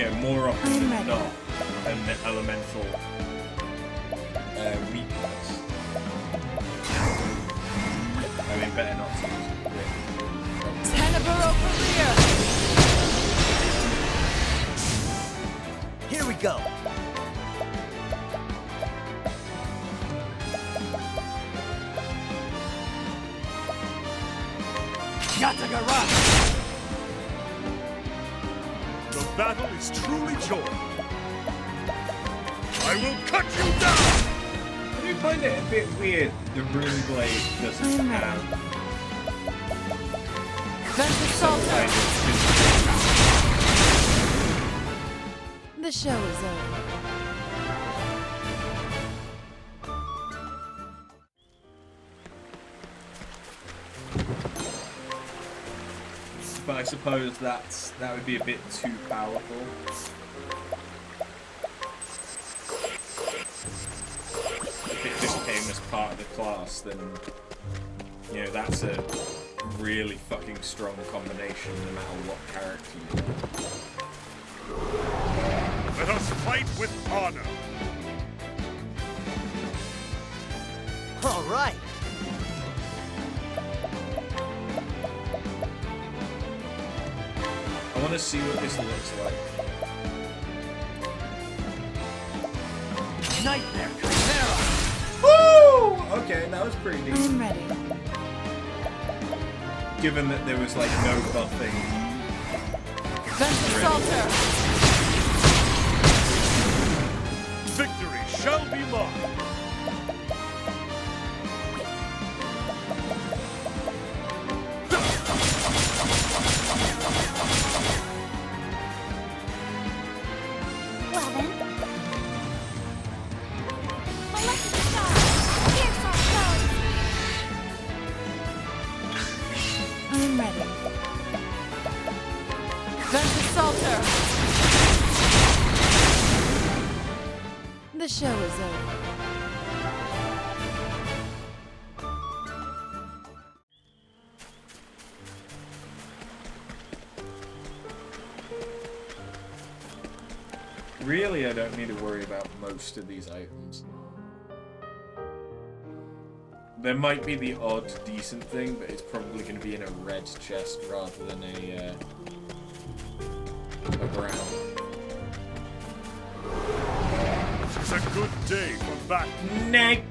are foes. more often I'm than ready. not an elemental weakness. I mean, better not to use it. Tenebro Career! Here we go. Yatagara! The battle is truly joined. I will cut you down. I do find it a bit weird the rune blade doesn't I'm ready. have Ventus some Salter! kind of physical. The show is over. But I suppose that would be a bit too powerful. If it just came as part of the class, then that's a really fucking strong combination no matter what character you are. Let us fight with honor. Alright! want to see what this looks like. Nightmare Chimera! Woo! Okay, that was pretty decent. I'm ready. Given that there was like no buffing. Ventus Alter! Victory shall be mine. Well then. Molecular shot! Pierce our foes! I'm ready. Ventus Alter! The show is over. Really, I don't need to worry about most of these items. There might be the odd decent thing, but it's probably going to be in a red chest rather than a brown. It's a good day for battle. Nick!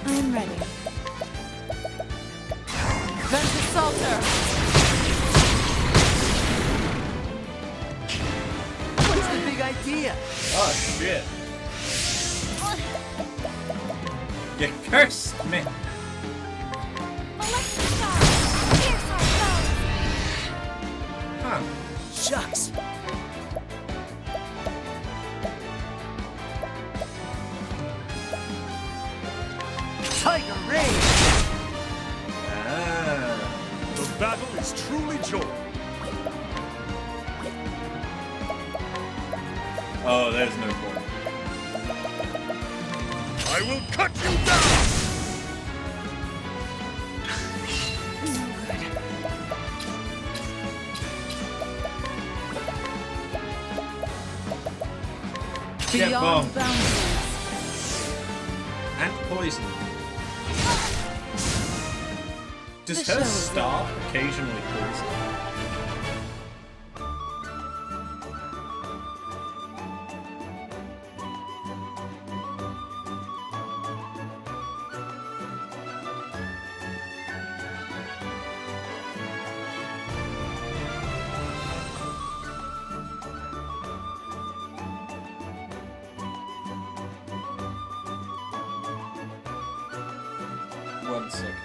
I'm ready. Ventus Alter! What's the big idea? Oh shit! You cursed me! Molecular shot! Pierce our foes! Huh. Shucks! Tiger Rage! Ah. The battle is truly joined. Oh, there's no point. I will cut you down! Get Beyond bombed. boundaries. And poison. Does The her show is staff occasionally poison? One second.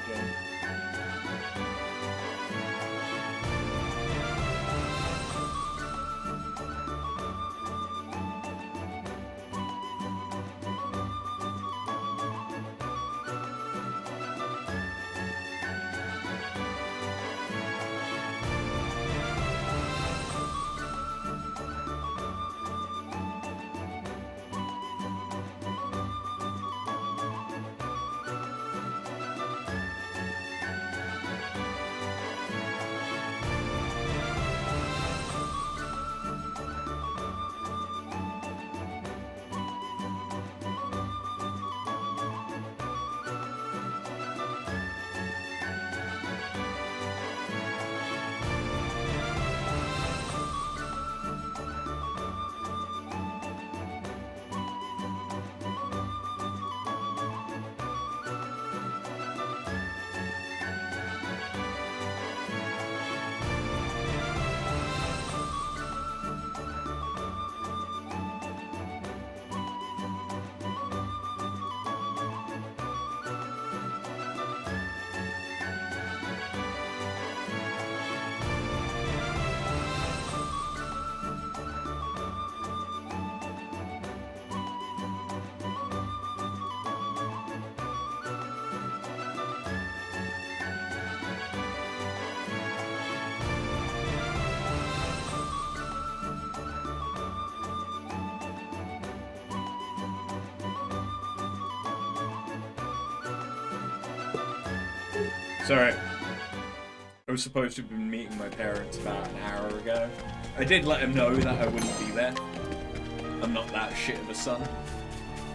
Sorry. I was supposed to have been meeting my parents about an hour ago. I did let them know that I wouldn't be there. I'm not that shit of a son.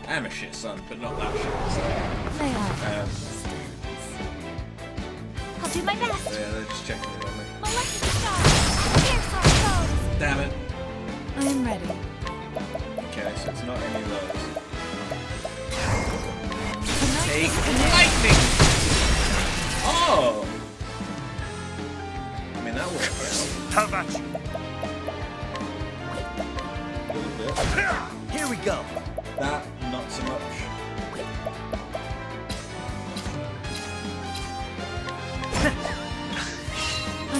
I am a shit son, but not that shit of a son. They are. I'll do my best. Yeah, they're just checking in on me. Molecular shot! Pierce our foes! Damn it. I am ready. Okay, so it's not any of those. Tonight Take is lightning! Oh! I mean, that worked well. Have at you. A little bit. Here we go. That, not so much.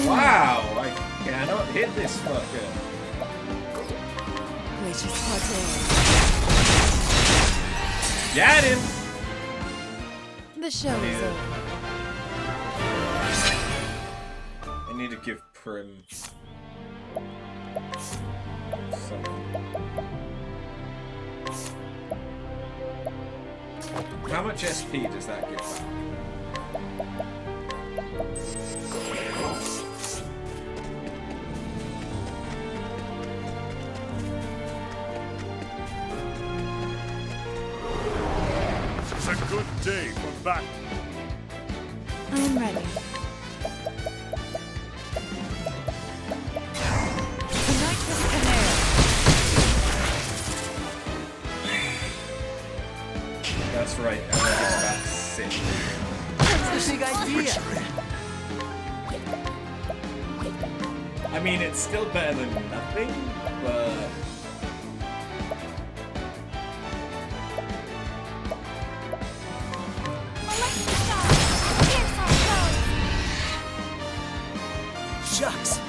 Wow! I cannot hit this fucker. which is what Got him! is. The show is over. I need to give Prim something. How much SP does that give back? It's a good day for battle. I am ready. Tonight is Chimera. That's right, I think it's about 6. That's the big idea. I mean, it's still better than nothing, but... Shucks.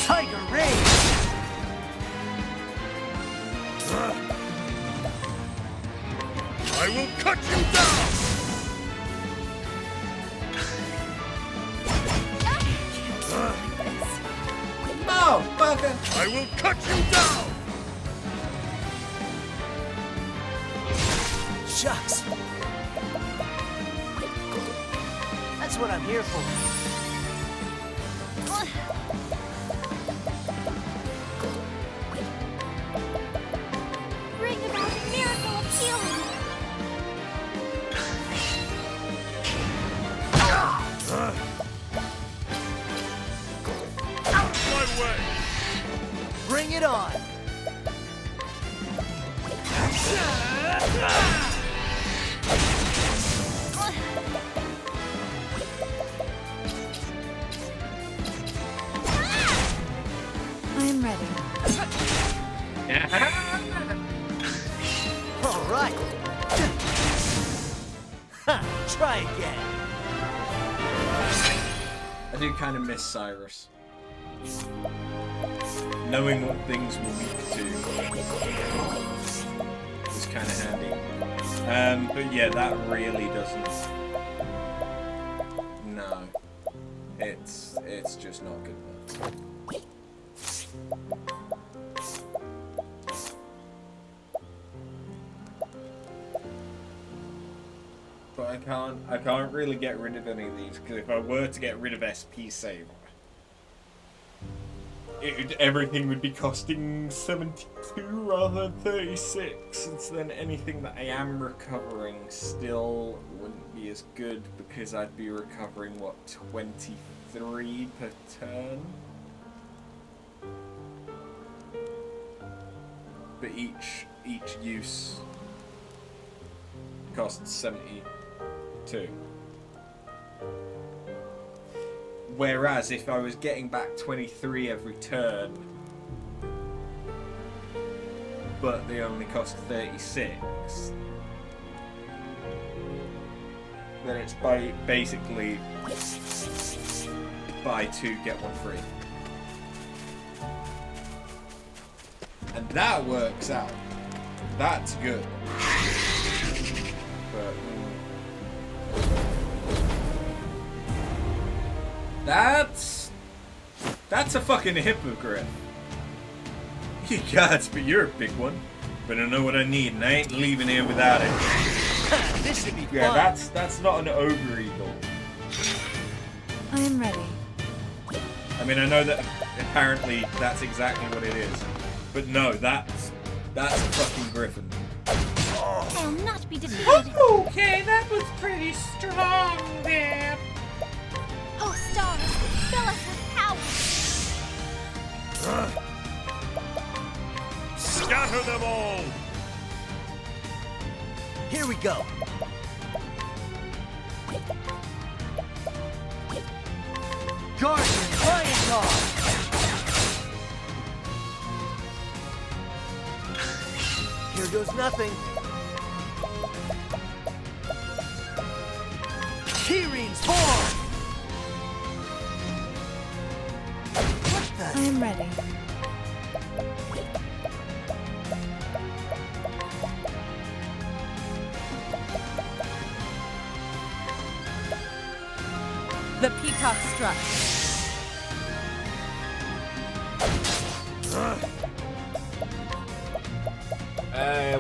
Tiger Rage. I will cut you down! Oh, fucker! I will cut you down! Shucks. That's what I'm here for. Bring about a miracle of healing. My way! Bring it on. I am ready. All right. Ha, try again. I do kind of miss Cyrus. Knowing what things were weak to was kind of handy. But yeah, that really doesn't... No. It's just not good enough. But I can't really get rid of any of these, because if I were to get rid of SP save, everything would be costing 72 rather than 36, and so then anything that I am recovering still wouldn't be as good, because I'd be recovering, what, 23 per turn? But each use costs 72. Whereas if I was getting back 23 every turn, but they only cost 36, then it's basically buy 2, get 1 free. And that works out. That's good. But that's a fucking hippogriff. You gods, but you're a big one. But I know what I need, and I ain't leaving here without it. This should be fun. Yeah, that's not an ogre eagle. I am ready. I mean, I know that apparently that's exactly what it is, but no, that's a fucking griffin. I'll not be defeated. Okay, that was pretty strong there. Oh, stars, fill us with power. Scatter them all! Here we go. Guardian Lion Dog! Here goes nothing. Keyring's form! What the? I am ready. The peacock struck.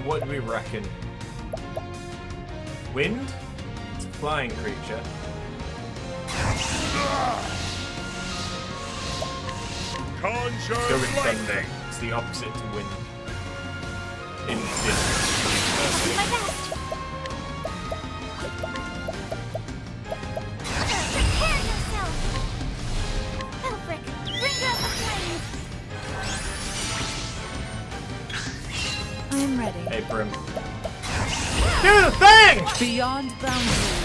What do we reckon? Wind? It's a flying creature. Conjure Go with thunder. lightning! It's the opposite to wind. In My best. Prepare yourself. Elfric, bring out the flame. I am ready. Hey, Brim. Do the thing! Beyond boundaries.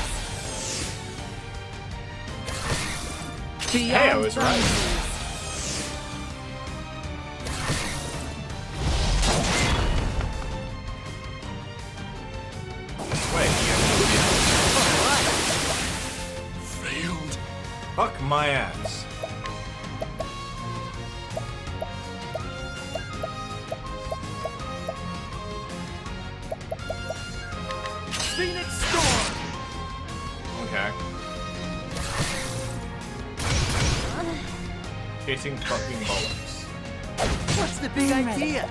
Beyond Hey, I was right. boundaries. Wait, Failed. fuck my ass. Phoenix Storm! Okay. Hitting fucking bollocks. What's the big I'm ready. idea?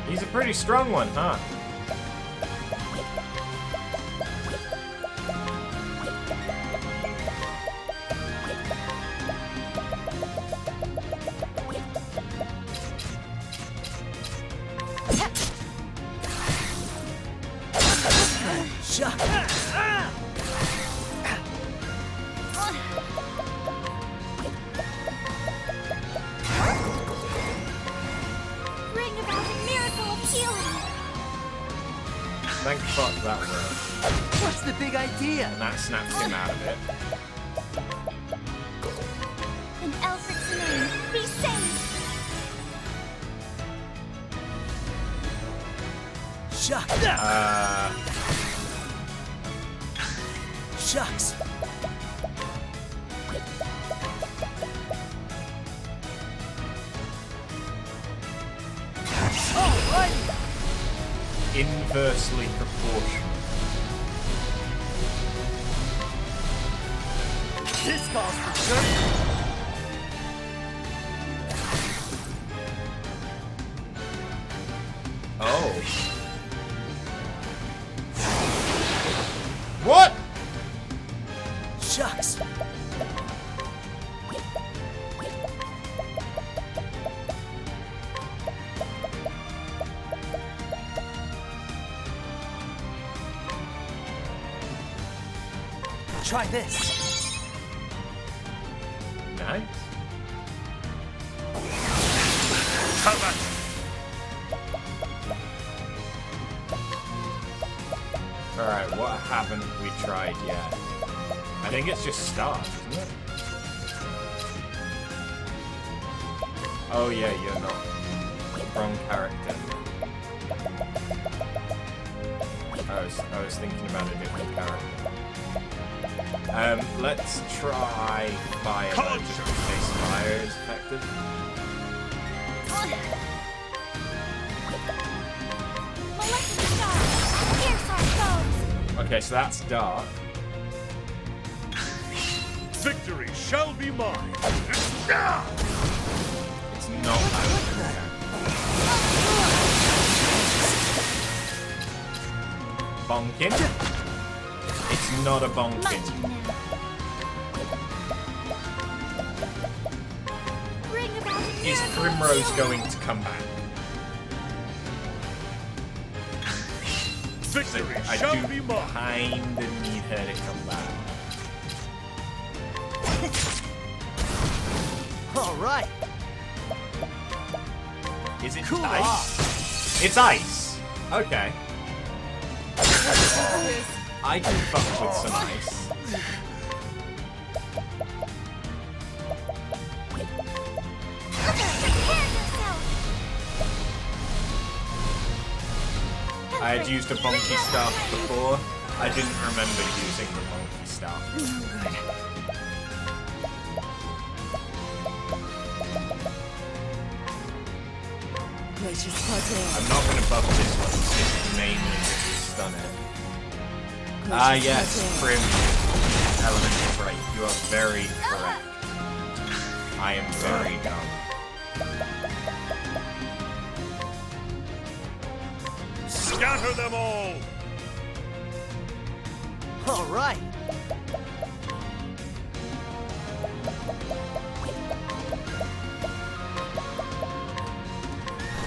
He's a pretty strong one, huh? Shock! Bring about a miracle of healing. Thank fuck that worked. What's the big idea? And that snaps him out of it. In Elfric's name, be saved. Shock! Shucks! Alrighty! Inversely proportional. This calls for sure! Oh. What? Shucks! Try this. Nice. Cover! Alright, what haven't we tried yet? I think it's just stars, isn't it? Oh yeah, you're not. Wrong character. I was thinking about a different character. Let's try fire mode just in case fire is effective. Molecular stars, pierce our foes. Okay, so that's dark. Victory shall be mine! It's not that. Bonkin? It's not a bonkin. Mighty now. Bring about a Is miracle of Primrose healing. going to come back? Victory I shall do be mine! kinda need her to come back. All right. Is it Cool ice? off. It's ice. Okay. I can fuck with some ice. I had used a bonky staff before. I didn't remember using the bonky staff. I'm not going to buff this one, it's just mainly to stun it. Ah yes, Prim. Elemental Break. You are very correct. I am very dumb. Scatter them all! All right.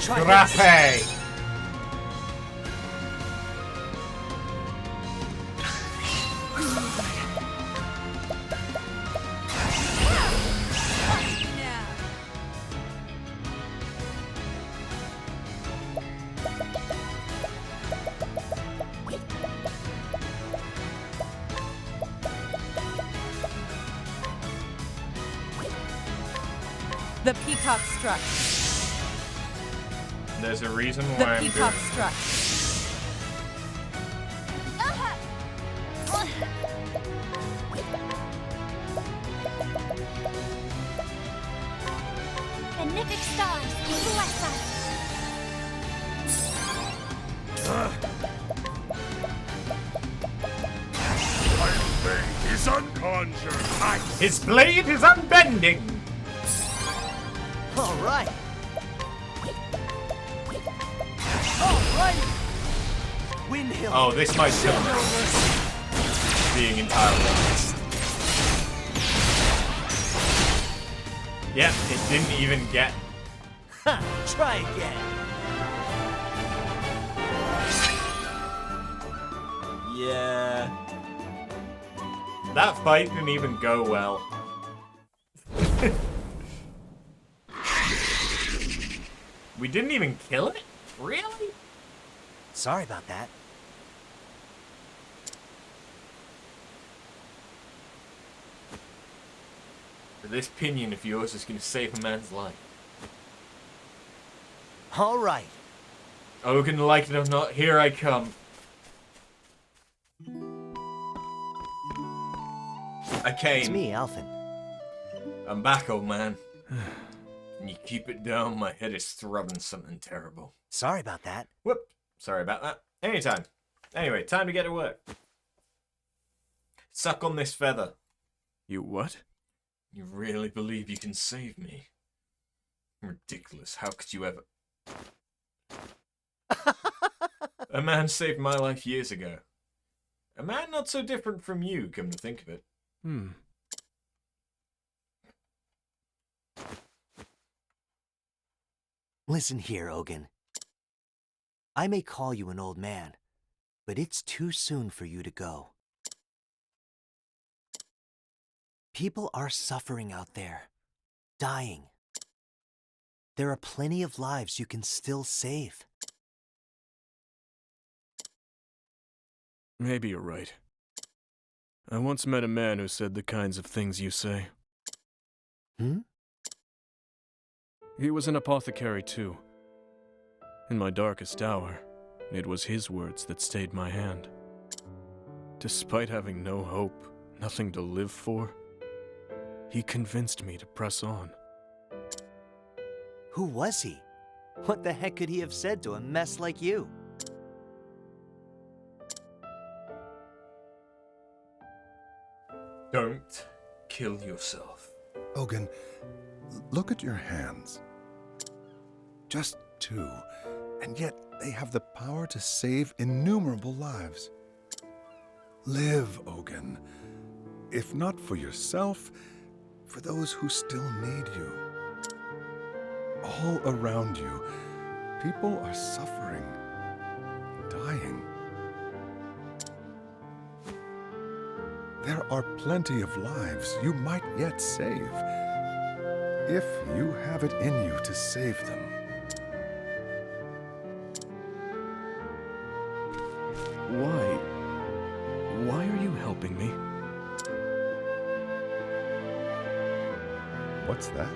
Try this. Grape! The peacock struck. There's a reason The why I'm doing peacock it. struck. Benefic stars, bless us. My blade is unconjured ice! His blade is unbending! All right. All right. Windhill. Oh, this might kill me. Being entirely honest. Yep, it didn't even get. Ha, try again. Yeah. That fight didn't even go well. We didn't even kill it? Really? Sorry about that. This pinion of yours is going to save a man's life. All right. Ogun, like it or not, here I come. I came. It's me, Alphen. I'm back, old man. Can you keep it down? My head is throbbing something terrible. Sorry about that. Whoop. Sorry about that. Anytime. Anyway, time to get to work. Suck on this feather. You what? You really believe you can save me? Ridiculous. How could you ever... A man saved my life years ago. A man not so different from you, come to think of it. Listen here, Ogun. I may call you an old man, but it's too soon for you to go. People are suffering out there, dying. There are plenty of lives you can still save. Maybe you're right. I once met a man who said the kinds of things you say. He was an apothecary too. In my darkest hour, it was his words that stayed my hand. Despite having no hope, nothing to live for, he convinced me to press on. Who was he? What the heck could he have said to a mess like you? Don't kill yourself. Ogun, look at your hands. Just two, and yet they have the power to save innumerable lives. Live, Ogun. If not for yourself, for those who still need you. All around you, people are suffering, dying. There are plenty of lives you might yet save. If you have it in you to save them. Why are you helping me? What's that?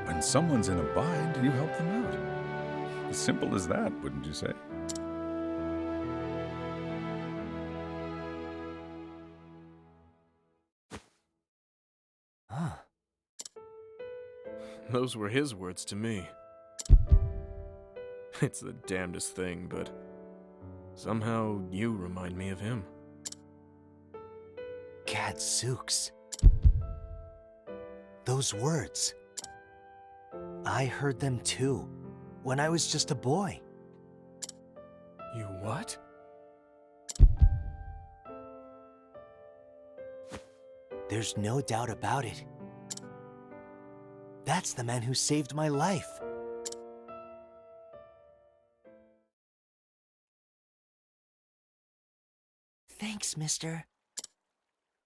When someone's in a bind, you help them out. As simple as that, wouldn't you say? Huh. Those were his words to me. It's the damnedest thing, but somehow you remind me of him. Gadzooks. Those words. I heard them too, when I was just a boy. You what? There's no doubt about it. That's the man who saved my life. Thanks, mister.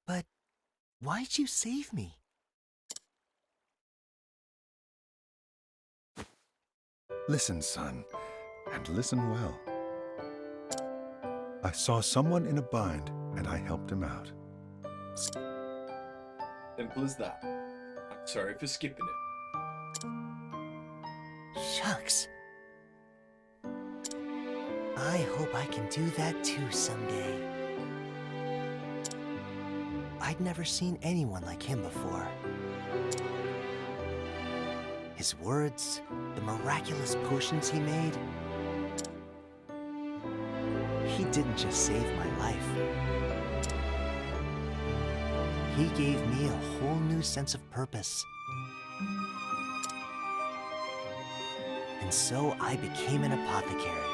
But why'd you save me? Listen, son, and listen well. I saw someone in a bind, and I helped him out. Simple as that. I'm sorry for skipping it. Shucks. I hope I can do that too someday. I'd never seen anyone like him before. His words, the miraculous potions he made. He didn't just save my life. He gave me a whole new sense of purpose. And so I became an apothecary.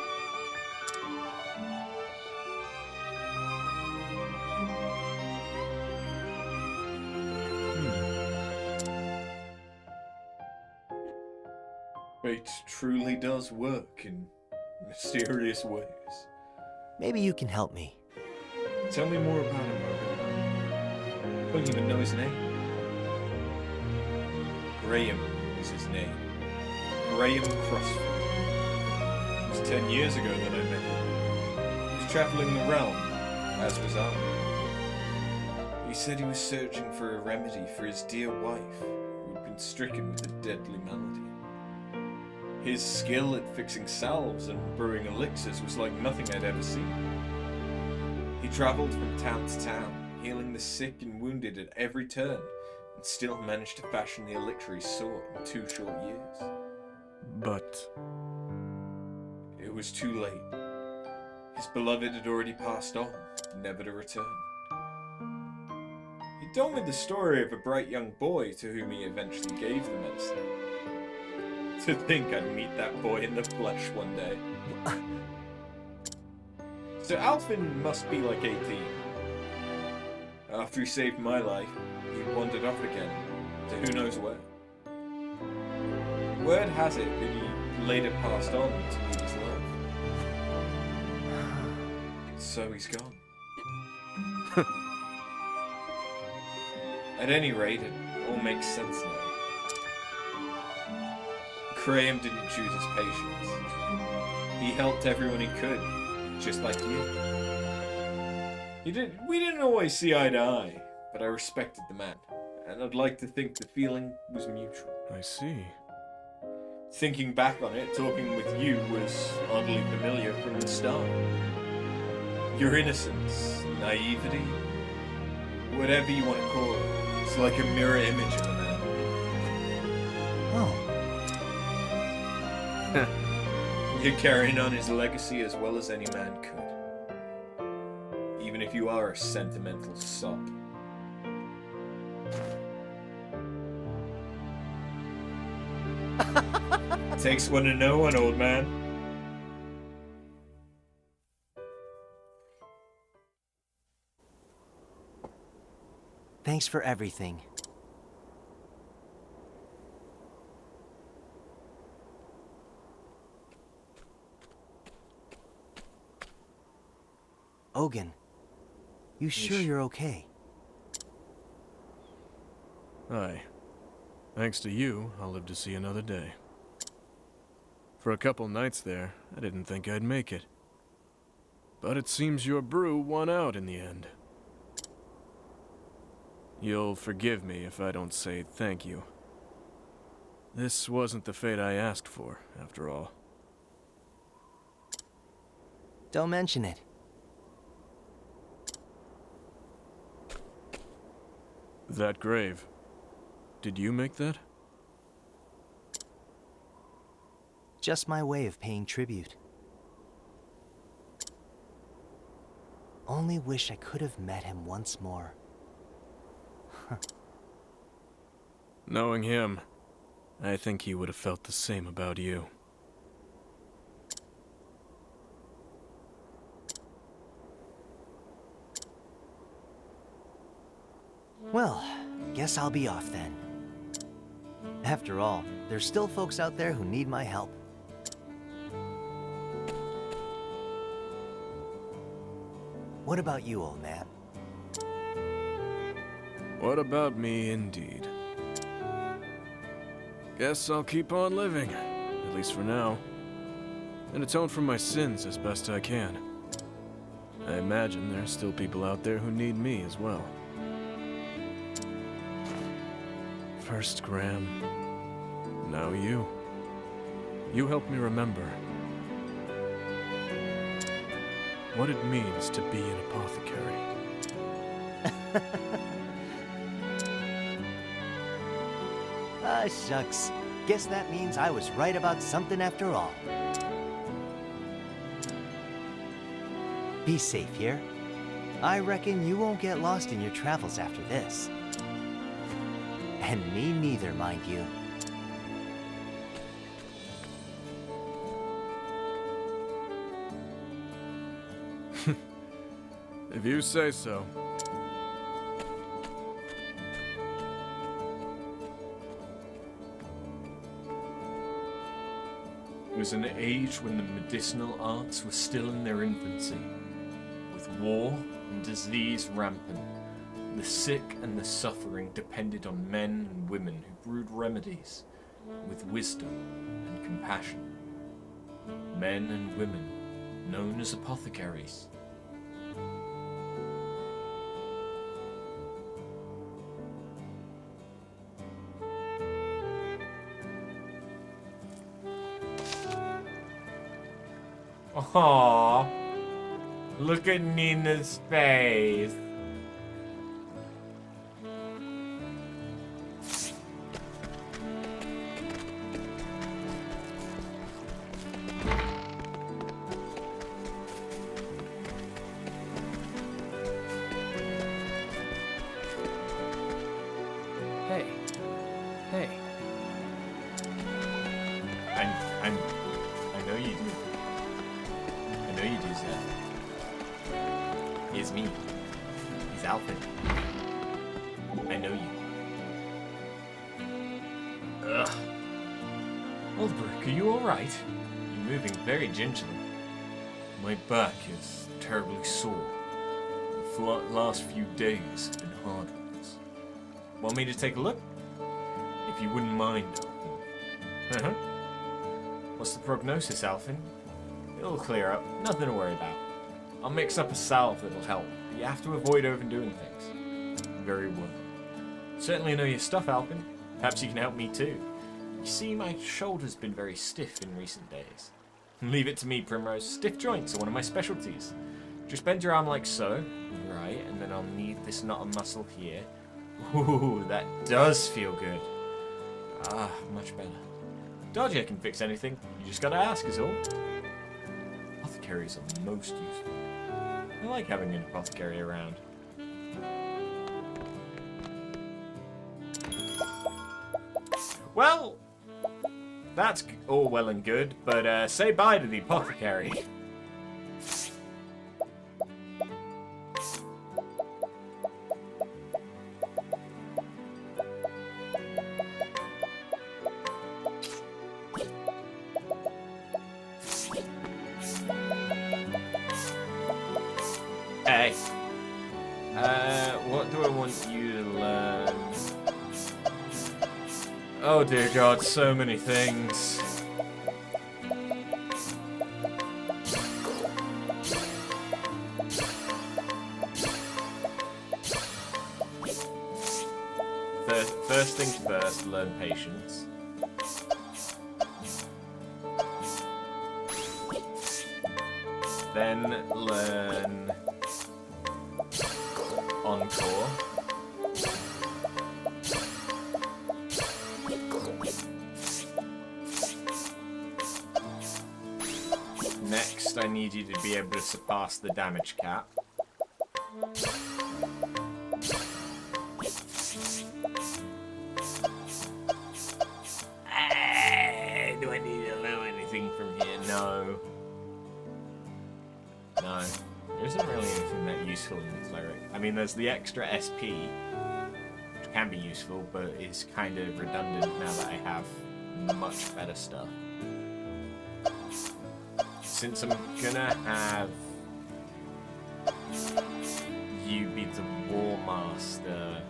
Fate truly does work in mysterious ways. Maybe you can help me. Tell me more about him, Logan. I don't even know his name. Graham was his name. Graham Crossford. It was 10 years ago that I met him. He was travelling the realm, as was I. He said he was searching for a remedy for his dear wife, who had been stricken with a deadly malady. His skill at fixing salves and brewing elixirs was like nothing I'd ever seen. He travelled from town to town, healing the sick and wounded at every turn, and still managed to fashion the elixir he sought in 2 short years. But it was too late. His beloved had already passed on, never to return. He told me the story of a bright young boy to whom he eventually gave the medicine. To think I'd meet that boy in the flesh one day. So Alfin must be like 18. After he saved my life, he wandered off again, to who knows where. Word has it that he later passed on to meet his love. So he's gone. At any rate, it all makes sense now. Graham didn't choose his patients. He helped everyone he could, just like you. We didn't always see eye to eye, but I respected the man, and I'd like to think the feeling was mutual. I see. Thinking back on it, talking with you was oddly familiar from the start. Your innocence, naivety, whatever you want to call it, it's like a mirror image of a man. Oh. You're carrying on his legacy as well as any man could. Even if you are a sentimental sop. Takes one to know one, old man. Thanks for everything. Ogun, you sure you're okay? Aye. Thanks to you, I'll live to see another day. For a couple nights there, I didn't think I'd make it. But it seems your brew won out in the end. You'll forgive me if I don't say thank you. This wasn't the fate I asked for, after all. Don't mention it. That grave. Did you make that? Just my way of paying tribute. Only wish I could have met him once more. Knowing him, I think he would have felt the same about you. Well, guess I'll be off then. After all, there's still folks out there who need my help. What about you, old man? What about me, indeed? Guess I'll keep on living, at least for now, and atone for my sins as best I can. I imagine there's still people out there who need me as well. First Graham, now you. You helped me remember what it means to be an apothecary. Ah, shucks. Guess that means I was right about something after all. Be safe here. I reckon you won't get lost in your travels after this. And me neither, mind you. If you say so. It was an age when the medicinal arts were still in their infancy, with war and disease rampant. The sick and the suffering depended on men and women who brewed remedies with wisdom and compassion. Men and women known as apothecaries. Aww, look at Nina's face. Hey. I know you do. I know you do, Zed. It's me. He's Alfred. I know you. Ugh. Oldbrook, are you alright? You're moving very gingerly. My back is terribly sore. The last few days have been hard ones. Want me to take a look? If you wouldn't mind. Uh-huh. What's the prognosis, Alfin? It'll clear up. Nothing to worry about. I'll mix up a salve that'll help. But you have to avoid overdoing things. Very well. Certainly know your stuff, Alfin. Perhaps you can help me too. You see, my shoulder's been very stiff in recent days. Leave it to me, Primrose. Stiff joints are one of my specialties. Just bend your arm like so. Right, and then I'll knead this knot of muscle here. Ooh, that does feel good. Ah, much better. Dodger can fix anything. You just gotta ask is all. Apothecaries are most useful. I like having an apothecary around. Well, that's all well and good, but say bye to the apothecary. Hey. What do I want you to learn? Oh dear God, so many things. First things first, learn patience. Then learn encore. Next, I need you to be able to surpass the damage cap. Do I need to learn anything from here? No. No. There isn't really anything that useful in the cleric. I mean, there's the extra SP, which can be useful, but is kind of redundant now that I have much better stuff. Since I'm gonna have you be the War Master,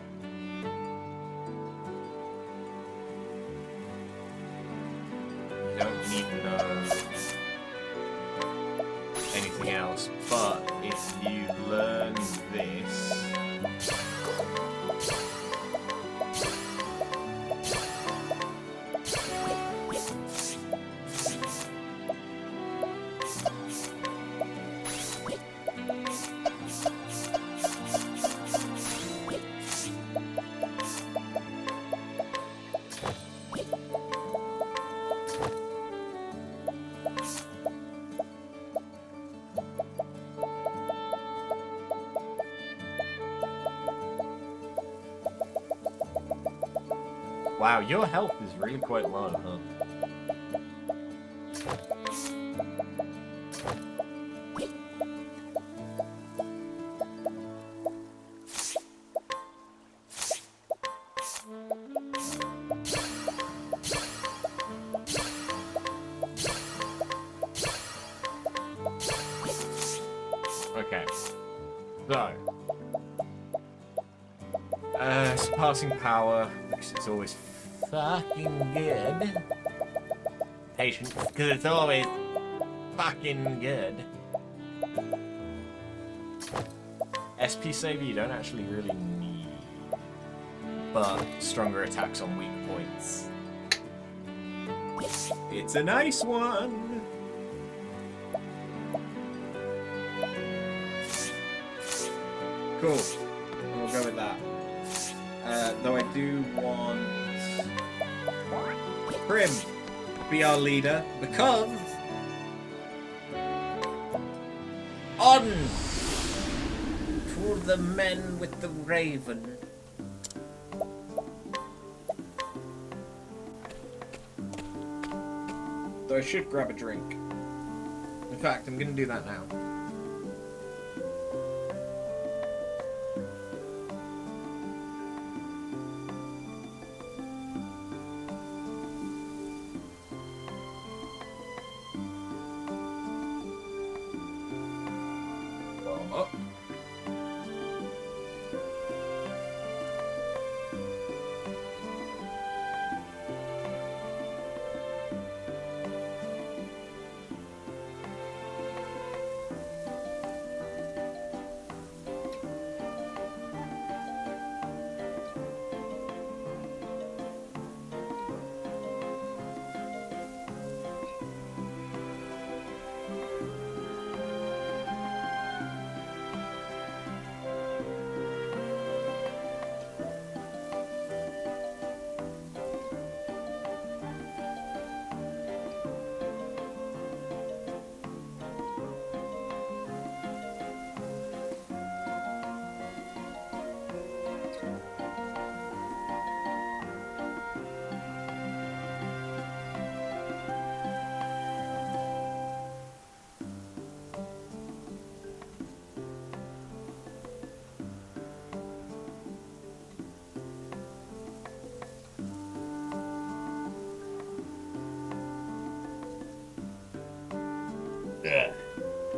you don't need to know anything else, but if you learn this, wow, your health is really quite low, huh? Okay. So. Surpassing power, because it's always fucking good. Patience, because it's always fucking good. SP saver you don't actually really need, but stronger attacks on weak points. It's a nice one. Cool. We'll go with that. Though I do want Prim to be our leader, because on for the men with the raven. Though I should grab a drink. In fact, I'm gonna do that now. Up.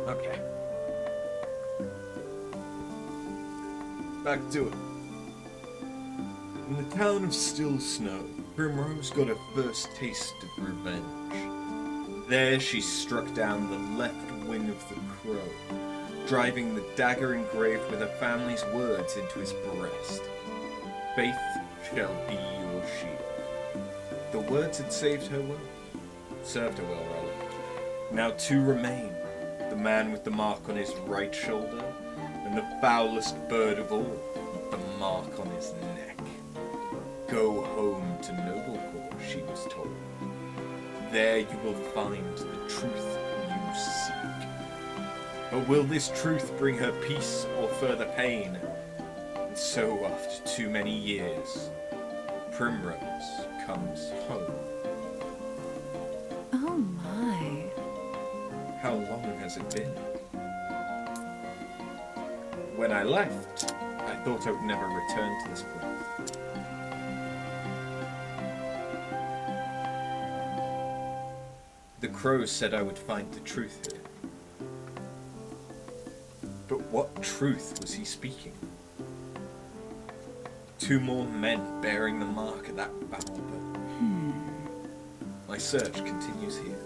Okay. Back to it. In the town of Still Snow, Primrose got her first taste of revenge. There she struck down the left wing of the crow, driving the dagger engraved with her family's words into his breast. Faith shall be your shield. The words had saved her well. Served her well, rather. Now two remain, the man with the mark on his right shoulder, and the foulest bird of all, the mark on his neck. Go home to Noblecourt, she was told. There you will find the truth you seek. But will this truth bring her peace or further pain? And so, after too many years, Primrose comes home. Oh my. How long has it been? When I left, I thought I would never return to this place. The crows said I would find the truth here. But what truth was he speaking? Two more men bearing the mark of that foul bird. My search continues here.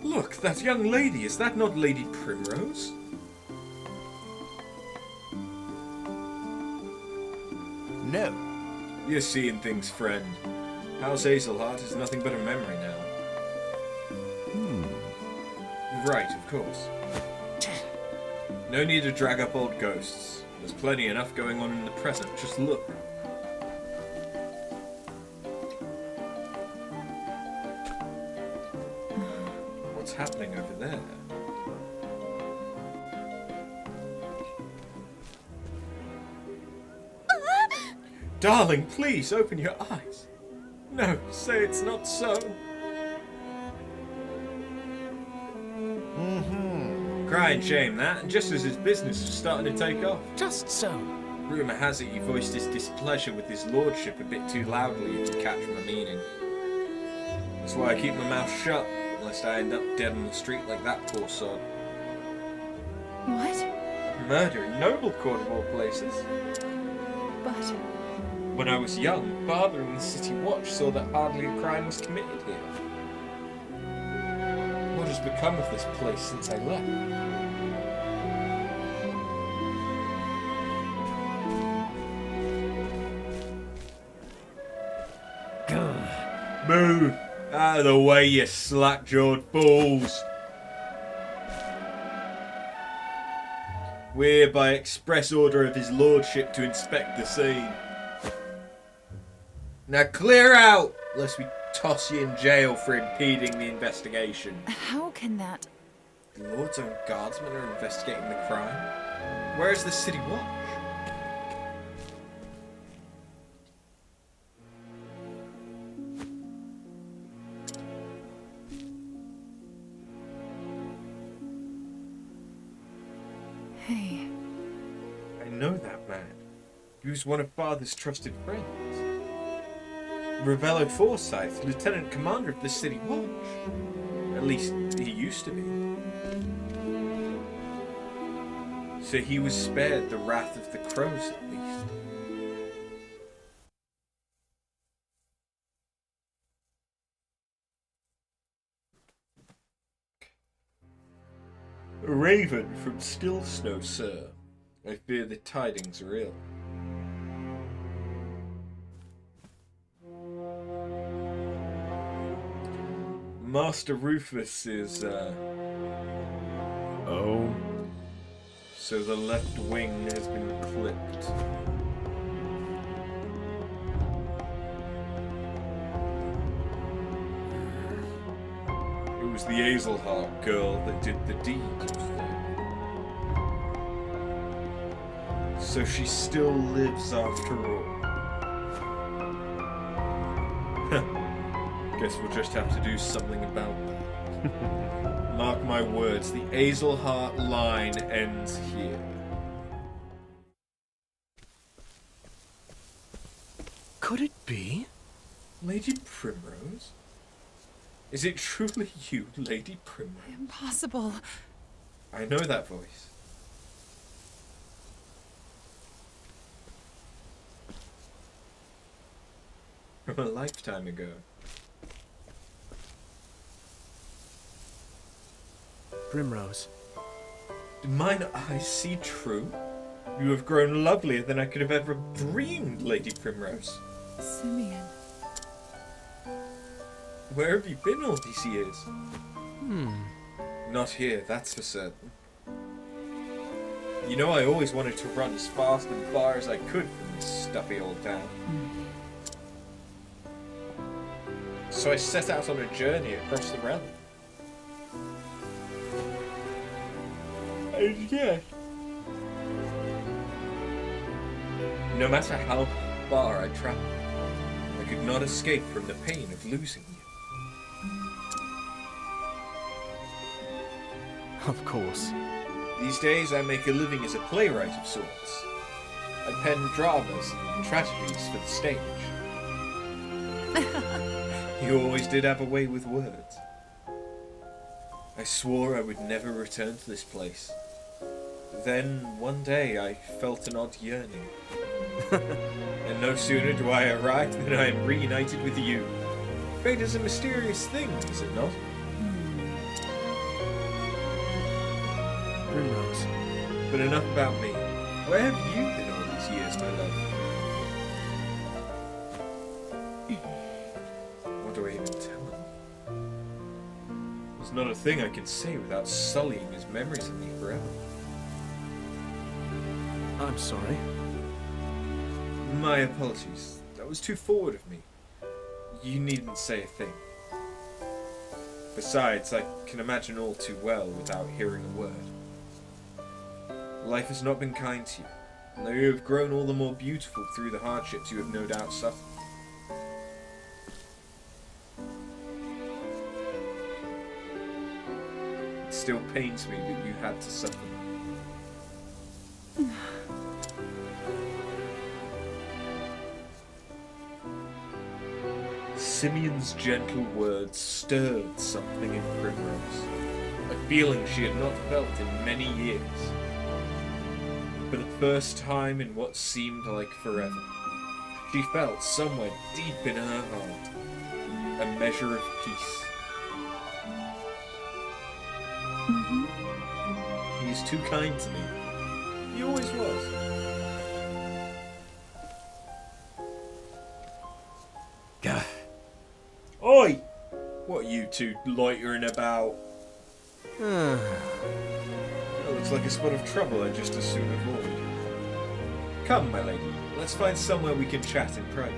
Look, that young lady, is that not Lady Primrose? No. You're seeing things, friend. House Hazelheart is nothing but a memory now. Right, of course. No need to drag up old ghosts. There's plenty enough going on in the present. Just look. What's happening over there? Darling, please open your eyes. No, say it's not so. Crying shame, that, and just as his business was starting to take off. Just so. Rumour has it he voiced his displeasure with his lordship a bit too loudly, if you catch my meaning. That's why I keep my mouth shut, lest I end up dead on the street like that poor sod. What? Murder in Noblecourt of all places. But When I was young, father in the city watch saw that hardly a crime was committed here. What has become of this place since I left? Move! Out of the way, you slack-jawed fools! We're by express order of his lordship to inspect the scene. Now clear out, lest we toss you in jail for impeding the investigation. how can that... The Lord's own guardsmen are investigating the crime. Where is the city watch? Hey, I know that man. He was one of Father's trusted friends. Ravello Forsyth, Lieutenant Commander of the City Watch. At least, he used to be. So he was spared the wrath of the crows, at least. A raven from Still Snow, sir. I fear the tidings are ill. Master Rufus is, Oh? So the left wing has been clipped. It was the Hazelheart girl that did the deed. So she still lives after all. Guess we'll just have to do something about that. Mark my words, the Hazelheart line ends here. Could it be? Lady Primrose? Is it truly you, Lady Primrose? impossible. I know that voice. from a lifetime ago. Primrose. Did mine eyes see true? You have grown lovelier than I could have ever dreamed, Lady Primrose. Simeon. Where have you been all these years? Hmm. Not here, that's for certain. You know, I always wanted to run as fast and far as I could from this stuffy old town. So I set out on a journey across the realm. And yet, no matter how far I traveled, I could not escape from the pain of losing you. Of course. These days I make a living as a playwright of sorts. I pen dramas and tragedies for the stage. You always did have a way with words. I swore I would never return to this place. Then, one day, I felt an odd yearning. And no sooner do I arrive than I am reunited with you. Fate is a mysterious thing, is it not? Primrose. But enough about me. Where have you been all these years, my love? What do I even tell him? There's not a thing I can say without sullying his memories of me forever. I'm sorry. My apologies. That was too forward of me. You needn't say a thing. Besides, I can imagine all too well without hearing a word. Life has not been kind to you, and though you have grown all the more beautiful through the hardships you have no doubt suffered. It still pains me that you had to suffer. Simeon's gentle words stirred something in Primrose, a feeling she had not felt in many years. For the first time in what seemed like forever, she felt somewhere deep in her heart a measure of peace. He is too kind to me. He always was. Gah. Oi! What are you two loitering about? That looks like a spot of trouble I'd just as soon avoid. Come, my lady, let's find somewhere we can chat in private.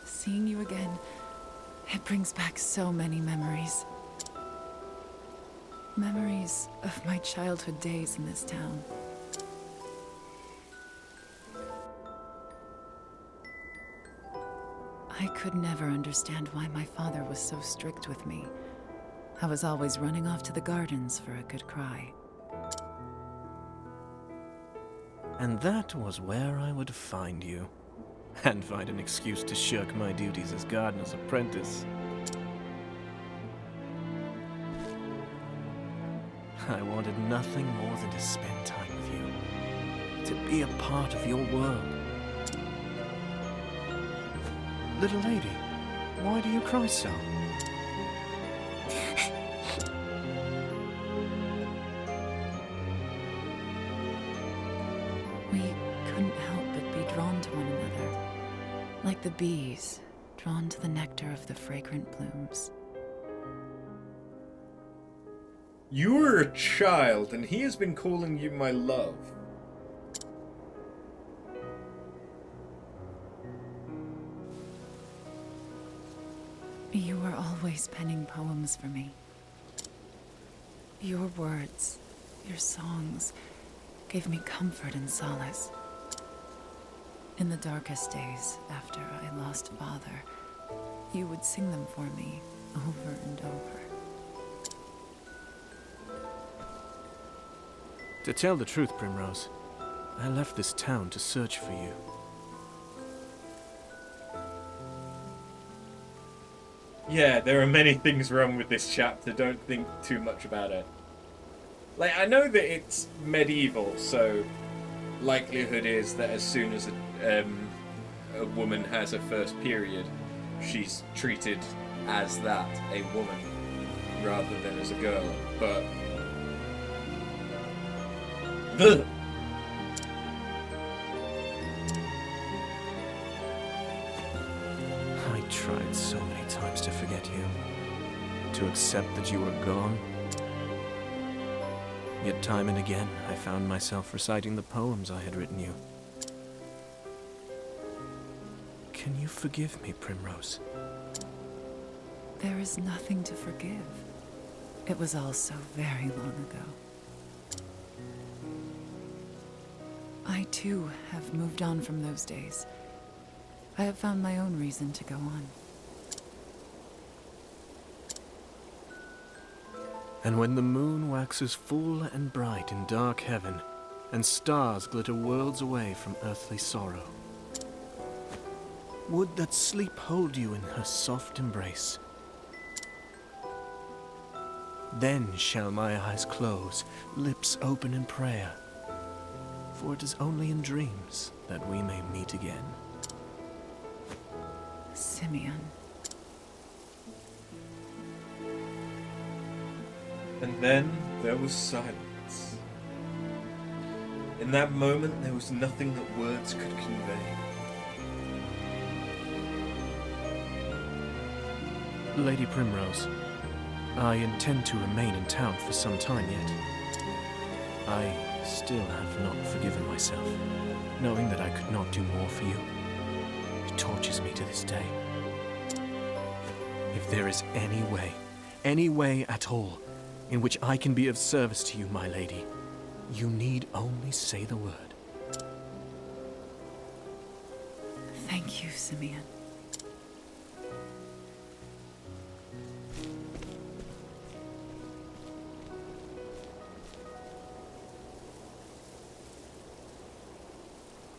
Seeing you again, it brings back so many memories. Memories of my childhood days in this town. I could never understand why my father was so strict with me. I was always running off to the gardens for a good cry. And that was where I would find you. And find an excuse to shirk my duties as gardener's apprentice. I wanted nothing more than to spend time with you. To be a part of your world. Little lady, why do you cry so? We couldn't help but be drawn to one another, like the bees drawn to the nectar of the fragrant blooms. You were a child, and he has been calling you my love. You were always penning poems for me. Your words, your songs, gave me comfort and solace. In the darkest days after I lost Father, you would sing them for me over and over. To tell the truth, Primrose, I left this town to search for you. Yeah, there are many things wrong with this chapter, don't think too much about it. Like, I know that it's medieval, so likelihood is that as soon as a woman has her first period, she's treated as that, a woman, rather than as a girl. But I tried so many times to forget you, to accept that you were gone. Yet time and again, I found myself reciting the poems I had written you. Can you forgive me, Primrose? There is nothing to forgive. It was all so very long ago. I, too, have moved on from those days. I have found my own reason to go on. And when the moon waxes full and bright in dark heaven, and stars glitter worlds away from earthly sorrow, would that sleep hold you in her soft embrace. Then shall my eyes close, lips open in prayer, for it is only in dreams that we may meet again. Simeon. And then there was silence. In that moment, there was nothing that words could convey. Lady Primrose, I intend to remain in town for some time yet. I still have not forgiven myself, knowing that I could not do more for you. It tortures me to this day. If there is any way at all, in which I can be of service to you, my lady, you need only say the word. Thank you, Simeon.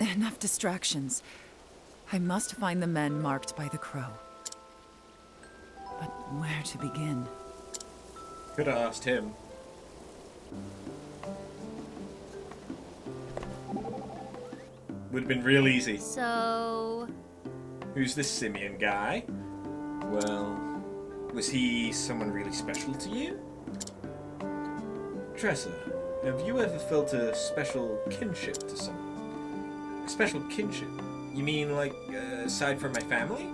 Enough distractions. I must find the men marked by the crow. But where to begin? Could have asked him. Would have been real easy. So... Who's this Simeon guy? Well, was he someone really special to you? Tressa, have you ever felt a special kinship to someone? A special kinship? You mean, like, aside from my family?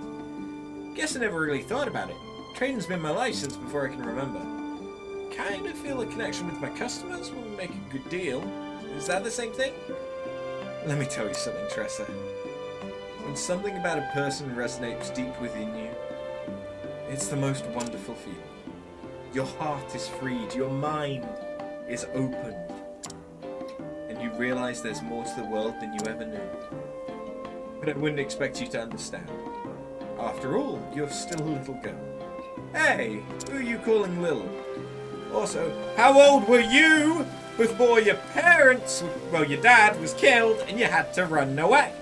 Guess I never really thought about it. Training's been my life since before I can remember. Kind of feel a connection with my customers when we make a good deal. Is that the same thing? Let me tell you something, Tressa. When something about a person resonates deep within you, it's the most wonderful feeling. Your heart is freed, your mind is opened, and you realize there's more to the world than you ever knew. But I wouldn't expect you to understand. After all, you're still a little girl. Hey, who are you calling Lil? Also, how old were you before your parents, well, your dad was killed and you had to run away?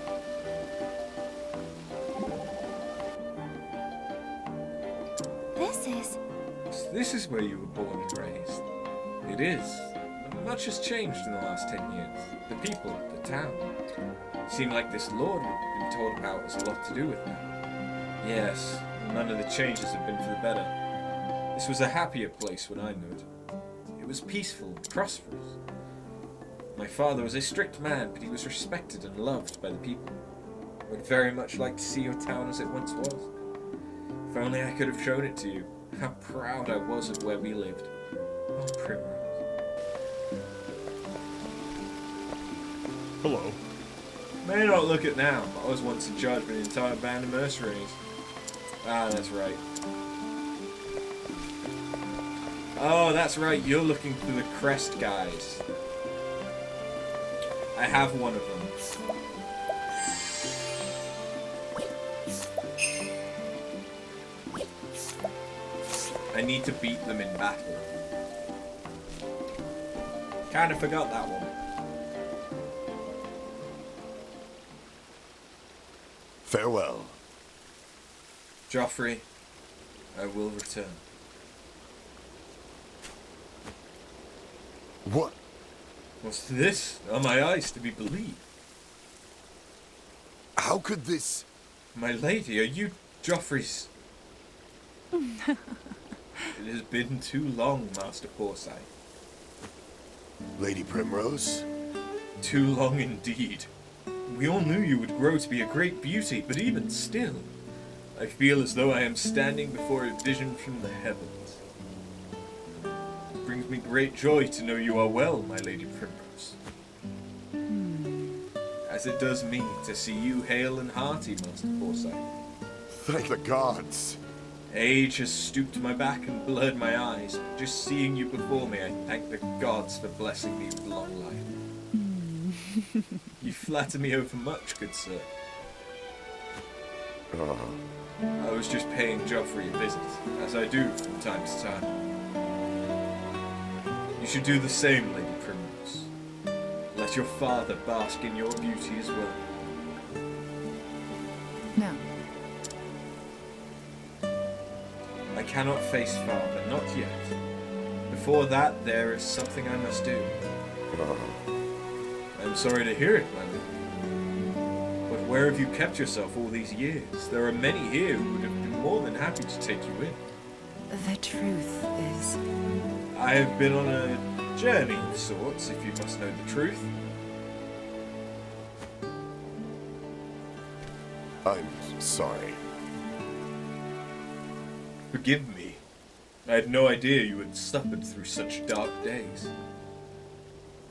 This is where you were born and raised. It is. Much has changed in the last 10 years. The people, the town. It seemed like this lord we've been told about has a lot to do with that. Yes, none of the changes have been for the better. This was a happier place when I knew it. It was peaceful and prosperous. My father was a strict man, but he was respected and loved by the people. I would very much like to see your town as it once was. If only I could have shown it to you. How proud I was of where we lived. Oh, Primrose. Hello. May not look it now, but I was once in charge of an entire band of mercenaries. Ah, that's right. Oh, that's right, you're looking for the crest guys. I have one of them. I need to beat them in battle. Kinda forgot that one. Farewell. Joffrey, I will return. What? What's this? Are my eyes to be believed? How could this... My lady, are you Joffrey's... It has been too long, Master Forsyth. Lady Primrose? Too long indeed. We all knew you would grow to be a great beauty, but even still, I feel as though I am standing before a vision from the heavens. It brings me great joy to know you are well, my Lady Primrose. As it does me to see you hale and hearty, Master Forsyth. Thank the gods. Age has stooped my back and blurred my eyes. Just seeing you before me, I thank the gods for blessing me with long life. You flatter me overmuch, good sir. I was just paying Joffrey a visit, as I do from time to time. You should do the same, Lady Primrose. Let your father bask in your beauty as well. No. I cannot face father, not yet. Before that, there is something I must do. I'm sorry to hear it, my lady. But where have you kept yourself all these years? There are many here who would have been more than happy to take you in. The truth is... I have been on a journey of sorts, if you must know the truth. I'm sorry. Forgive me. I had no idea you had suffered through such dark days.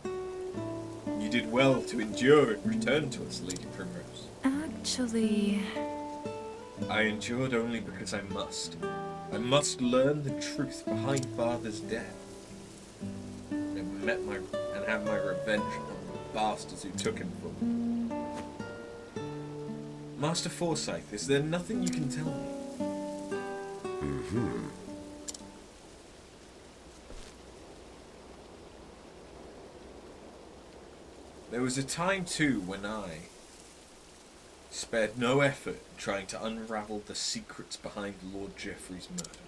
You did well to endure and return to us, Lady Primrose. Actually... I endured only because I must. I must learn the truth behind Father's death. And have my revenge on the bastards who took him from me. Master Forsyth, is there nothing you can tell me? There was a time too when I spared no effort in trying to unravel the secrets behind Lord Geoffrey's murder.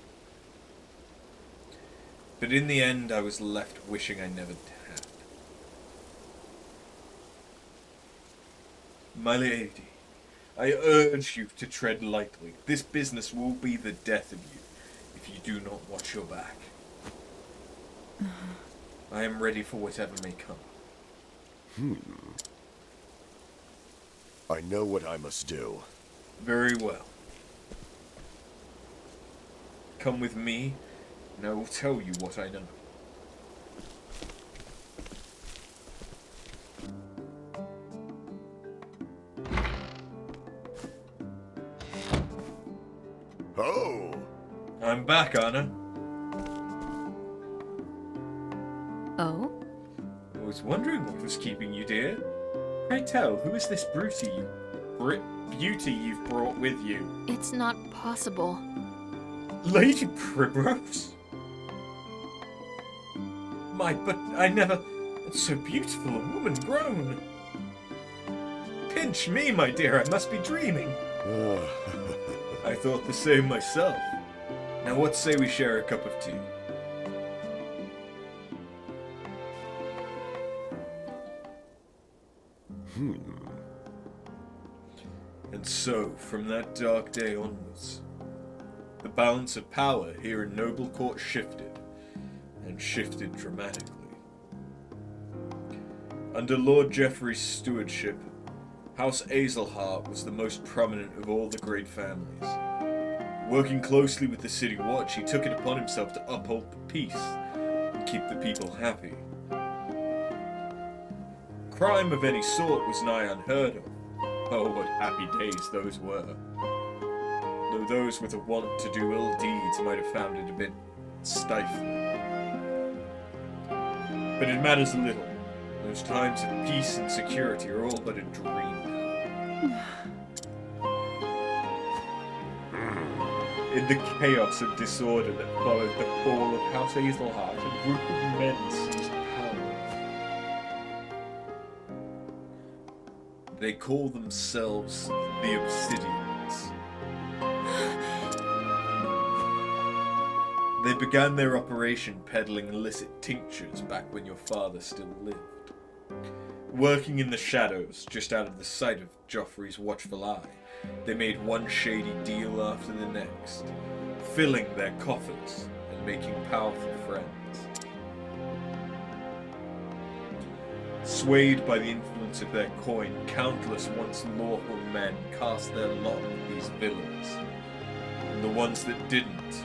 But in the end I was left wishing I never had. My lady, I urge you to tread lightly. This business will be the death of you if you do not watch your back. I am ready for whatever may come. I know what I must do. Very well. Come with me, and I will tell you what I know. Oh! I'm back, Anna. Oh? I was wondering what was keeping you, dear. Pray tell, who is this beauty you've brought with you? It's not possible. Lady Primrose? But I never... So beautiful a woman grown. Pinch me, my dear, I must be dreaming. I thought the same myself. Now what say we share a cup of tea? And so, from that dark day onwards, the balance of power here in Noble Court shifted, and shifted dramatically. Under Lord Geoffrey's stewardship, House Azelheart was the most prominent of all the great families. Working closely with the City Watch, he took it upon himself to uphold the peace and keep the people happy. Crime of any sort was nigh unheard of. Oh, what happy days those were. Though those with a want to do ill deeds might have found it a bit stifling. But it matters a little. Those times of peace and security are all but a dream now. In the chaos and disorder that followed the fall of House Azelheart, a group of men seized power. They call themselves the Obsidians. They began their operation peddling illicit tinctures back when your father still lived. Working in the shadows, just out of the sight of Joffrey's watchful eye, they made one shady deal after the next, filling their coffers and making powerful friends. Swayed by the influence of their coin, countless once lawful men cast their lot with these villains, and the ones that didn't.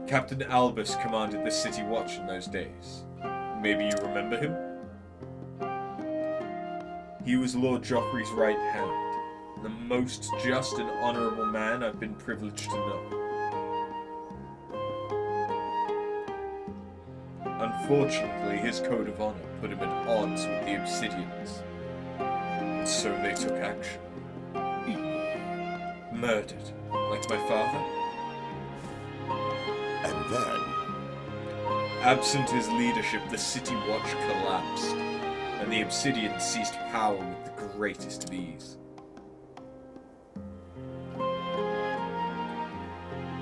Captain Albus commanded the City Watch in those days. Maybe you remember him? He was Lord Joffrey's right hand, the most just and honourable man I've been privileged to know. Unfortunately, his code of honour put him at odds with the Obsidians, and so they took action. Murdered, like my father. And then... Absent his leadership, the City Watch collapsed, and the Obsidians seized power with the greatest of ease.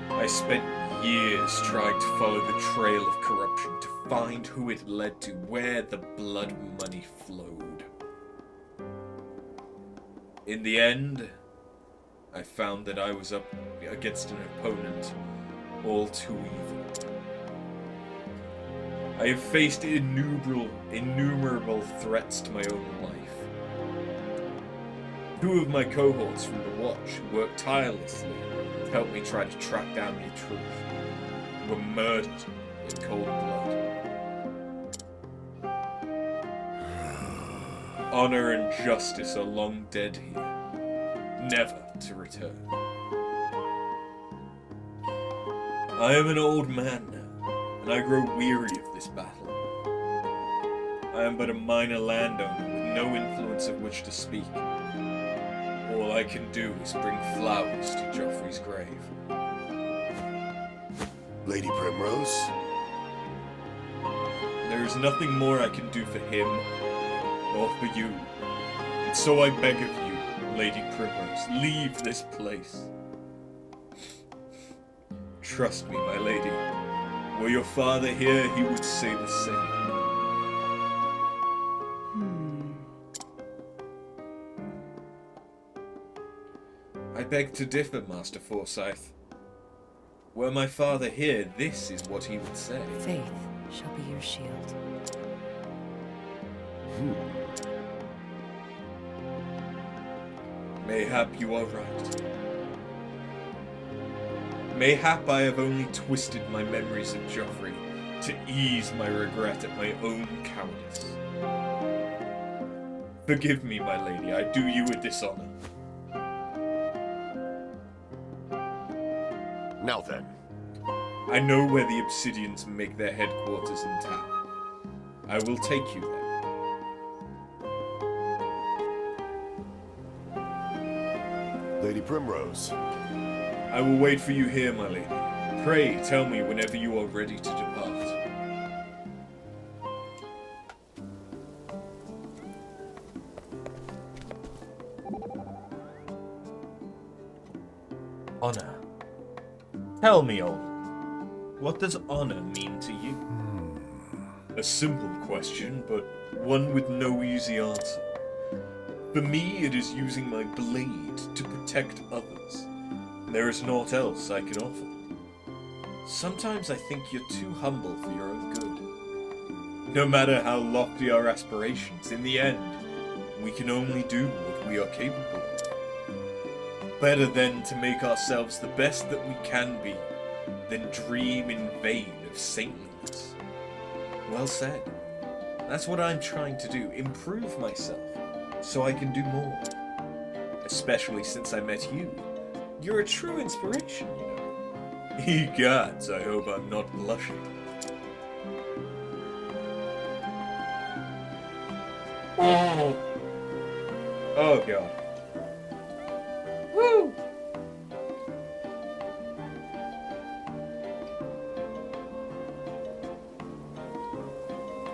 I spent years trying to follow the trail of corruption, to find who it led to, where the blood money flowed. In the end, I found that I was up against an opponent all too evil. I have faced innumerable threats to my own life. Two of my cohorts from the Watch who worked tirelessly to help me try to track down the truth were murdered in cold blood. Honor and justice are long dead here, never to return. I am an old man now, and I grow weary of this battle. I am but a minor landowner with no influence of which to speak. All I can do is bring flowers to Joffrey's grave. Lady Primrose? There is nothing more I can do for him, or for you. And so I beg of you, Lady Primrose, leave this place. Trust me, my lady. Were your father here, he would say the same. I beg to differ, Master Forsyth. Were my father here, this is what he would say. Faith shall be your shield. Mayhap you are right. Mayhap I have only twisted my memories of Joffrey to ease my regret at my own cowardice. Forgive me, my lady, I do you a dishonor. Now then. I know where the Obsidians make their headquarters in town. I will take you there. Lady Primrose. I will wait for you here, my lady. Pray tell me whenever you are ready to depart. Honor. Tell me, old. What does honor mean to you? A simple question, but one with no easy answer. For me, it is using my blade to protect others. There is naught else I can offer. Sometimes I think you're too humble for your own good. No matter how lofty our aspirations, in the end, we can only do what we are capable of. Better then to make ourselves the best that we can be, than dream in vain of saintliness. Well said. That's what I'm trying to do, improve myself, so I can do more. Especially since I met you. You're a true inspiration, you know. Ye gods, I hope I'm not blushing. Oh god. Woo!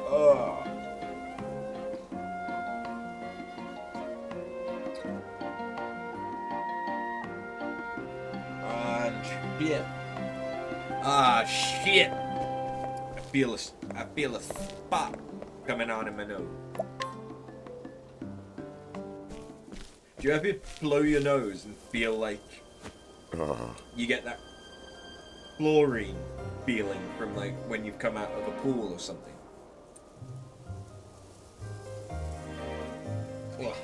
Oh. And shit. Ah, shit! I feel a spot coming on in my nose. Do you ever blow your nose and feel like you get that chlorine feeling from like when you've come out of a pool or something? Ugh.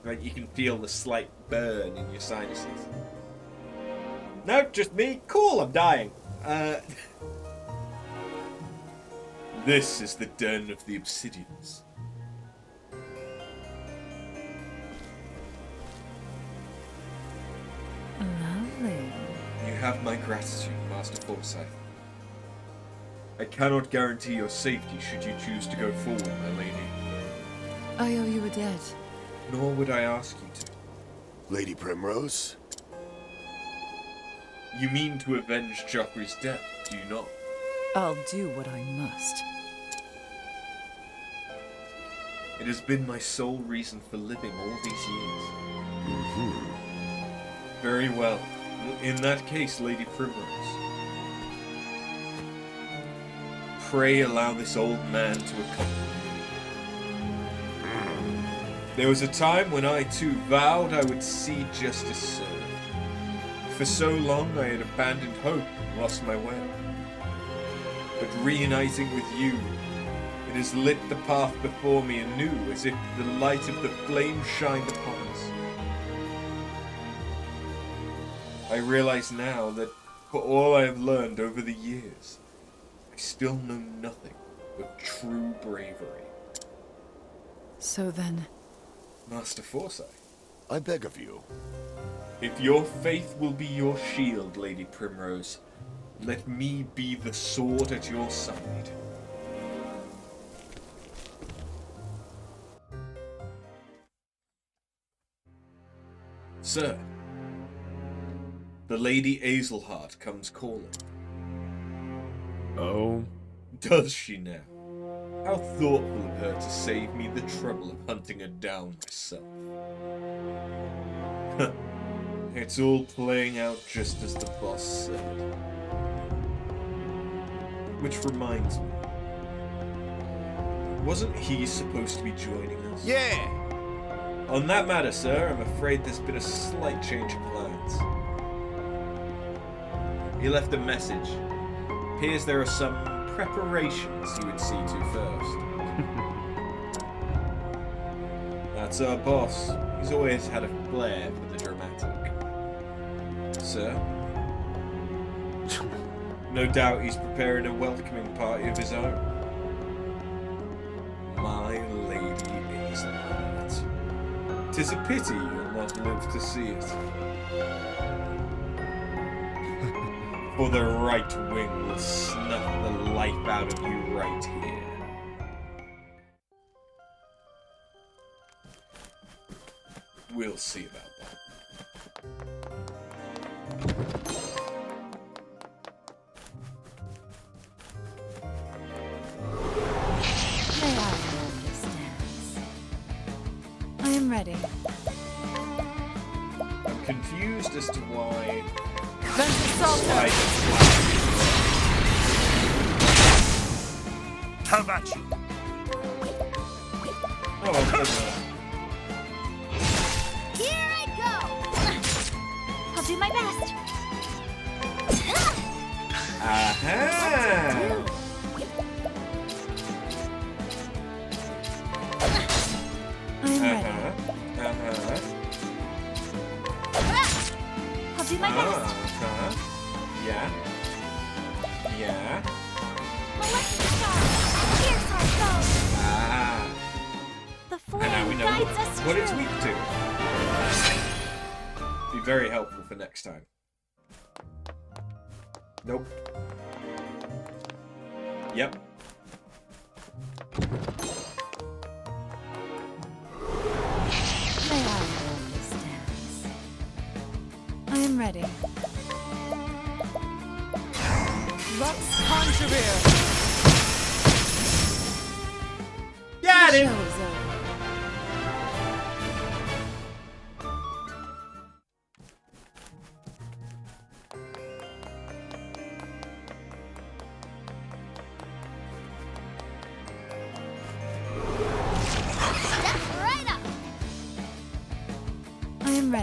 Like you can feel the slight burn in your sinuses. No, just me. Cool, I'm dying. This is the den of the Obsidians. Lovely. You have my gratitude, Master Forsyth. I cannot guarantee your safety should you choose to go forward, my lady. I owe you a debt. Nor would I ask you to. Lady Primrose? You mean to avenge Joffrey's death, do you not? I'll do what I must. It has been my sole reason for living all these years. Very well. In that case, Lady Primrose, pray allow this old man to accompany you. There was a time when I too vowed I would see justice served. For so long I had abandoned hope and lost my way. But reuniting with you, it has lit the path before me anew, as if the light of the flame shined upon us. I realize now that for all I have learned over the years, I still know nothing of true bravery. So then... Master Forsyth, I beg of you. if your faith will be your shield, Lady Primrose, let me be the sword at your side. Sir, the Lady Azelheart comes calling. Oh? Does she now? How thoughtful of her to save me the trouble of hunting her down myself. It's all playing out just as the boss said. Which reminds me, wasn't he supposed to be joining us? Yeah! On that matter, sir, I'm afraid there's been a slight change of plans. He left a message. Appears there are some preparations he would see to first. That's our boss. He's always had a flair for the dramatic. Sir? No doubt he's preparing a welcoming party of his own. My Lady Azelheart. 'Tis a pity you'll not live to see it. For the right wing will snuff the life out of you right here. We'll see about that. May I understand? I am ready. I'm confused as to why. How about you? Oh, Here I go! I'll do my best. aha! I'm ready. I'll do my best. Yeah. Yeah. Molecular star. Here's our goal. Ah. The And now we flame know guides us what it's true. weak to. Be very helpful for next time. Nope. Yep. May I understand? I am ready. Lux Conjurer! Got The it! show is over.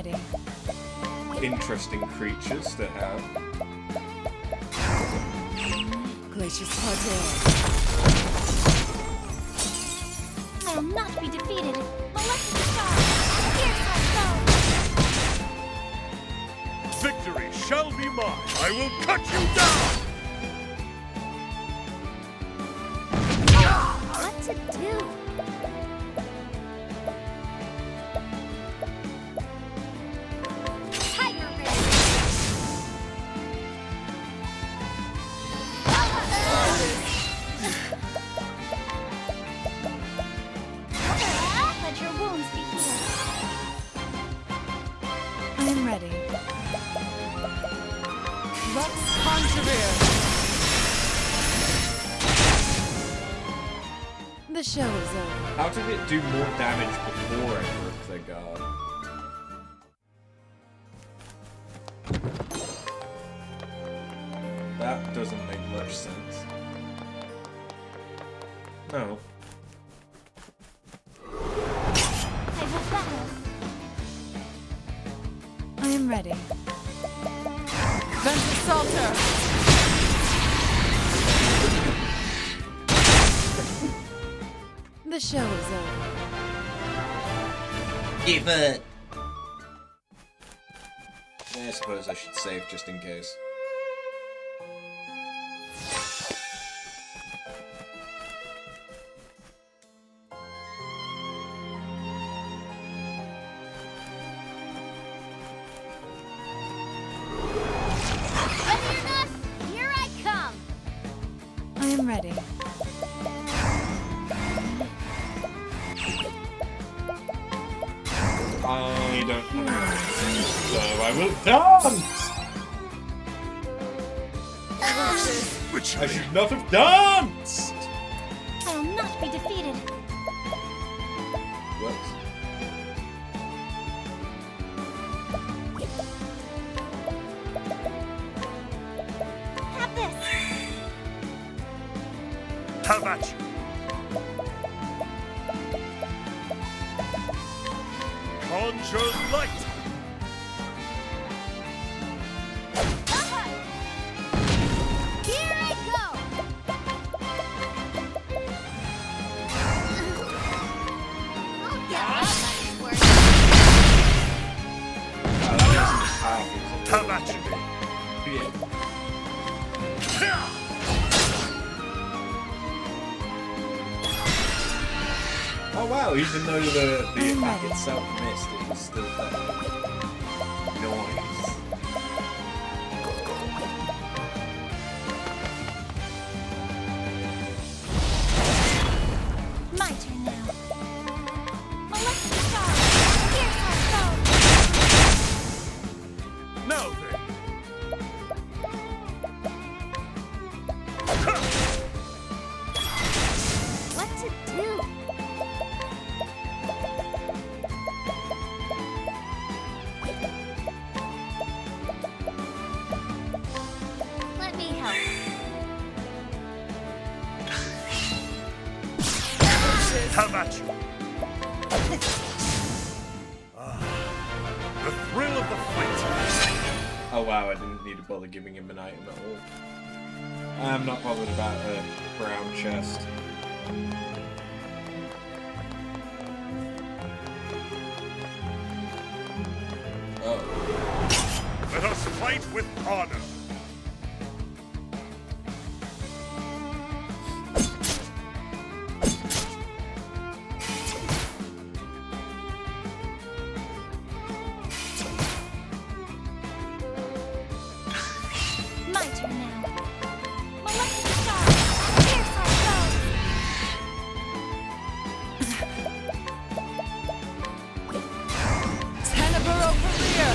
ready. Interesting creatures to have. Glacius Parterre. I will not be defeated. Molecular star. Here's my foe. Victory shall be mine. I will cut you down. What to do? Tiger Race. Let your wounds be healed. I am ready. Lux Conjurer. The show is over. How did it do more damage before I broke their guard? That doesn't make much sense. No. I will battle. I am ready. Ventus Salter! The show is over. Give it! I suppose I should save just in case. Ready or not, here I come. I am ready. I don't know. So I will dance! Which I should not have danced! I will not be defeated. Whoops. Have this. have at you. Conjure light. Here I go! I'll get my money's worth. Have at you. Oh wow, even though the attack itself missed, it was still there. Nice. My turn now. Molecular star. Here's our foe. Now then. What to do? Let me help. Have at you. The thrill of the fight. Oh wow, I didn't need to bother giving him an item at all. I'm not bothered about a brown chest. Oh. Let us fight with honor. My turn now. Molecular star. Here's our foe. Tenebro career!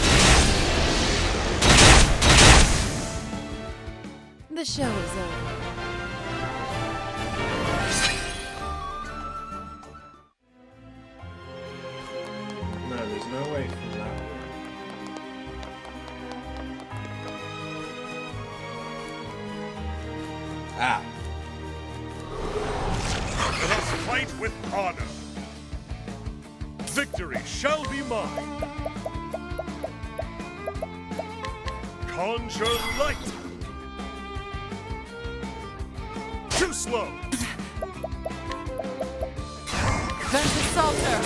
The show is over. No, there's no way from that way. Ah. Let us fight with honor. Victory shall be mine. Conjure light! Too slow! There's the Salter!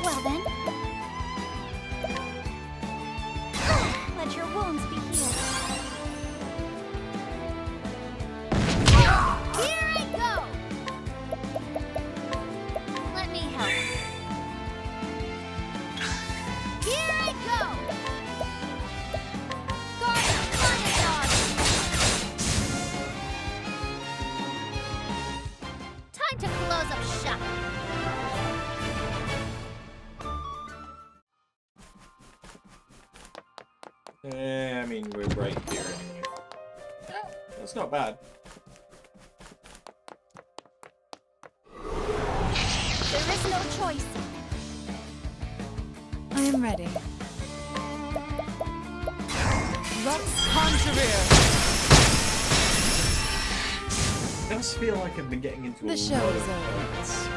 Well then. Let your wounds be healed. Here I go! Let me help. Here I go! Guard, time to close up shop. I mean, we're right here anyway. That's not bad. There is no choice. I am ready. Lux Conjurer! It does feel like I've been getting into The a show lot is of over. fights.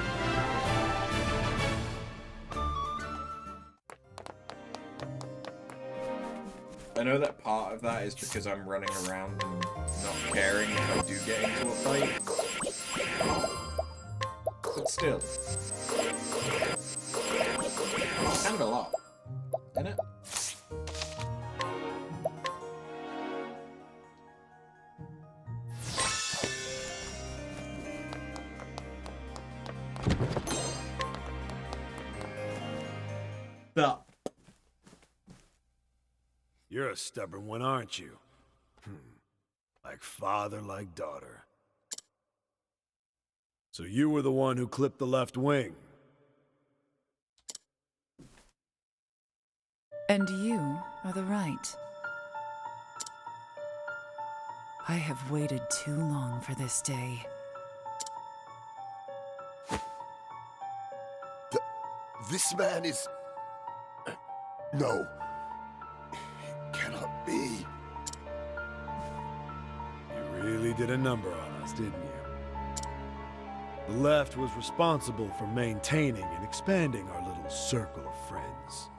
I know that part of that is because I'm running around and not caring if I do get into a fight. But still. It's kind of a lot, isn't it? Stop. You're a stubborn one, aren't you? Like father, like daughter. So you were the one who clipped the left wing. And you are the right. I have waited too long for this day. This man is... No. It cannot be. You really did a number on us, didn't you? The left was responsible for maintaining and expanding our little circle of friends.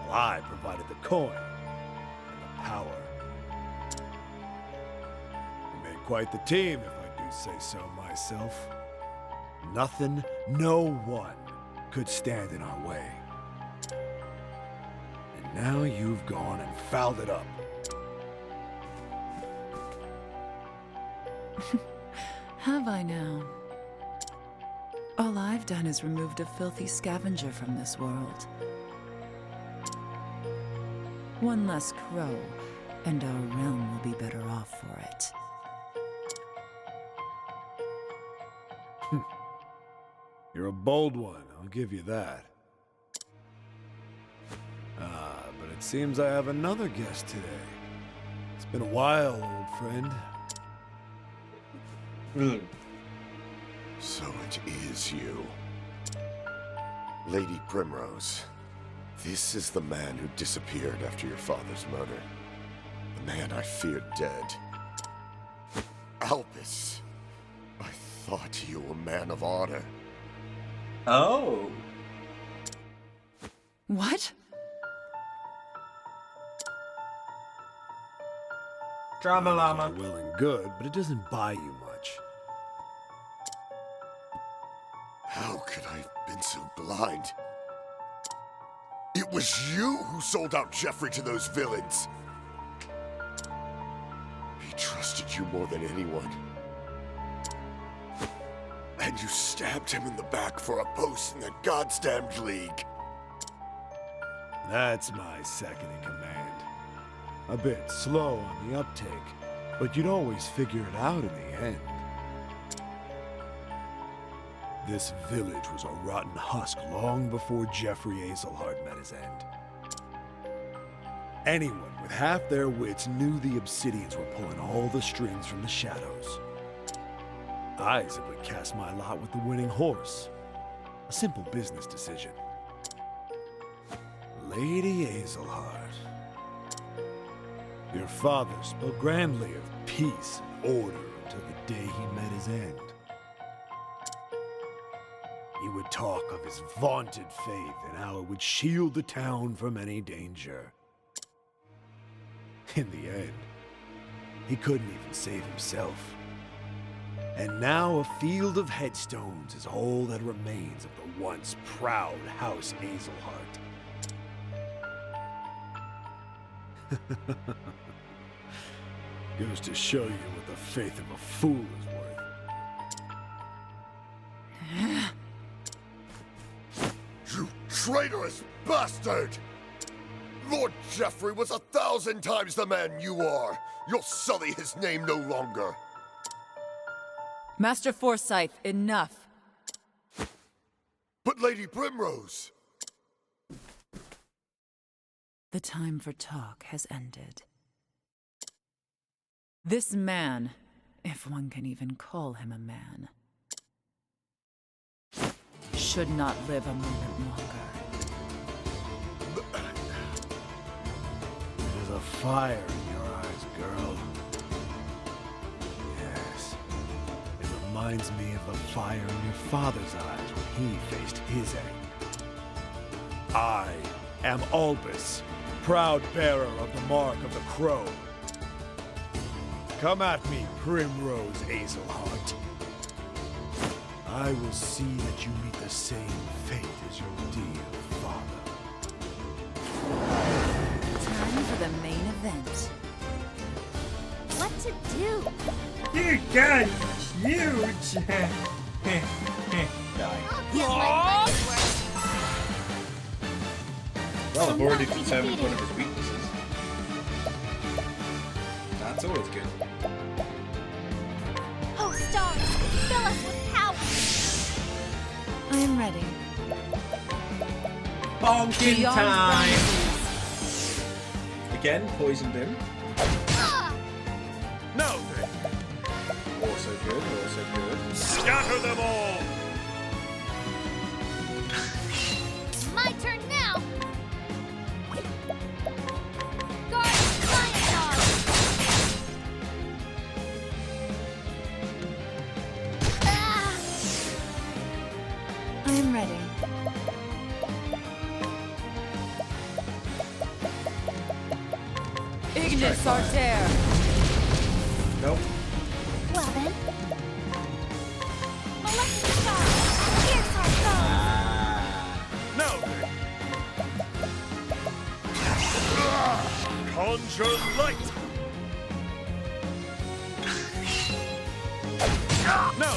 Well, I provided the coin and the power. We made quite the team, if I do say so myself. Nothing, no one could stand in our way. And now you've gone and fouled it up. Have I now? All I've done is removed a filthy scavenger from this world. One less crow, and our realm will be better off for it. You're a bold one, I'll give you that. But it seems I have another guest today. It's been a while, old friend. So it is you. Lady Primrose. This is the man who disappeared after your father's murder. The man I feared dead. Albus. I thought you a man of honor. Oh. What? Drama llama. Well and good, but it doesn't buy you much. How could I have been so blind? It was you who sold out Jeffrey to those villains. He trusted you more than anyone. And you stabbed him in the back for a post in the Goddamned League. That's my second in command. A bit slow on the uptake, but you'd always figure it out in the end. This village was a rotten husk long before Jeffrey Azelhard met his end. Anyone with half their wits knew the Obsidians were pulling all the strings from the shadows. I simply cast my lot with the winning horse. A simple business decision. Lady Azelhard. Your father spoke grandly of peace and order until the day he met his end. He would talk of his vaunted faith and how it would shield the town from any danger. In the end, he couldn't even save himself. And now a field of headstones is all that remains of the once proud House Hazelheart. Goes to show you what the faith of a fool is worth. You traitorous bastard! Lord Geoffrey was 1,000 times the man you are. You'll sully his name no longer. Master Forsyth, enough. But Lady Primrose... The time for talk has ended. This man, if one can even call him a man, should not live a moment longer. There's a fire in your eyes, girl. Yes. It reminds me of the fire in your father's eyes when he faced his anger. I am Albus, proud bearer of the mark of the crow. Come at me, Primrose Hazelheart. I will see that you meet the same fate as your dear father. Time for the main event. What to do? You guys are huge! I'll get my money's worth. Well, I've I'm already not to be determined one of defeated. his weaknesses. That's always good. Oh, stars, fill us with power. I am ready. Bonking Beyond time! boundaries. Again, poisoned him. Ah! No! Also good, also good. Scatter them all! My turn now. Guard, flying dog. Ah! I am ready. Ignis Arter. Nope. Well then. Molecular fire. Pierce our foes. No! Conjure light! No!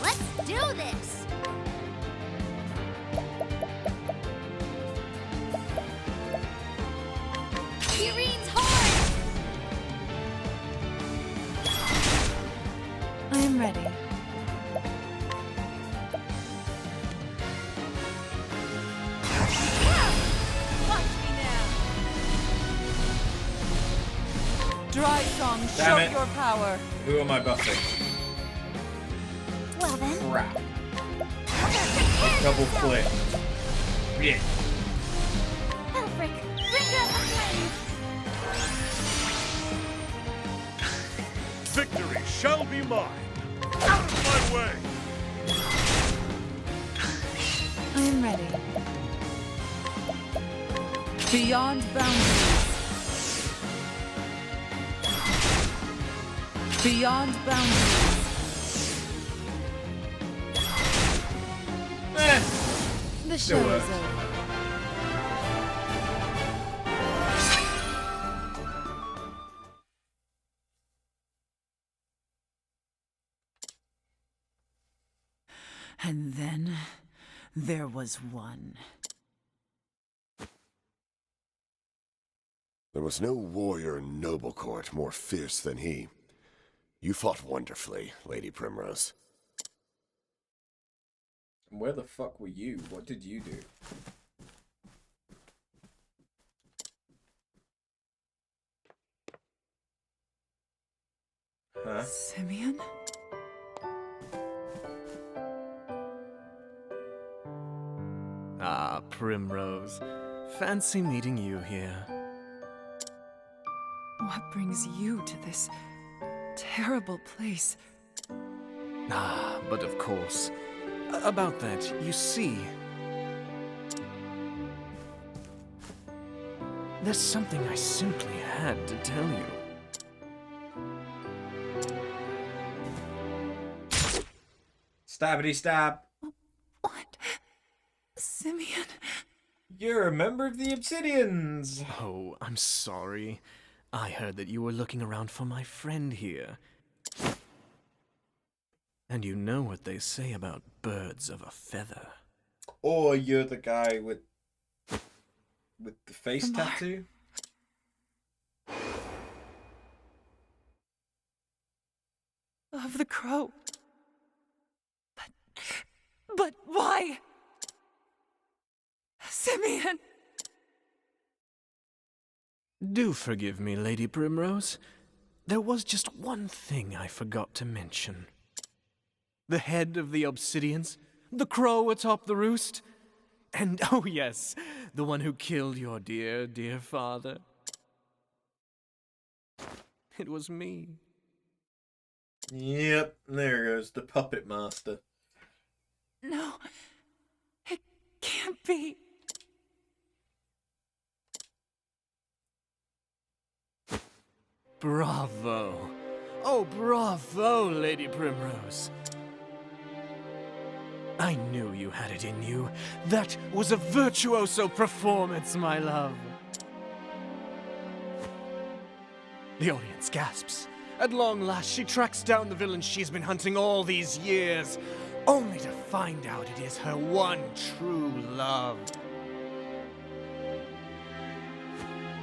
Let's do this. Kyrene's horn. I am ready. Watch me now. Dry Song, Damn show it. your power. Who am I buffing? Well then. Crap. Prepare Double yourself. flip. Yeah. Elfric, bring down the flame. Victory shall be mine! Out of my way! I am ready. Beyond boundaries. Beyond boundaries. The show is works. over. And then there was one. There was no warrior in noble court more fierce than he. You fought wonderfully, Lady Primrose. Where the fuck were you? What did you do? Huh? Simeon? Ah, Primrose. Fancy meeting you here. What brings you to this terrible place? Ah, but of course. About that, you see... There's something I simply had to tell you. Stabbity stab. What? Simeon? You're a member of the Obsidians. Oh, I'm sorry. I heard that you were looking around for my friend here. And you know what they say about birds of a feather. Or you're the guy with the face tattoo. Of the crow. But why? Simeon! Do forgive me, Lady Primrose. There was just one thing I forgot to mention. The head of the Obsidians, the crow atop the roost, and oh yes, the one who killed your dear, dear father. It was me. Yep, there goes the puppet master. No, it can't be. Bravo. Oh, bravo, Lady Primrose. I knew you had it in you. That was a virtuoso performance, my love. The audience gasps. At long last, she tracks down the villain she's been hunting all these years, only to find out it is her one true love.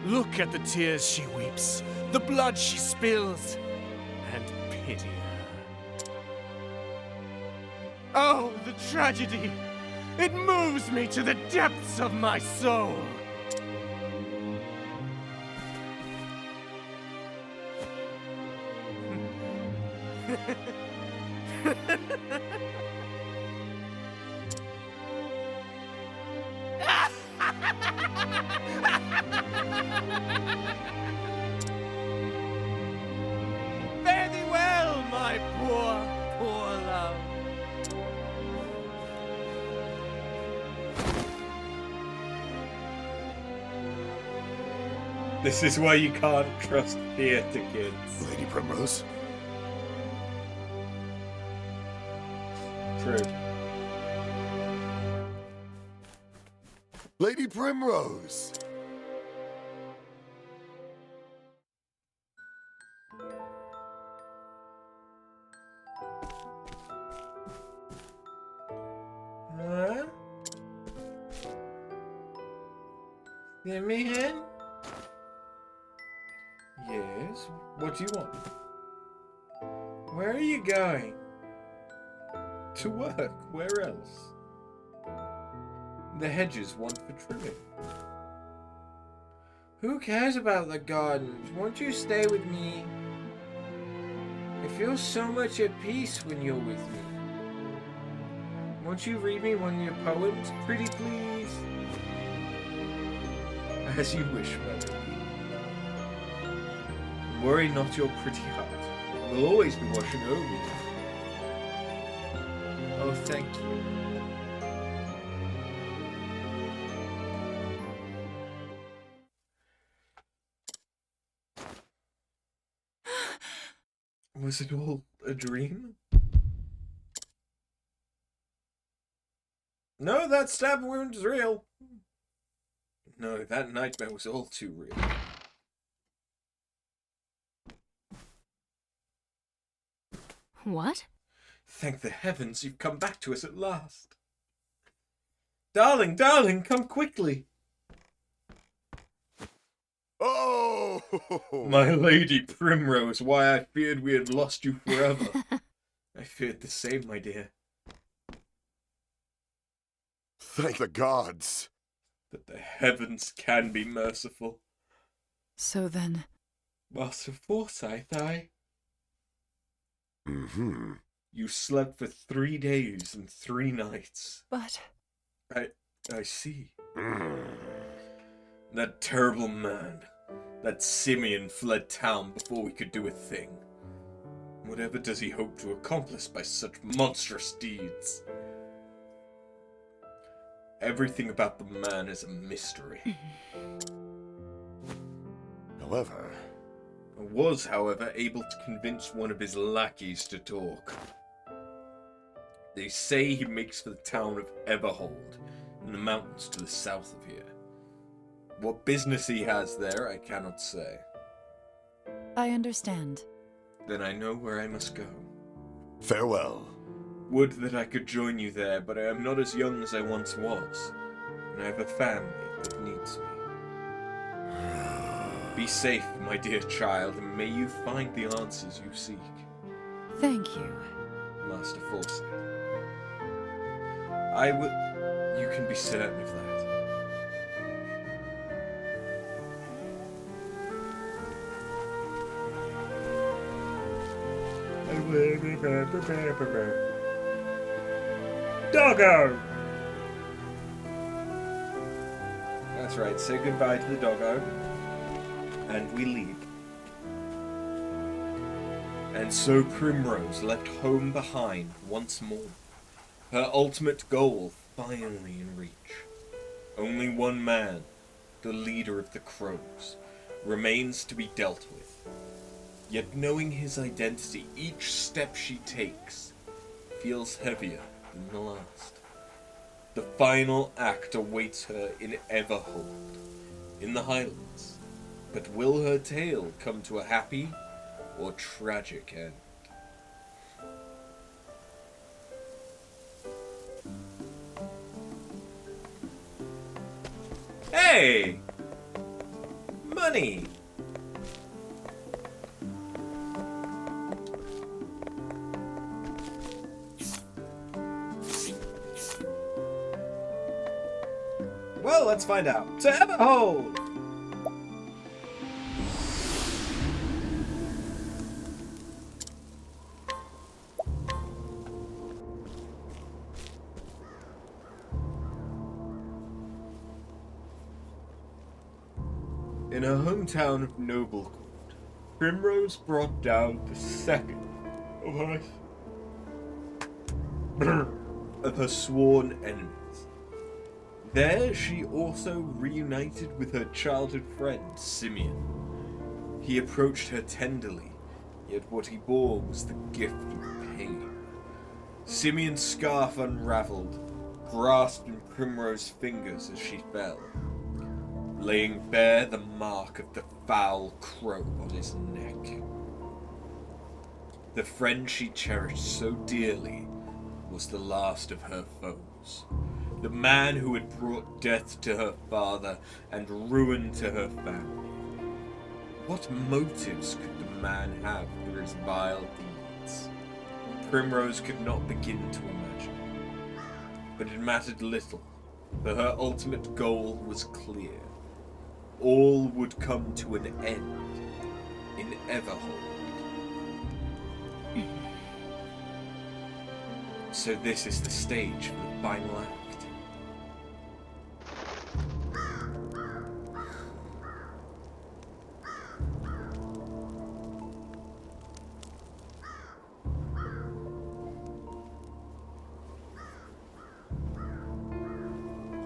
Look at the tears she weeps, the blood she spills, and pity her. Oh, the tragedy! It moves me to the depths of my soul! Fare thee well, my poor, poor love. This is why you can't trust theatre kids. Lady Primrose? True. Lady Primrose! Huh? Simeon? Yes? What do you want? Where are you going? To work. Where else? The hedges want for trimming. Who cares about the gardens? Won't you stay with me? I feel so much at peace when you're with me. Won't you read me one of your poems, pretty please? As you wish, my lady. Worry not your pretty heart. It will always be washing over you. Oh, thank you. Was it all a dream? No, that stab wound is real. No, that nightmare was all too real. What? Thank the heavens you've come back to us at last. Darling, darling, come quickly. Oh! My Lady Primrose, why I feared we had lost you forever. I feared the same, my dear. Thank the gods. That the heavens can be merciful. So then... Master Forsyth, Mm-hmm. You slept for 3 days and 3 nights. But... I see. That terrible man. That Simeon fled town before we could do a thing. Whatever does he hope to accomplish by such monstrous deeds? Everything about the man is a mystery. However, I was, however, able to convince one of his lackeys to talk. They say he makes for the town of Everhold, in the mountains to the south of here. What business he has there, I cannot say. I understand. Then I know where I must go. farewell. Would that I could join you there, but I am not as young as I once was, and I have a family that needs me. Be safe, my dear child, and may you find the answers you seek. Thank you. Master Forsyth. I will... You can be certain of that. Doggo! That's right, say goodbye to the doggo. And we leave. And so Primrose left home behind once more. Her ultimate goal finally in reach. Only one man, the leader of the Crows, remains to be dealt with. Yet knowing his identity, each step she takes feels heavier than the last. The final act awaits her in Everhold, in the Highlands. But will her tale come to a happy or tragic end? Hey! Money! Well, let's find out. To Everhold! In her hometown of Noblecourt, Primrose brought down the second of her sworn enemies. There she also reunited with her childhood friend, Simeon. He approached her tenderly, yet what he bore was the gift of pain. Simeon's scarf unraveled, grasped in Primrose's fingers as she fell, laying bare the mark of the foul crow on his neck. The friend she cherished so dearly was the last of her foes. The man who had brought death to her father and ruin to her family. What motives could the man have for his vile deeds? Primrose could not begin to imagine. But it mattered little, for her ultimate goal was clear. All would come to an end in Everhold. So this is the stage for the final act.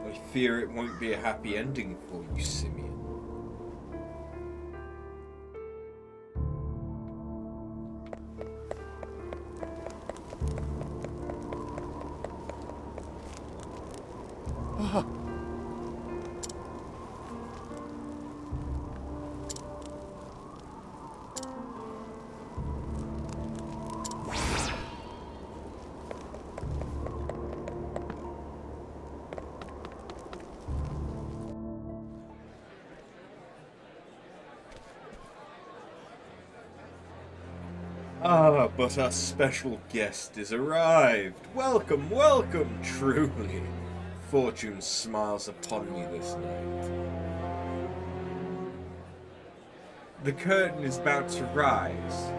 I fear it won't be a happy ending for you, Simeon. Ah, but our special guest is arrived. Welcome, welcome, truly. Fortune smiles upon me this night. The curtain is about to rise.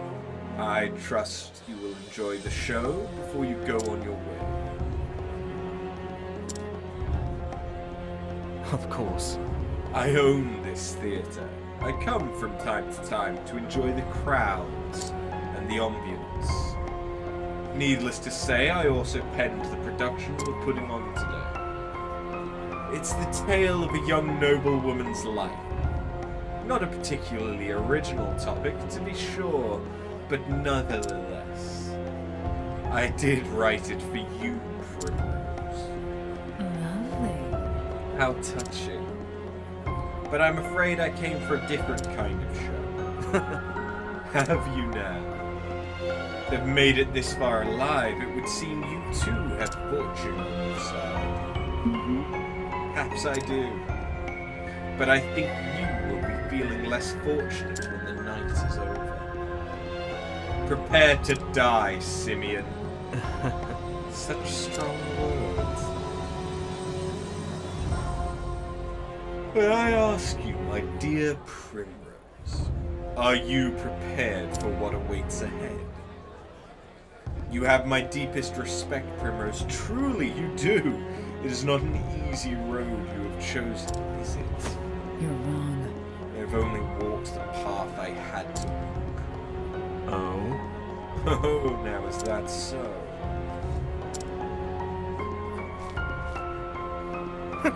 I trust you will enjoy the show before you go on your way. Of course. I own this theatre. I come from time to time to enjoy the crowds and the ambience. Needless to say, I also penned the production we're putting on today. It's the tale of a young noblewoman's life. Not a particularly original topic, to be sure, but nonetheless. I did write it for you, Primrose. Lovely. How touching. But I'm afraid I came for a different kind of show. Have you now? Have made it this far alive, it would seem you too have fortune on your side. Perhaps I do. But I think you will be feeling less fortunate when the night is over. Prepare to die, Simeon. Such strong words. But I ask you, my dear Primrose, are you prepared for what awaits ahead? You have my deepest respect, Primrose. Truly, you do. It is not an easy road you have chosen, is it? You're wrong. I've only walked the path I had to walk. Oh? Oh, now is that so?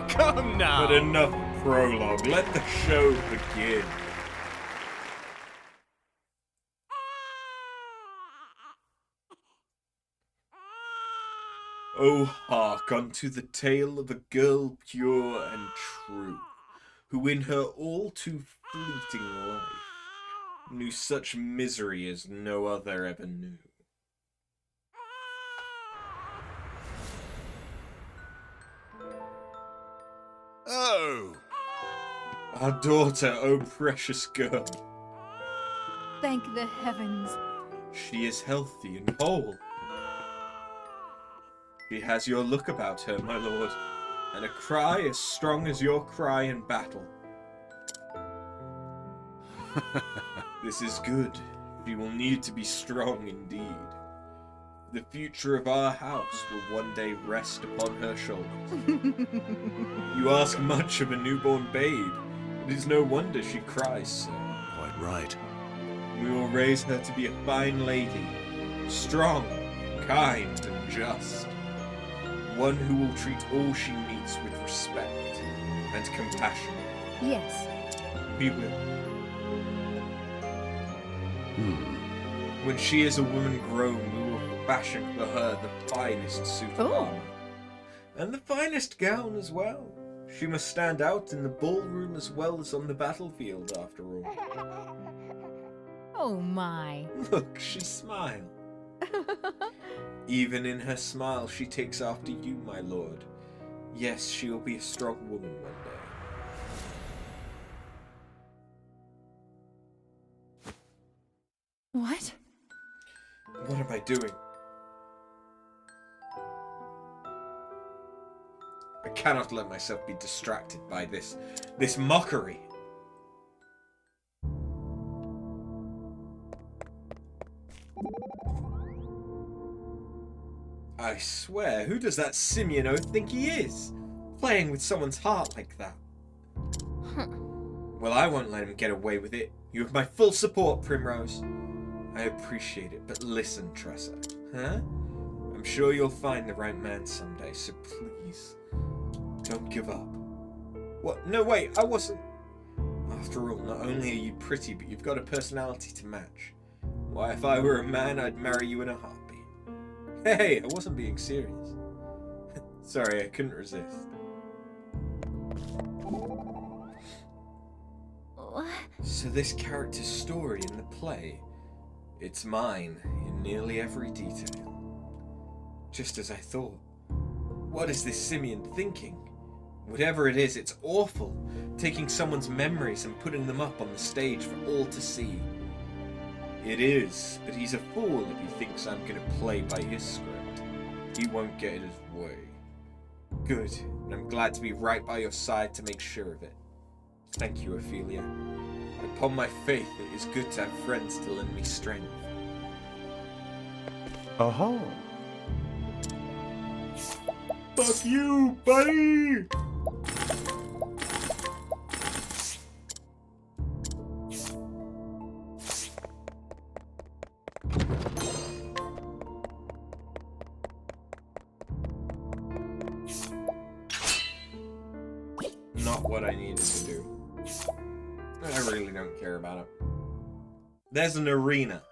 Come now! But enough prologue. Let the show begin. Oh, hark unto the tale of a girl pure and true, who in her all too fleeting life knew such misery as no other ever knew. Oh! Our daughter, oh precious girl, Thank the heavens. she is healthy and whole. She has your look about her, my lord, and a cry as strong as your cry in battle. This is good. She will need to be strong indeed. The future of our house will one day rest upon her shoulders. You ask much of a newborn babe. It is no wonder she cries so. Quite right. We will raise her to be a fine lady, strong, kind, and just. One who will treat all she meets with respect and compassion. Yes. We will. When she is a woman grown, we will fashion for her the finest suit of armor. And the finest gown as well. She must stand out in the ballroom as well as on the battlefield, after all. Oh my. Look, she smiles. Even in her smile, she takes after you, my lord. Yes, she will be a strong woman one day. What? What am I doing? I cannot let myself be distracted by this mockery. I swear, who does that Simeon think he is? Playing with someone's heart like that. Well, I won't let him get away with it. You have my full support, Primrose. I appreciate it, but listen, Tressa. Huh? I'm sure you'll find the right man someday, so please, don't give up. What? No, wait, I wasn't... After all, not only are you pretty, but you've got a personality to match. Why, if I were a man, I'd marry you in a heartbeat. Hey, I wasn't being serious. Sorry, I couldn't resist. What? So this character's story in the play, it's mine in nearly every detail. Just as I thought. What is this Simeon thinking? Whatever it is, it's awful. Taking someone's memories and putting them up on the stage for all to see. It is, but he's a fool if he thinks I'm going to play by his script. He won't get his way. Good, and I'm glad to be right by your side to make sure of it. Thank you, Ophelia. Upon my faith, it is good to have friends to lend me strength. Oh. Fuck you, buddy! Not what I needed to do. I really don't care about it. There's an arena.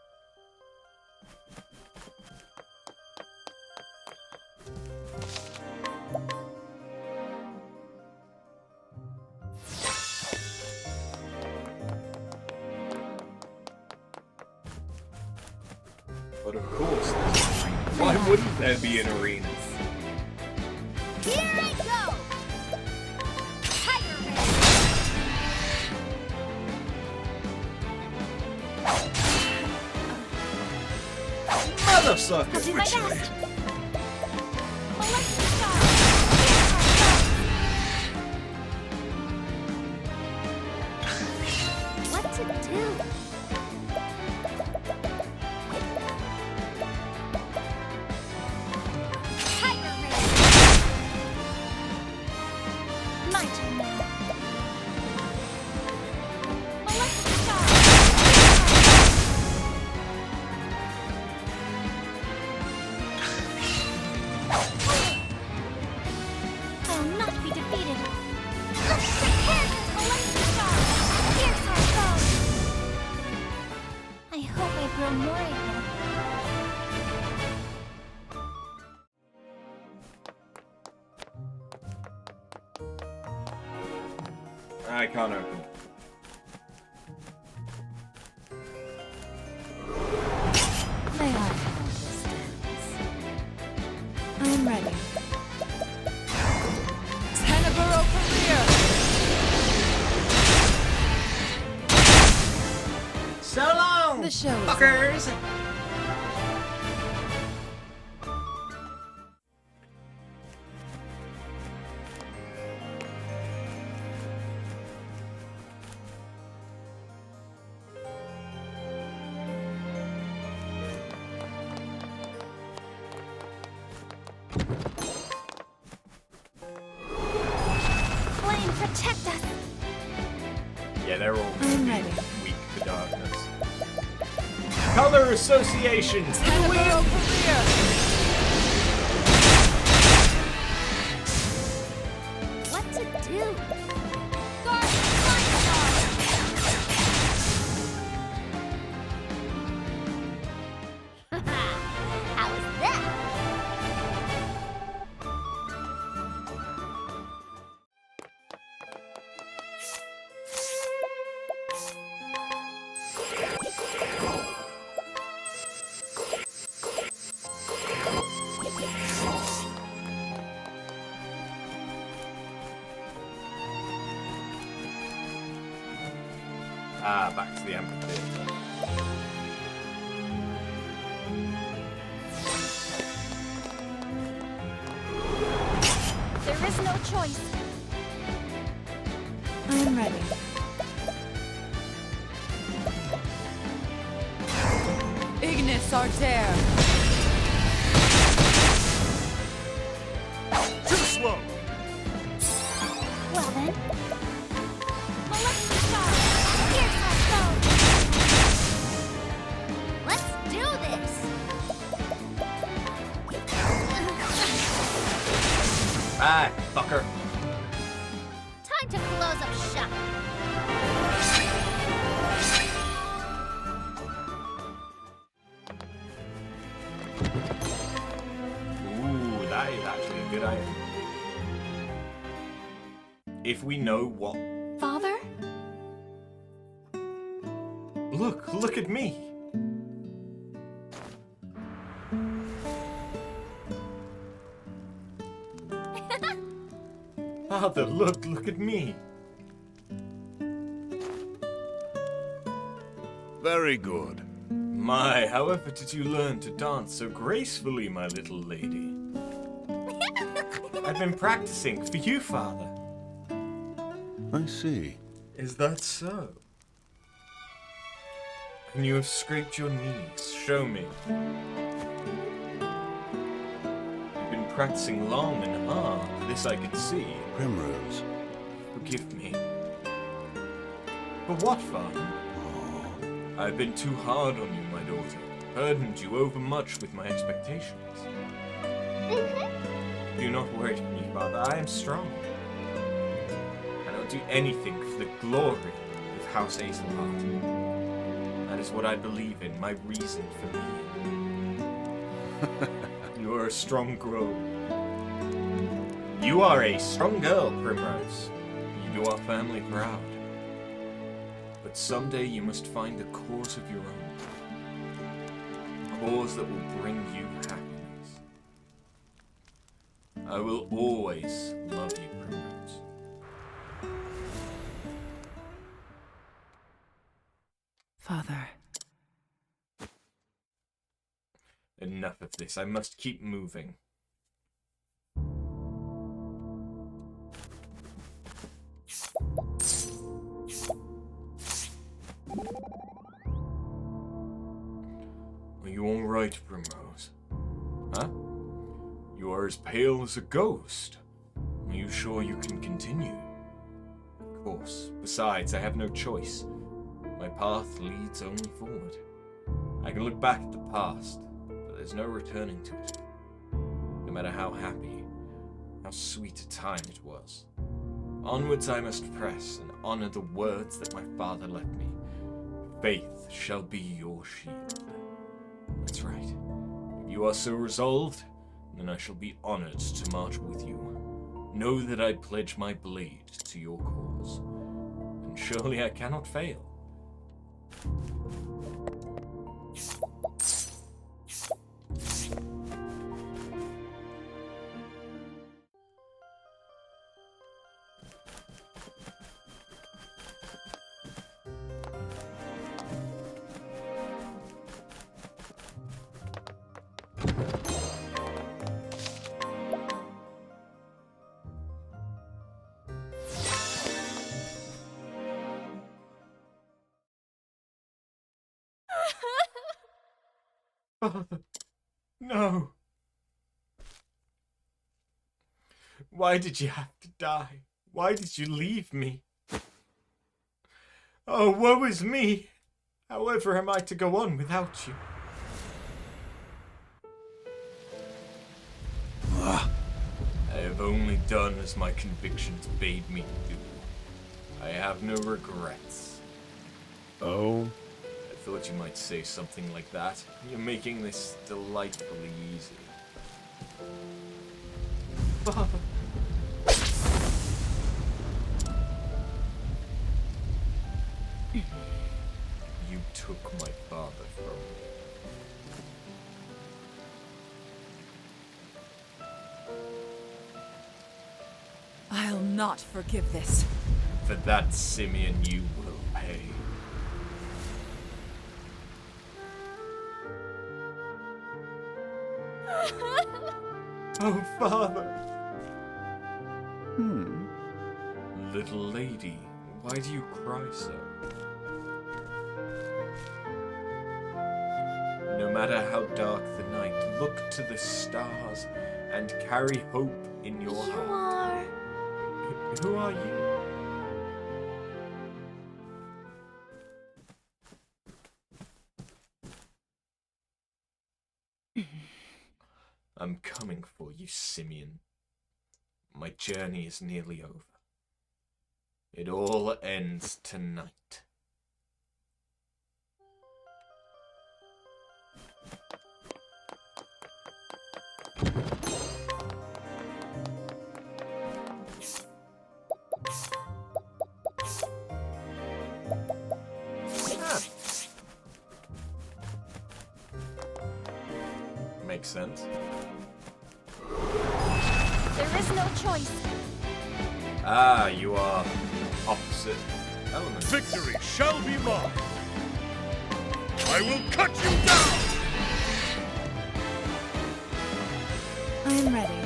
But of course, there's an arena. Why wouldn't there be an arena? Here I go! Tiger Motherfucker! I'll do my Retreat. best. Molecular star. Here's our go. What to do? Tiger Ray. My turn now. Molecular star. I'll not be defeated. Prepare this molecular star. Here's our go. I hope I grow more able. I can't open it. May I hold this dance? I am ready. Tenebro career! So long, The show is fuckers! Flame, protect us. Yeah, they're all I'm ready. weak to darkness. Color associations! Tenebro career! What to do? Guard flying star. How is that? Ah, back to the amphitheater. There is no choice. I am ready. Ignis Arter! Too slow! Well then. Molecular star. Here's our go. Let's do this. Ah, fucker. Time to close up shop. Ooh, that is actually a good item. If we know what... Father? Look at me! Father, look at me! Very good. My, however did you learn to dance so gracefully, my little lady? I've been practicing for you, Father. I see. Is that so? And you have scraped your knees. Show me. You've been practicing long and hard. This I can see. Primrose. Forgive me. For what, Father? I've been too hard on you, my daughter. burdened you overmuch with my expectations. Do not worry for me, Father. I am strong. And I'll do anything for the glory of House Azelheart. That is what I believe in, my reason for being. You are a strong girl. You are a strong girl, Primrose. You do our family proud. But someday you must find a cause of your own. A cause that will bring you happiness. I will always love you, Primrose. Father. Enough of this. I must keep moving. Are you alright, Primrose? Huh? You are as pale as a ghost. Are you sure you can continue? Of course. Besides, I have no choice. My path leads only forward. I can look back at the past, but there's no returning to it. No matter how happy, how sweet a time it was. Onwards I must press and honor the words that my father left me. Faith shall be your shield. That's right. If you are so resolved, then I shall be honored to march with you. Know that I pledge my blade to your cause, and surely I cannot fail. Father, no. Why did you have to die? Why did you leave me? Oh, woe is me! However am I to go on without you? I have only done as my convictions bade me do. I have no regrets. Oh? I thought you might say something like that. You're making this delightfully easy. Father. You took my father from me. I'll not forgive this. For that, Simeon, you will pay. Oh, Father! Little lady, why do you cry so? No matter how dark the night, look to the stars and carry hope in your heart. Who are you? I'm coming for you, Simeon. My journey is nearly over. It all ends tonight. Makes sense. There is no choice. Ah, you are opposite elements. Victory shall be mine. I will cut you down. I am ready.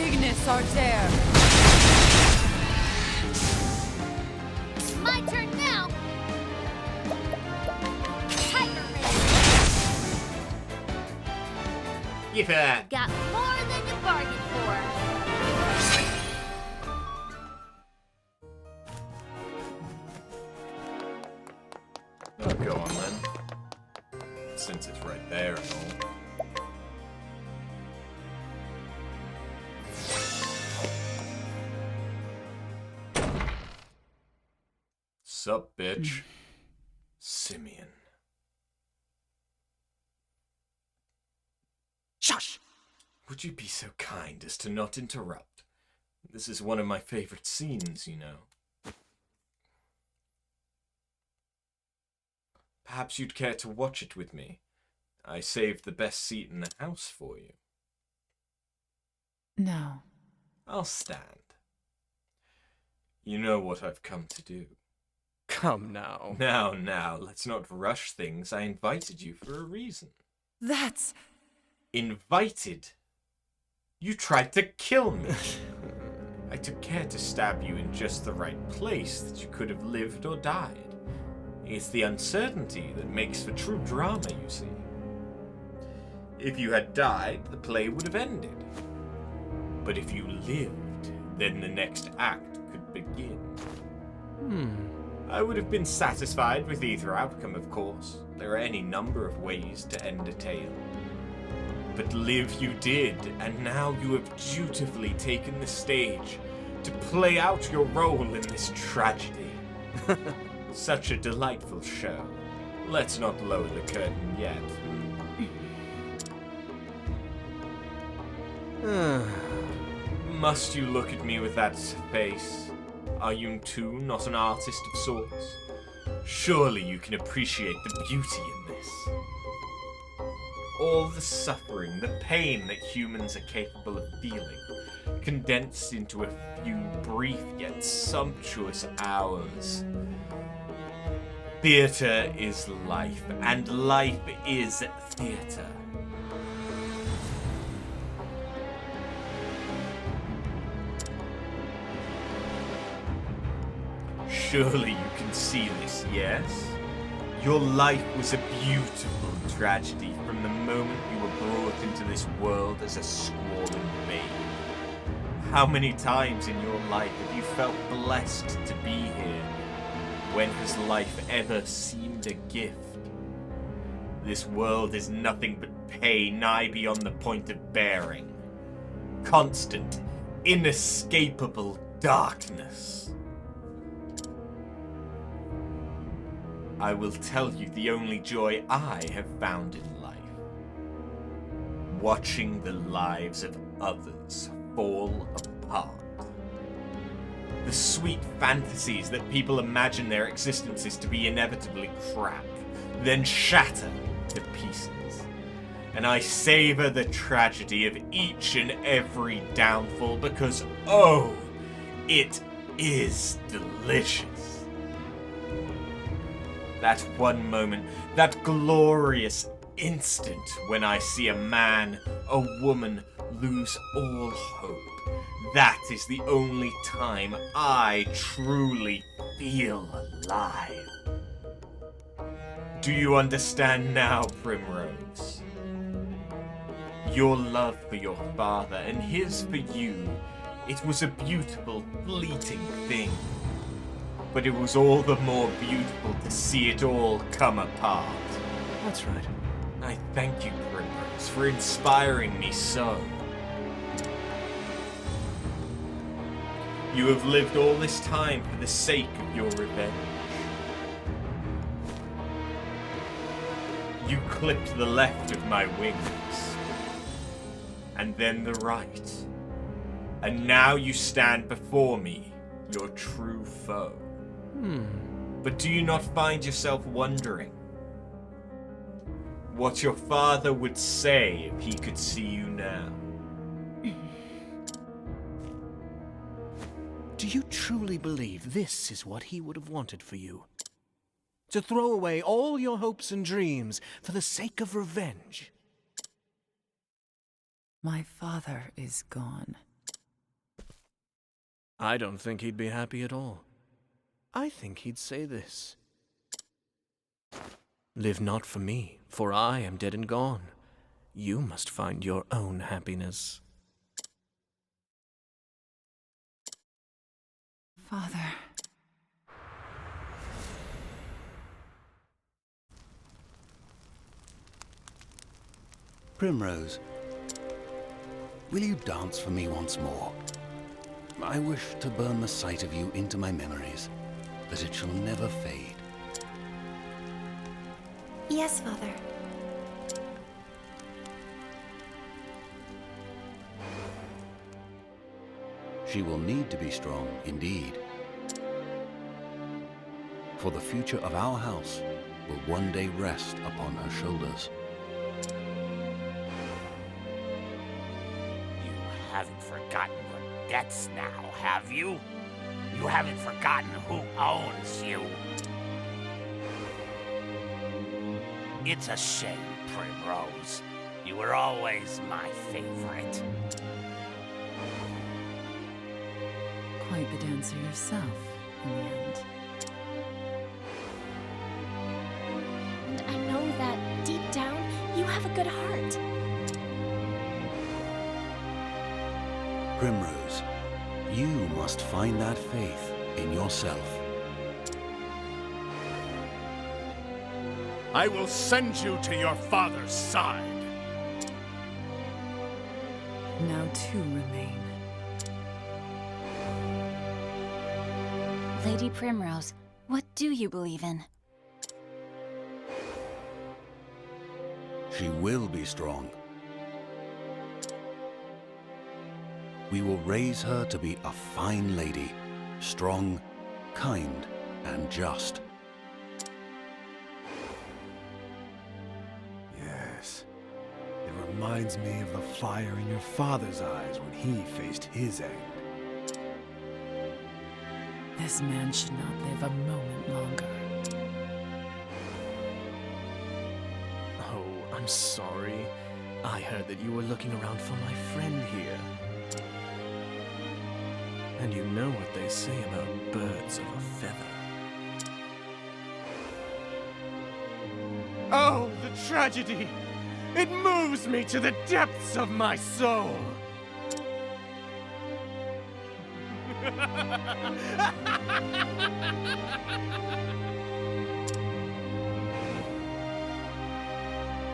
Ignis Arter! My turn now. Give her that. Got more than you bargained for. Oh, go on then. since it's right there and all. Sup, bitch? Simeon. Shush! Would you be so kind as to not interrupt? This is one of my favorite scenes, you know. Perhaps you'd care to watch it with me. I saved the best seat in the house for you. No. I'll stand. You know what I've come to do. Come now. Now, let's not rush things. I invited you for a reason. That's... Invited? You tried to kill me. I took care to stab you in just the right place that you could have lived or died. It's the uncertainty that makes for true drama, you see. If you had died, the play would have ended. But if you lived, then the next act could begin. I would have been satisfied with either outcome, of course. There are any number of ways to end a tale. But live you did, and now you have dutifully taken the stage to play out your role in this tragedy. Such a delightful show. Let's not lower the curtain yet. Must you look at me with that face? Are you too not an artist of sorts? Surely you can appreciate the beauty in this. All the suffering, the pain that humans are capable of feeling, condensed into a few brief yet sumptuous hours. Theatre is life, and life is theatre. Surely you can see this, yes? Your life was a beautiful tragedy from the moment you were brought into this world as a squalling babe. How many times in your life have you felt blessed to be here? When has life ever seemed a gift? This world is nothing but pain, nigh beyond the point of bearing. Constant, inescapable darkness. I will tell you the only joy I have found in life. Watching the lives of others fall apart. The sweet fantasies that people imagine their existences to be inevitably crap, then shatter to pieces. And I savor the tragedy of each and every downfall because, oh, it is delicious. That one moment, that glorious instant when I see a man, a woman lose all hope. That is the only time I truly feel alive. Do you understand now, Primrose? Your love for your father and his for you, it was a beautiful, fleeting thing. But it was all the more beautiful to see it all come apart. That's right. I thank you, Primrose, for inspiring me so. You have lived all this time for the sake of your revenge. You clipped the left of my wings, and then the right. And now you stand before me, your true foe. But do you not find yourself wondering what your father would say if he could see you now? Do you truly believe this is what he would have wanted for you? To throw away all your hopes and dreams for the sake of revenge? My father is gone. I don't think he'd be happy at all. I think he'd say this. Live not for me, for I am dead and gone. You must find your own happiness. Father. Primrose, will you dance for me once more? I wish to burn the sight of you into my memories, that it shall never fade. Yes, Father. She will need to be strong, indeed. For the future of our house will one day rest upon her shoulders. You haven't forgotten your debts now, have you? You haven't forgotten who owns you. It's a shame, Primrose. You were always my favorite. Quite the dancer yourself, in the end. And I know that deep down, you have a good heart. Primrose, you must find that faith in yourself. I will send you to your father's side. Now two remain. Lady Primrose, what do you believe in? She will be strong. We will raise her to be a fine lady, strong, kind, and just. Yes. It reminds me of the fire in your father's eyes when he faced his end. This man should not live a moment longer. Oh, I'm sorry. I heard that you were looking around for my friend here. And you know what they say about birds of a feather. Oh, the tragedy! It moves me to the depths of my soul!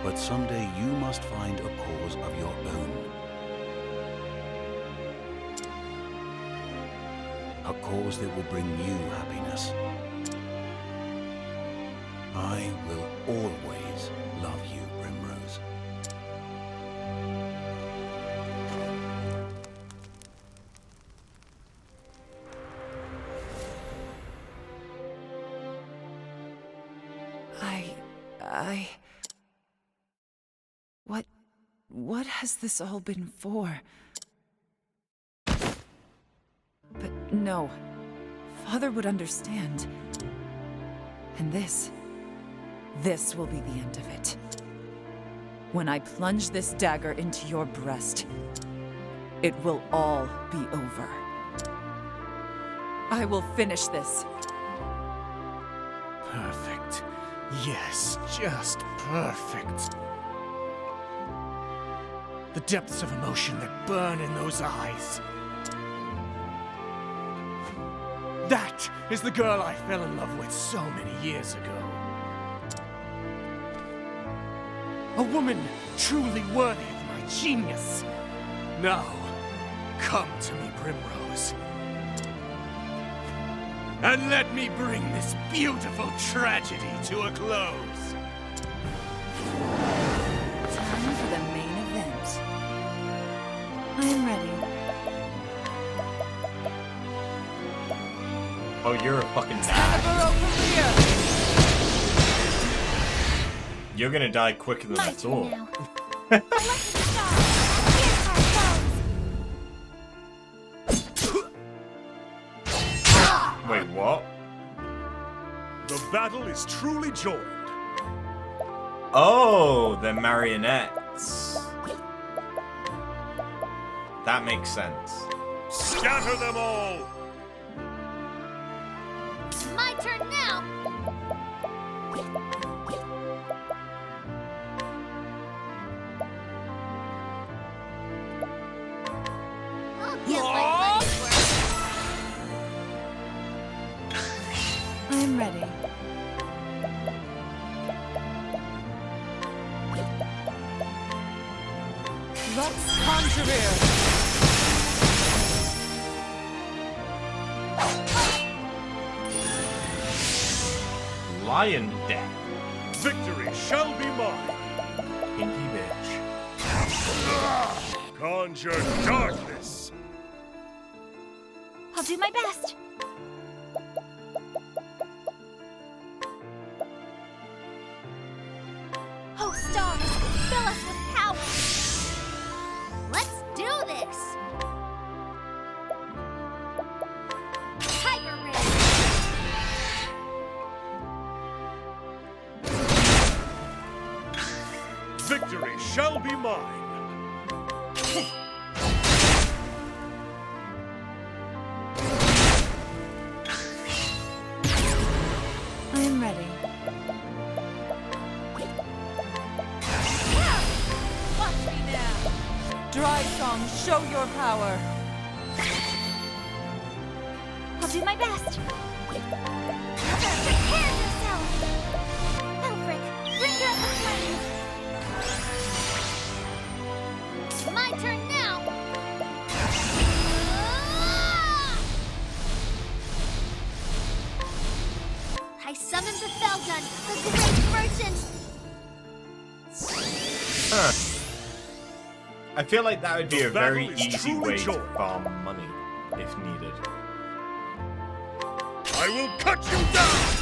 But someday you must find a cause of your own. A cause that will bring you happiness. I will always love you, Primrose. What has this all been for? But no. Father would understand. And this will be the end of it. When I plunge this dagger into your breast, it will all be over. I will finish this. Perfect. Yes, just perfect. The depths of emotion that burn in those eyes. That is the girl I fell in love with so many years ago. A woman truly worthy of my genius. Now, come to me, Primrose. And let me bring this beautiful tragedy to a close. Time for the main event. I am ready. Oh, you're a fucking dad. You're gonna die quicker than I thought. Wait, what? The battle is truly joined. Oh, they're marionettes. That makes sense. Scatter them all! My turn now! I'll get my money's worth. I am ready. Lux Conjurer! Lion deck. Victory shall be mine. Pinky bitch. Conjure darkness. I'll do my best. Oh, stars, fill us with power. Let's do this. Tiger Ring. Victory shall be mine. I am ready. Watch me now. Dry Song, show your power. I'll do my best. Prepare yourself. Elfric, bring her up the flame. My turn now. I summoned the Felgun, the great merchant. Huh. I feel like that would be The a very battle is easy truly way to joined. farm money, if needed. I will cut you down.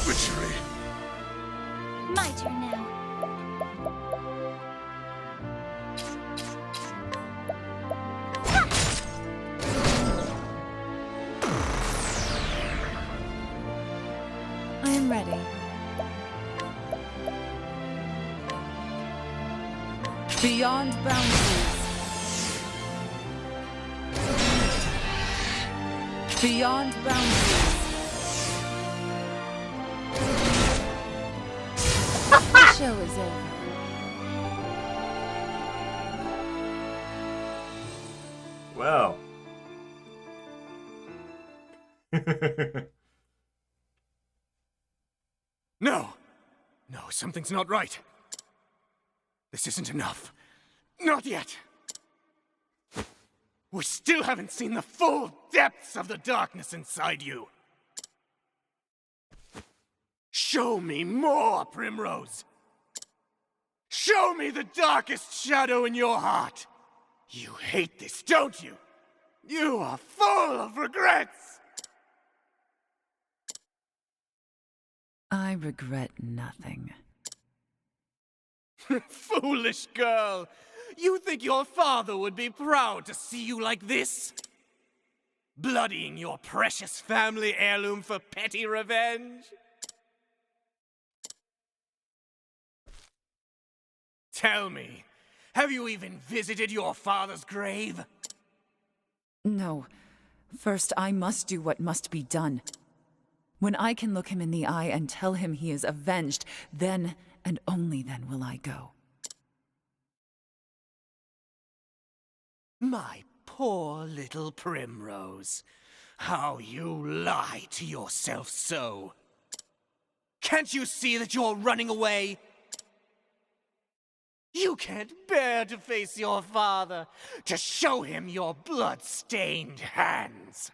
Witchery. My turn now. I am ready. Beyond boundaries. Beyond boundaries. The show is over. Well. No! No, something's not right. This isn't enough. Not yet! We still haven't seen the full depths of the darkness inside you. Show me more, Primrose! Show me the darkest shadow in your heart! You hate this, don't you? You are full of regrets! I regret nothing. Foolish girl! You think your father would be proud to see you like this? Bloodying your precious family heirloom for petty revenge? Tell me, have you even visited your father's grave? No. First, I must do what must be done. When I can look him in the eye and tell him he is avenged, then and only then will I go. My poor little Primrose. How you lie to yourself so. Can't you see that you're running away? You can't bear to face your father, to show him your blood-stained hands.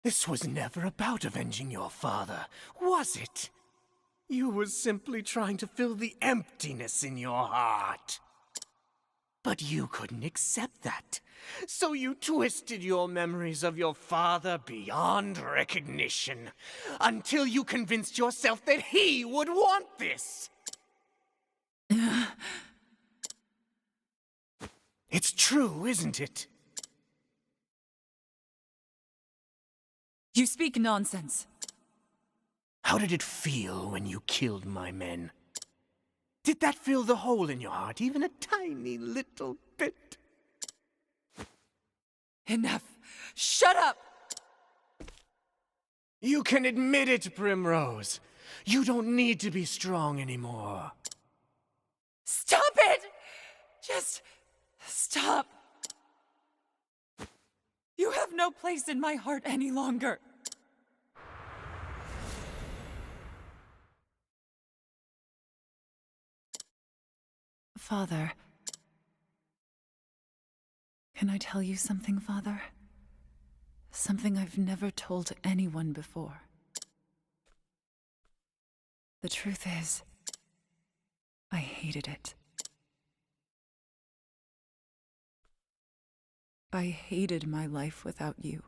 This was never about avenging your father, was it? You were simply trying to fill the emptiness in your heart. But you couldn't accept that, so you twisted your memories of your father beyond recognition, until you convinced yourself that he would want this. It's true, isn't it? You speak nonsense. How did it feel when you killed my men? Did that fill the hole in your heart even a tiny little bit? Enough. Shut up! You can admit it, Primrose. You don't need to be strong anymore. Stop it! Just stop. You have no place in my heart any longer. Father. Can I tell you something, Father? Something I've never told anyone before. The truth is, I hated it. I hated my life without you.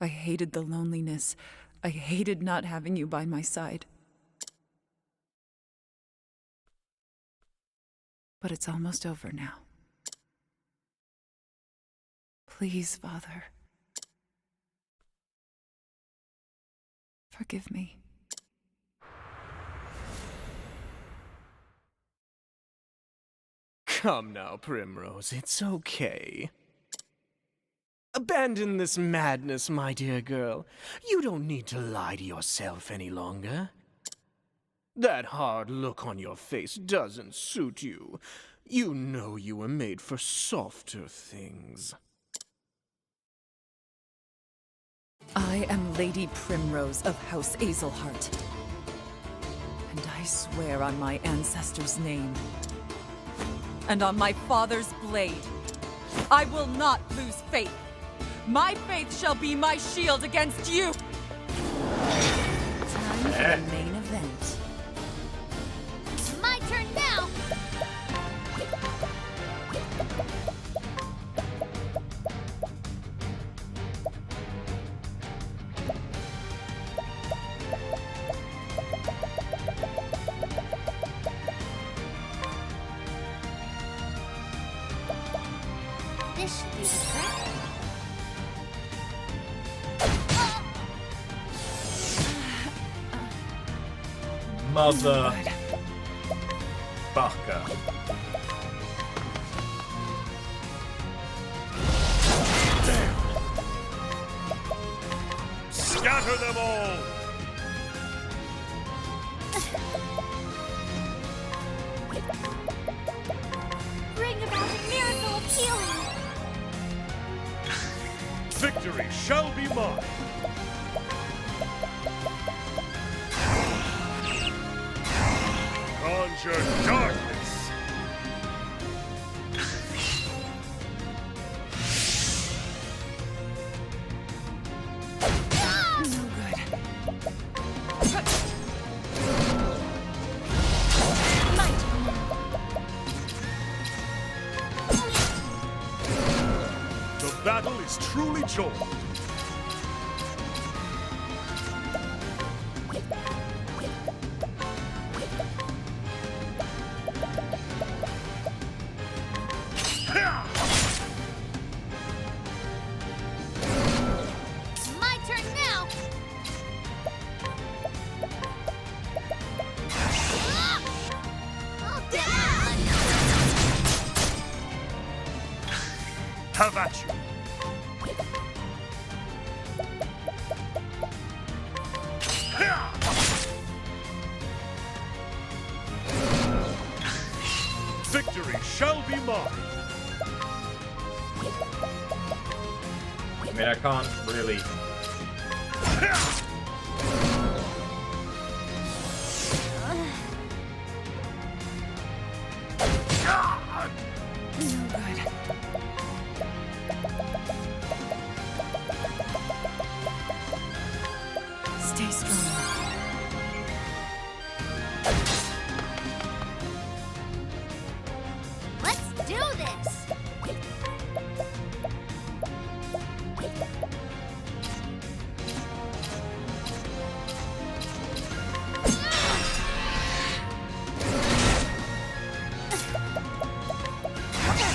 I hated the loneliness. I hated not having you by my side. But it's almost over now. Please, Father. Forgive me. Come now, Primrose, it's okay. Abandon this madness, my dear girl. You don't need to lie to yourself any longer. That hard look on your face doesn't suit you. You know you were made for softer things. I am Lady Primrose of House Azelhart. And I swear on my ancestors' name, and on my father's blade, I will not lose faith. My faith shall be my shield against you! Time for the main event. My turn now! This should be the correct. Mother fucker. Scatter them all! Bring about a miracle of healing! Victory shall be mine! Conjure darkness! The battle is truly joined. My turn now! All down! Have at you! Victory shall be mine! I mean, I can't really. Stay strong. Let's do this!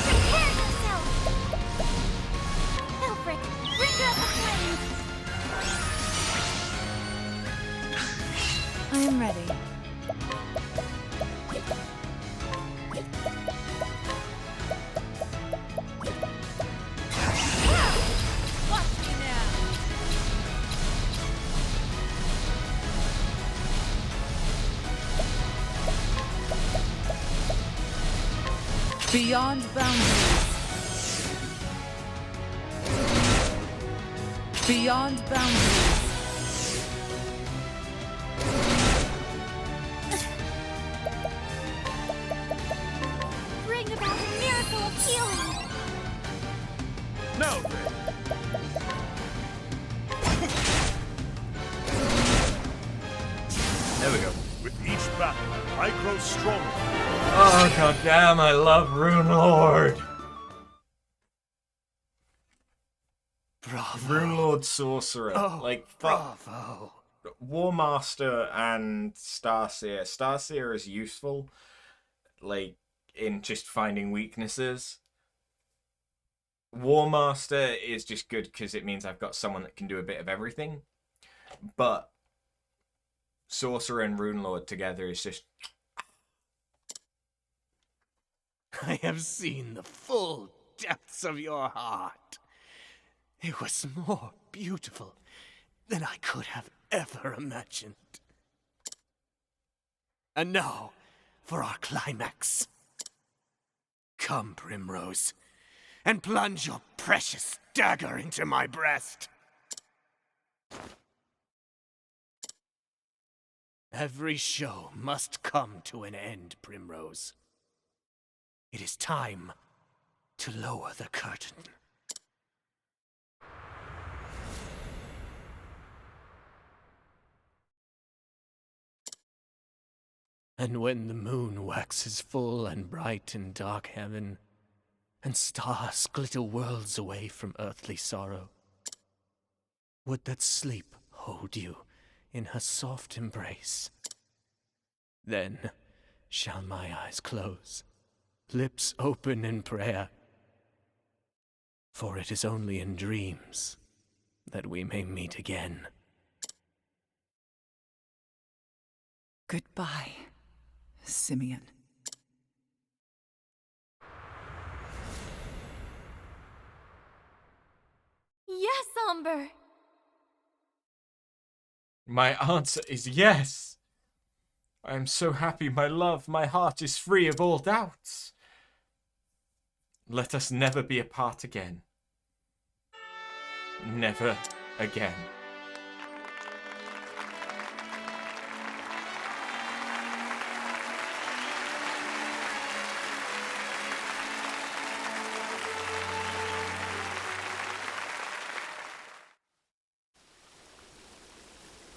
Prepare yourself! Elfric, bring out the flame! I am ready. Watch me now! Beyond boundaries. Beyond boundaries. Bring about a miracle of healing. No! There we go. With each battle, I grow stronger. Oh, goddamn, I love Rune Lord. Bravo. Rune Lord Sorcerer. Oh, like, bravo. War Master and Starseer. Starseer is useful, like, in just finding weaknesses. War Master is just good because it means I've got someone that can do a bit of everything. But Sorcerer and Rune Lord together is just... I have seen the full depths of your heart. It was more beautiful than I could have ever imagined. And now, for our climax. Come, Primrose, and plunge your precious dagger into my breast. Every show must come to an end, Primrose. It is time to lower the curtain. And when the moon waxes full and bright in dark heaven, and stars glitter worlds away from earthly sorrow, would that sleep hold you in her soft embrace? Then shall my eyes close, lips open in prayer, for it is only in dreams that we may meet again. Goodbye, Simeon. Yes, Umber. My answer is yes. I am so happy, my love. My heart is free of all doubts. Let us never be apart again. Never again.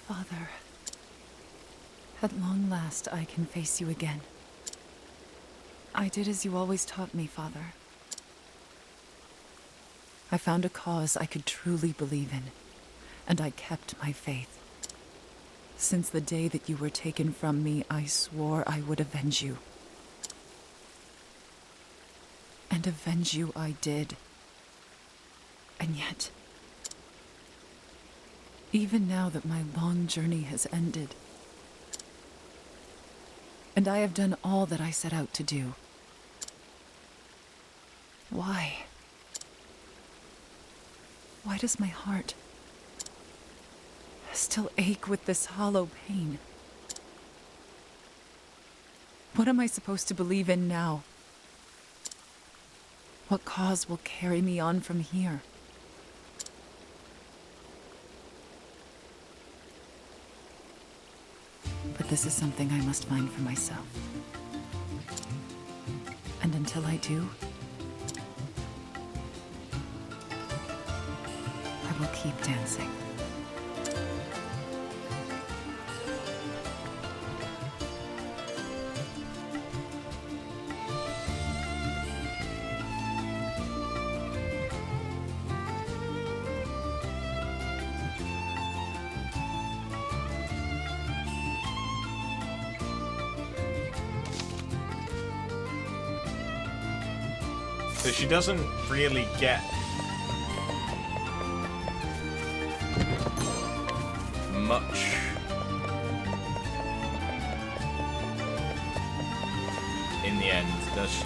Father, at long last I can face you again. I did as you always taught me, Father. I found a cause I could truly believe in, and I kept my faith. Since the day that you were taken from me, I swore I would avenge you. And avenge you I did. And yet, even now that my long journey has ended, and I have done all that I set out to do, why? Why does my heart still ache with this hollow pain? What am I supposed to believe in now? What cause will carry me on from here? But this is something I must find for myself. And until I do, I will keep dancing. So she doesn't really get much in the end, does she?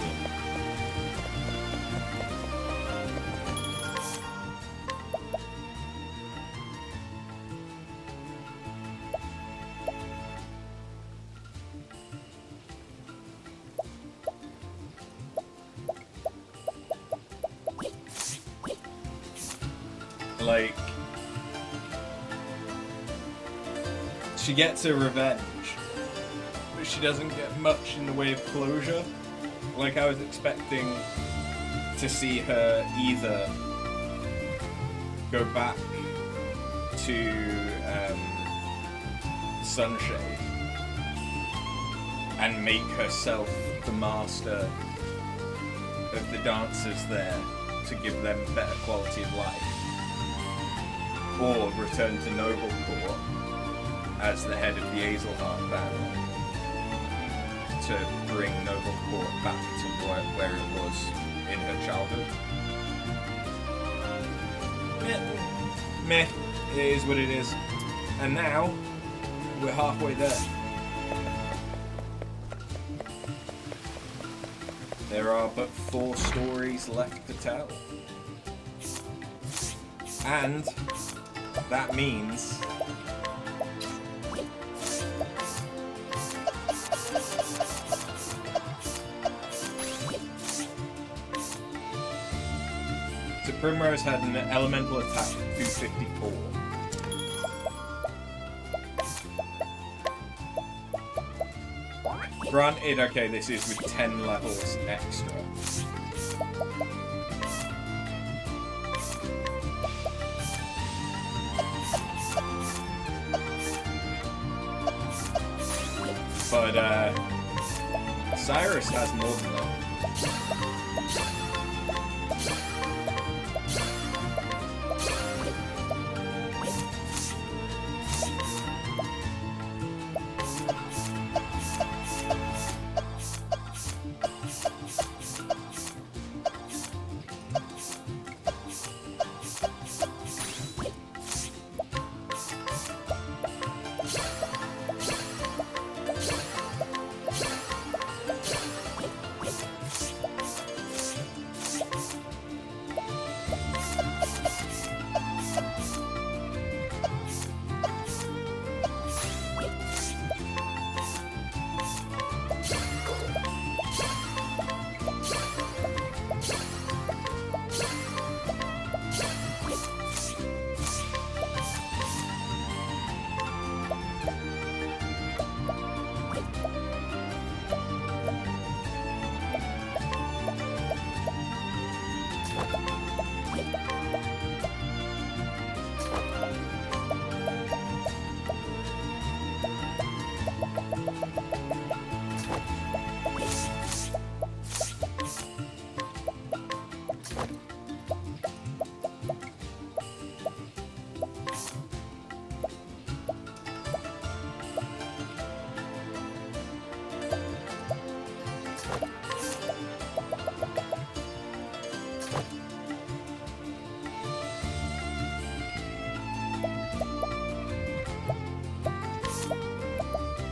Like, She gets her revenge, but she doesn't get much in the way of closure. Like, I was expecting to see her either go back to Sunshade and make herself the master of the dancers there to give them better quality of life, or return to Noble Court as the head of the Azelheart family to bring Noble Court back to where it was in her childhood. Yeah. Meh, it is what it is. And now, we're halfway there. There are but 4 stories left to tell. And that means so Primrose had an elemental attack of 254. Granted, okay, this is with 10 levels extra. But, Cyrus has more than that.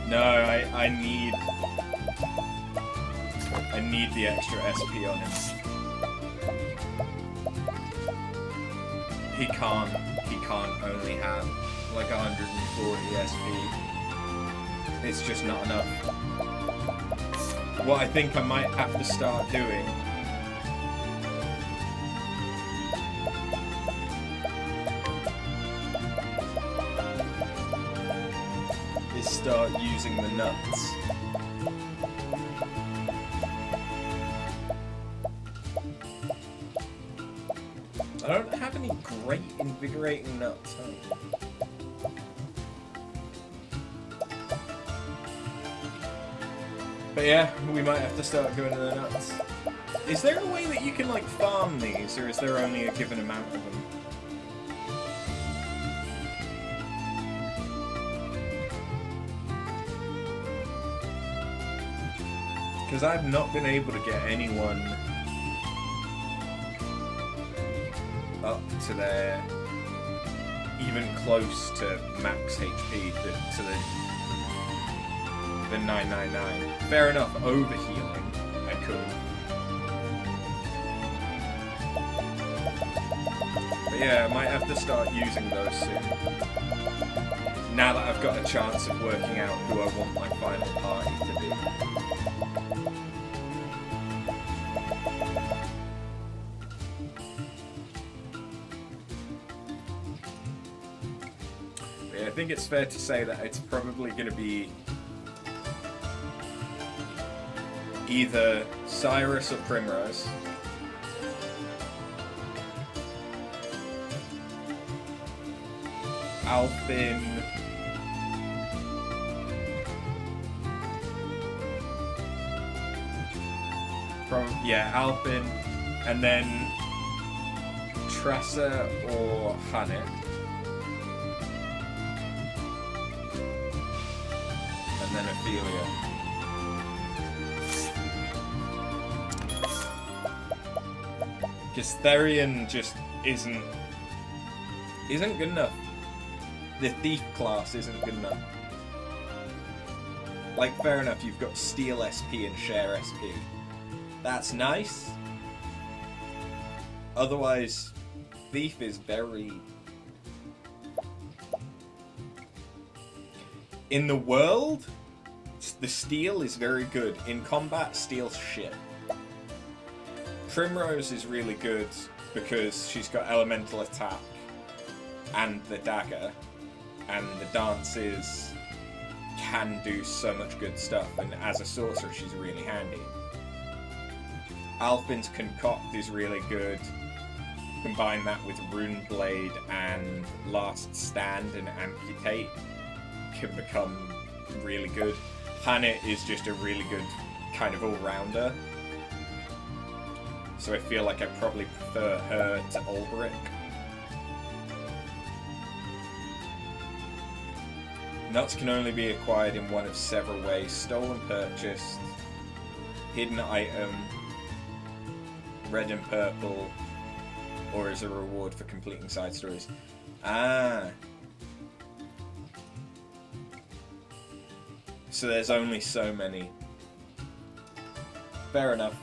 No, I need the extra SP on him. He can't only have like 140 SP. It's just not enough. What I think I might have to start doing is start using the nuts. I don't have any great invigorating nuts, huh? But yeah, we might have to start going to the nuts. Is there a way that you can like farm these, or is there only a given amount of them? Because I've not been able to get anyone up to their even close to max HP to the 999. Fair enough, overhealing I could. But yeah, I might have to start using those soon. Now that I've got a chance of working out who I want my final party to be. think it's fair to say that it's probably going to be either Cyrus or Primrose. Alpin. Yeah, Alpin. And then Tressa or Hanit. And then Ophelia. Because Therian just isn't good enough. The thief class isn't good enough. Like, fair enough, you've got Steel SP and Share SP. That's nice. Otherwise, thief is very... In the world, the steel is very good. In combat, steel's shit. Primrose is really good because she's got elemental attack and the dagger, and the dances can do so much good stuff, and as a sorcerer she's really handy. Alpin's Concoct is really good. Combine that with Rune Blade and Last Stand and Amputate can become really good. Hanit is just a really good kind of all-rounder. So I feel like I probably prefer her to Ulbrich. Nuts can only be acquired in one of several ways: stolen, purchased, hidden item, red and purple, or as a reward for completing side stories. Ah. So there's only so many. Fair enough.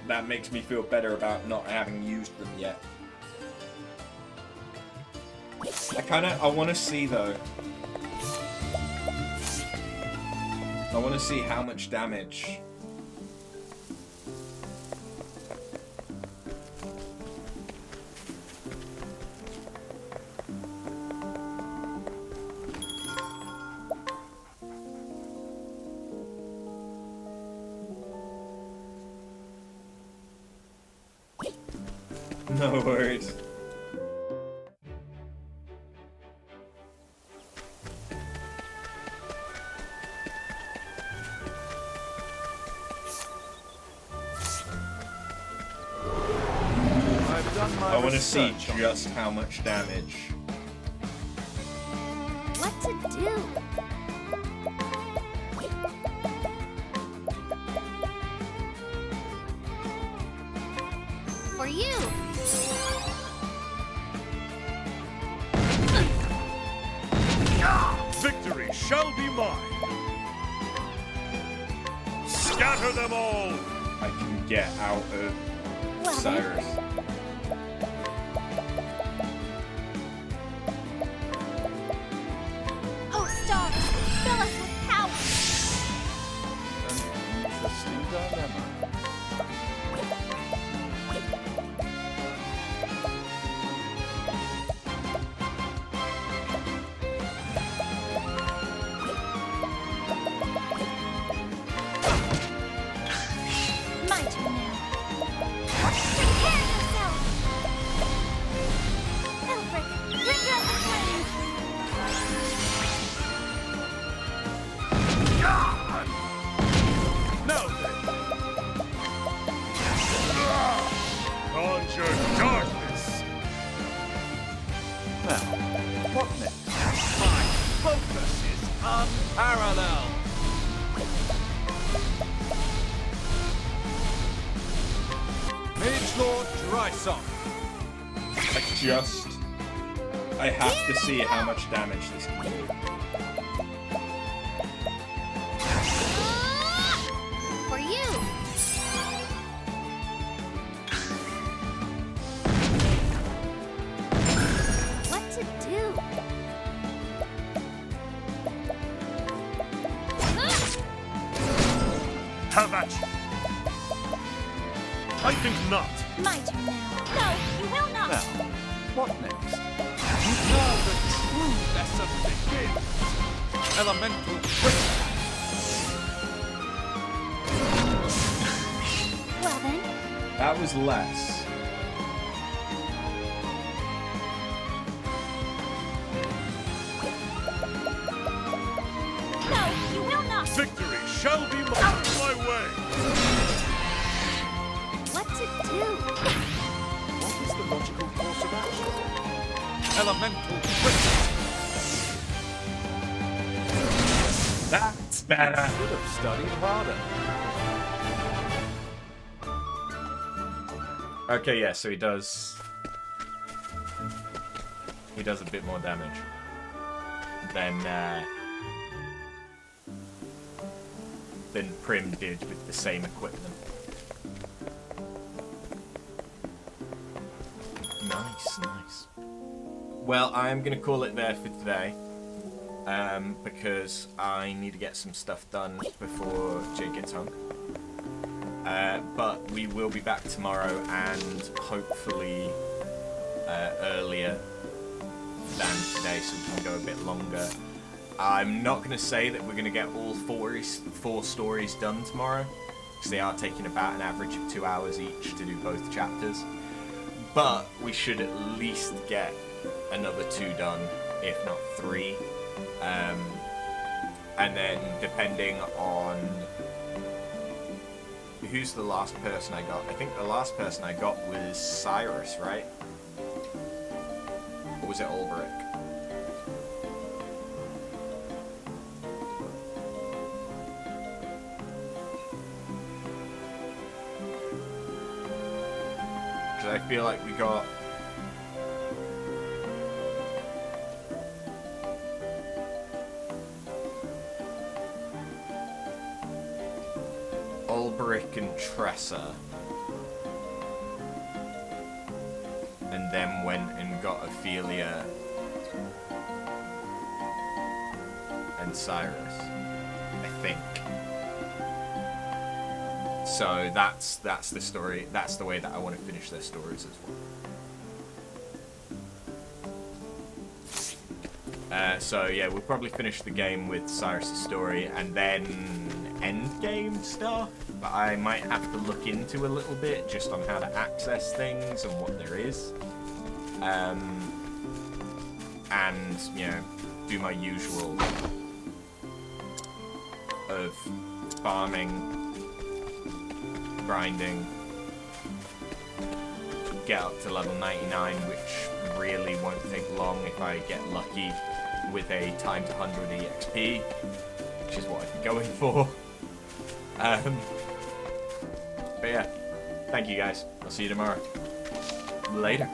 That makes me feel better about not having used them yet. I want to see though. I want to see how much damage. No worries. I want to see just how much damage. What to do? For you. Victory shall be mine. Scatter them all. I can get out of Cyrus. Oh, stars, fill us with power. An interesting dilemma. My turn now. Prepare yourself. Elfric, bringer of the flame. Now then. Conjure darkness. Now, what next? My focus is unparalleled. Mage Lord Drysop. I have to see how much damage this can do. For you. What to do? Have at you. I think not. My turn now. No, you will not. Now, what next? You know that Lesson begins. Elemental crystal. Well then, That was less. no, you will not. Victory shall be mine. My way. What to do? What is the logical course of action? Elemental crystal. That's better. Should have studied harder. Okay, yeah, so he does a bit more damage than Prim did with the same equipment. Nice. Well, I'm gonna call it there for today, because I need to get some stuff done before Jake gets home. But we will be back tomorrow, and hopefully earlier than today, so we can go a bit longer. I'm not going to say that we're going to get all four stories done tomorrow, because they are taking about an average of 2 hours each to do both chapters. But we should at least get another 2 done, if not 3. And then depending on who's the last person I got? I think the last person I got was Cyrus, right? Or was it Ulbrich? Because I feel like we got... Ulbrich and Tressa, and then went and got Ophelia and Cyrus, I think. So that's the story. That's the way that I want to finish their stories as well. So yeah, we'll probably finish the game with Cyrus' story, and then end game stuff. But I might have to look into a little bit just on how to access things and what there is. And, you know, do my usual of farming, grinding, get up to level 99, which really won't take long if I get lucky with a times 100 EXP, which is what I've been going for. But yeah, thank you guys. I'll see you tomorrow. Later.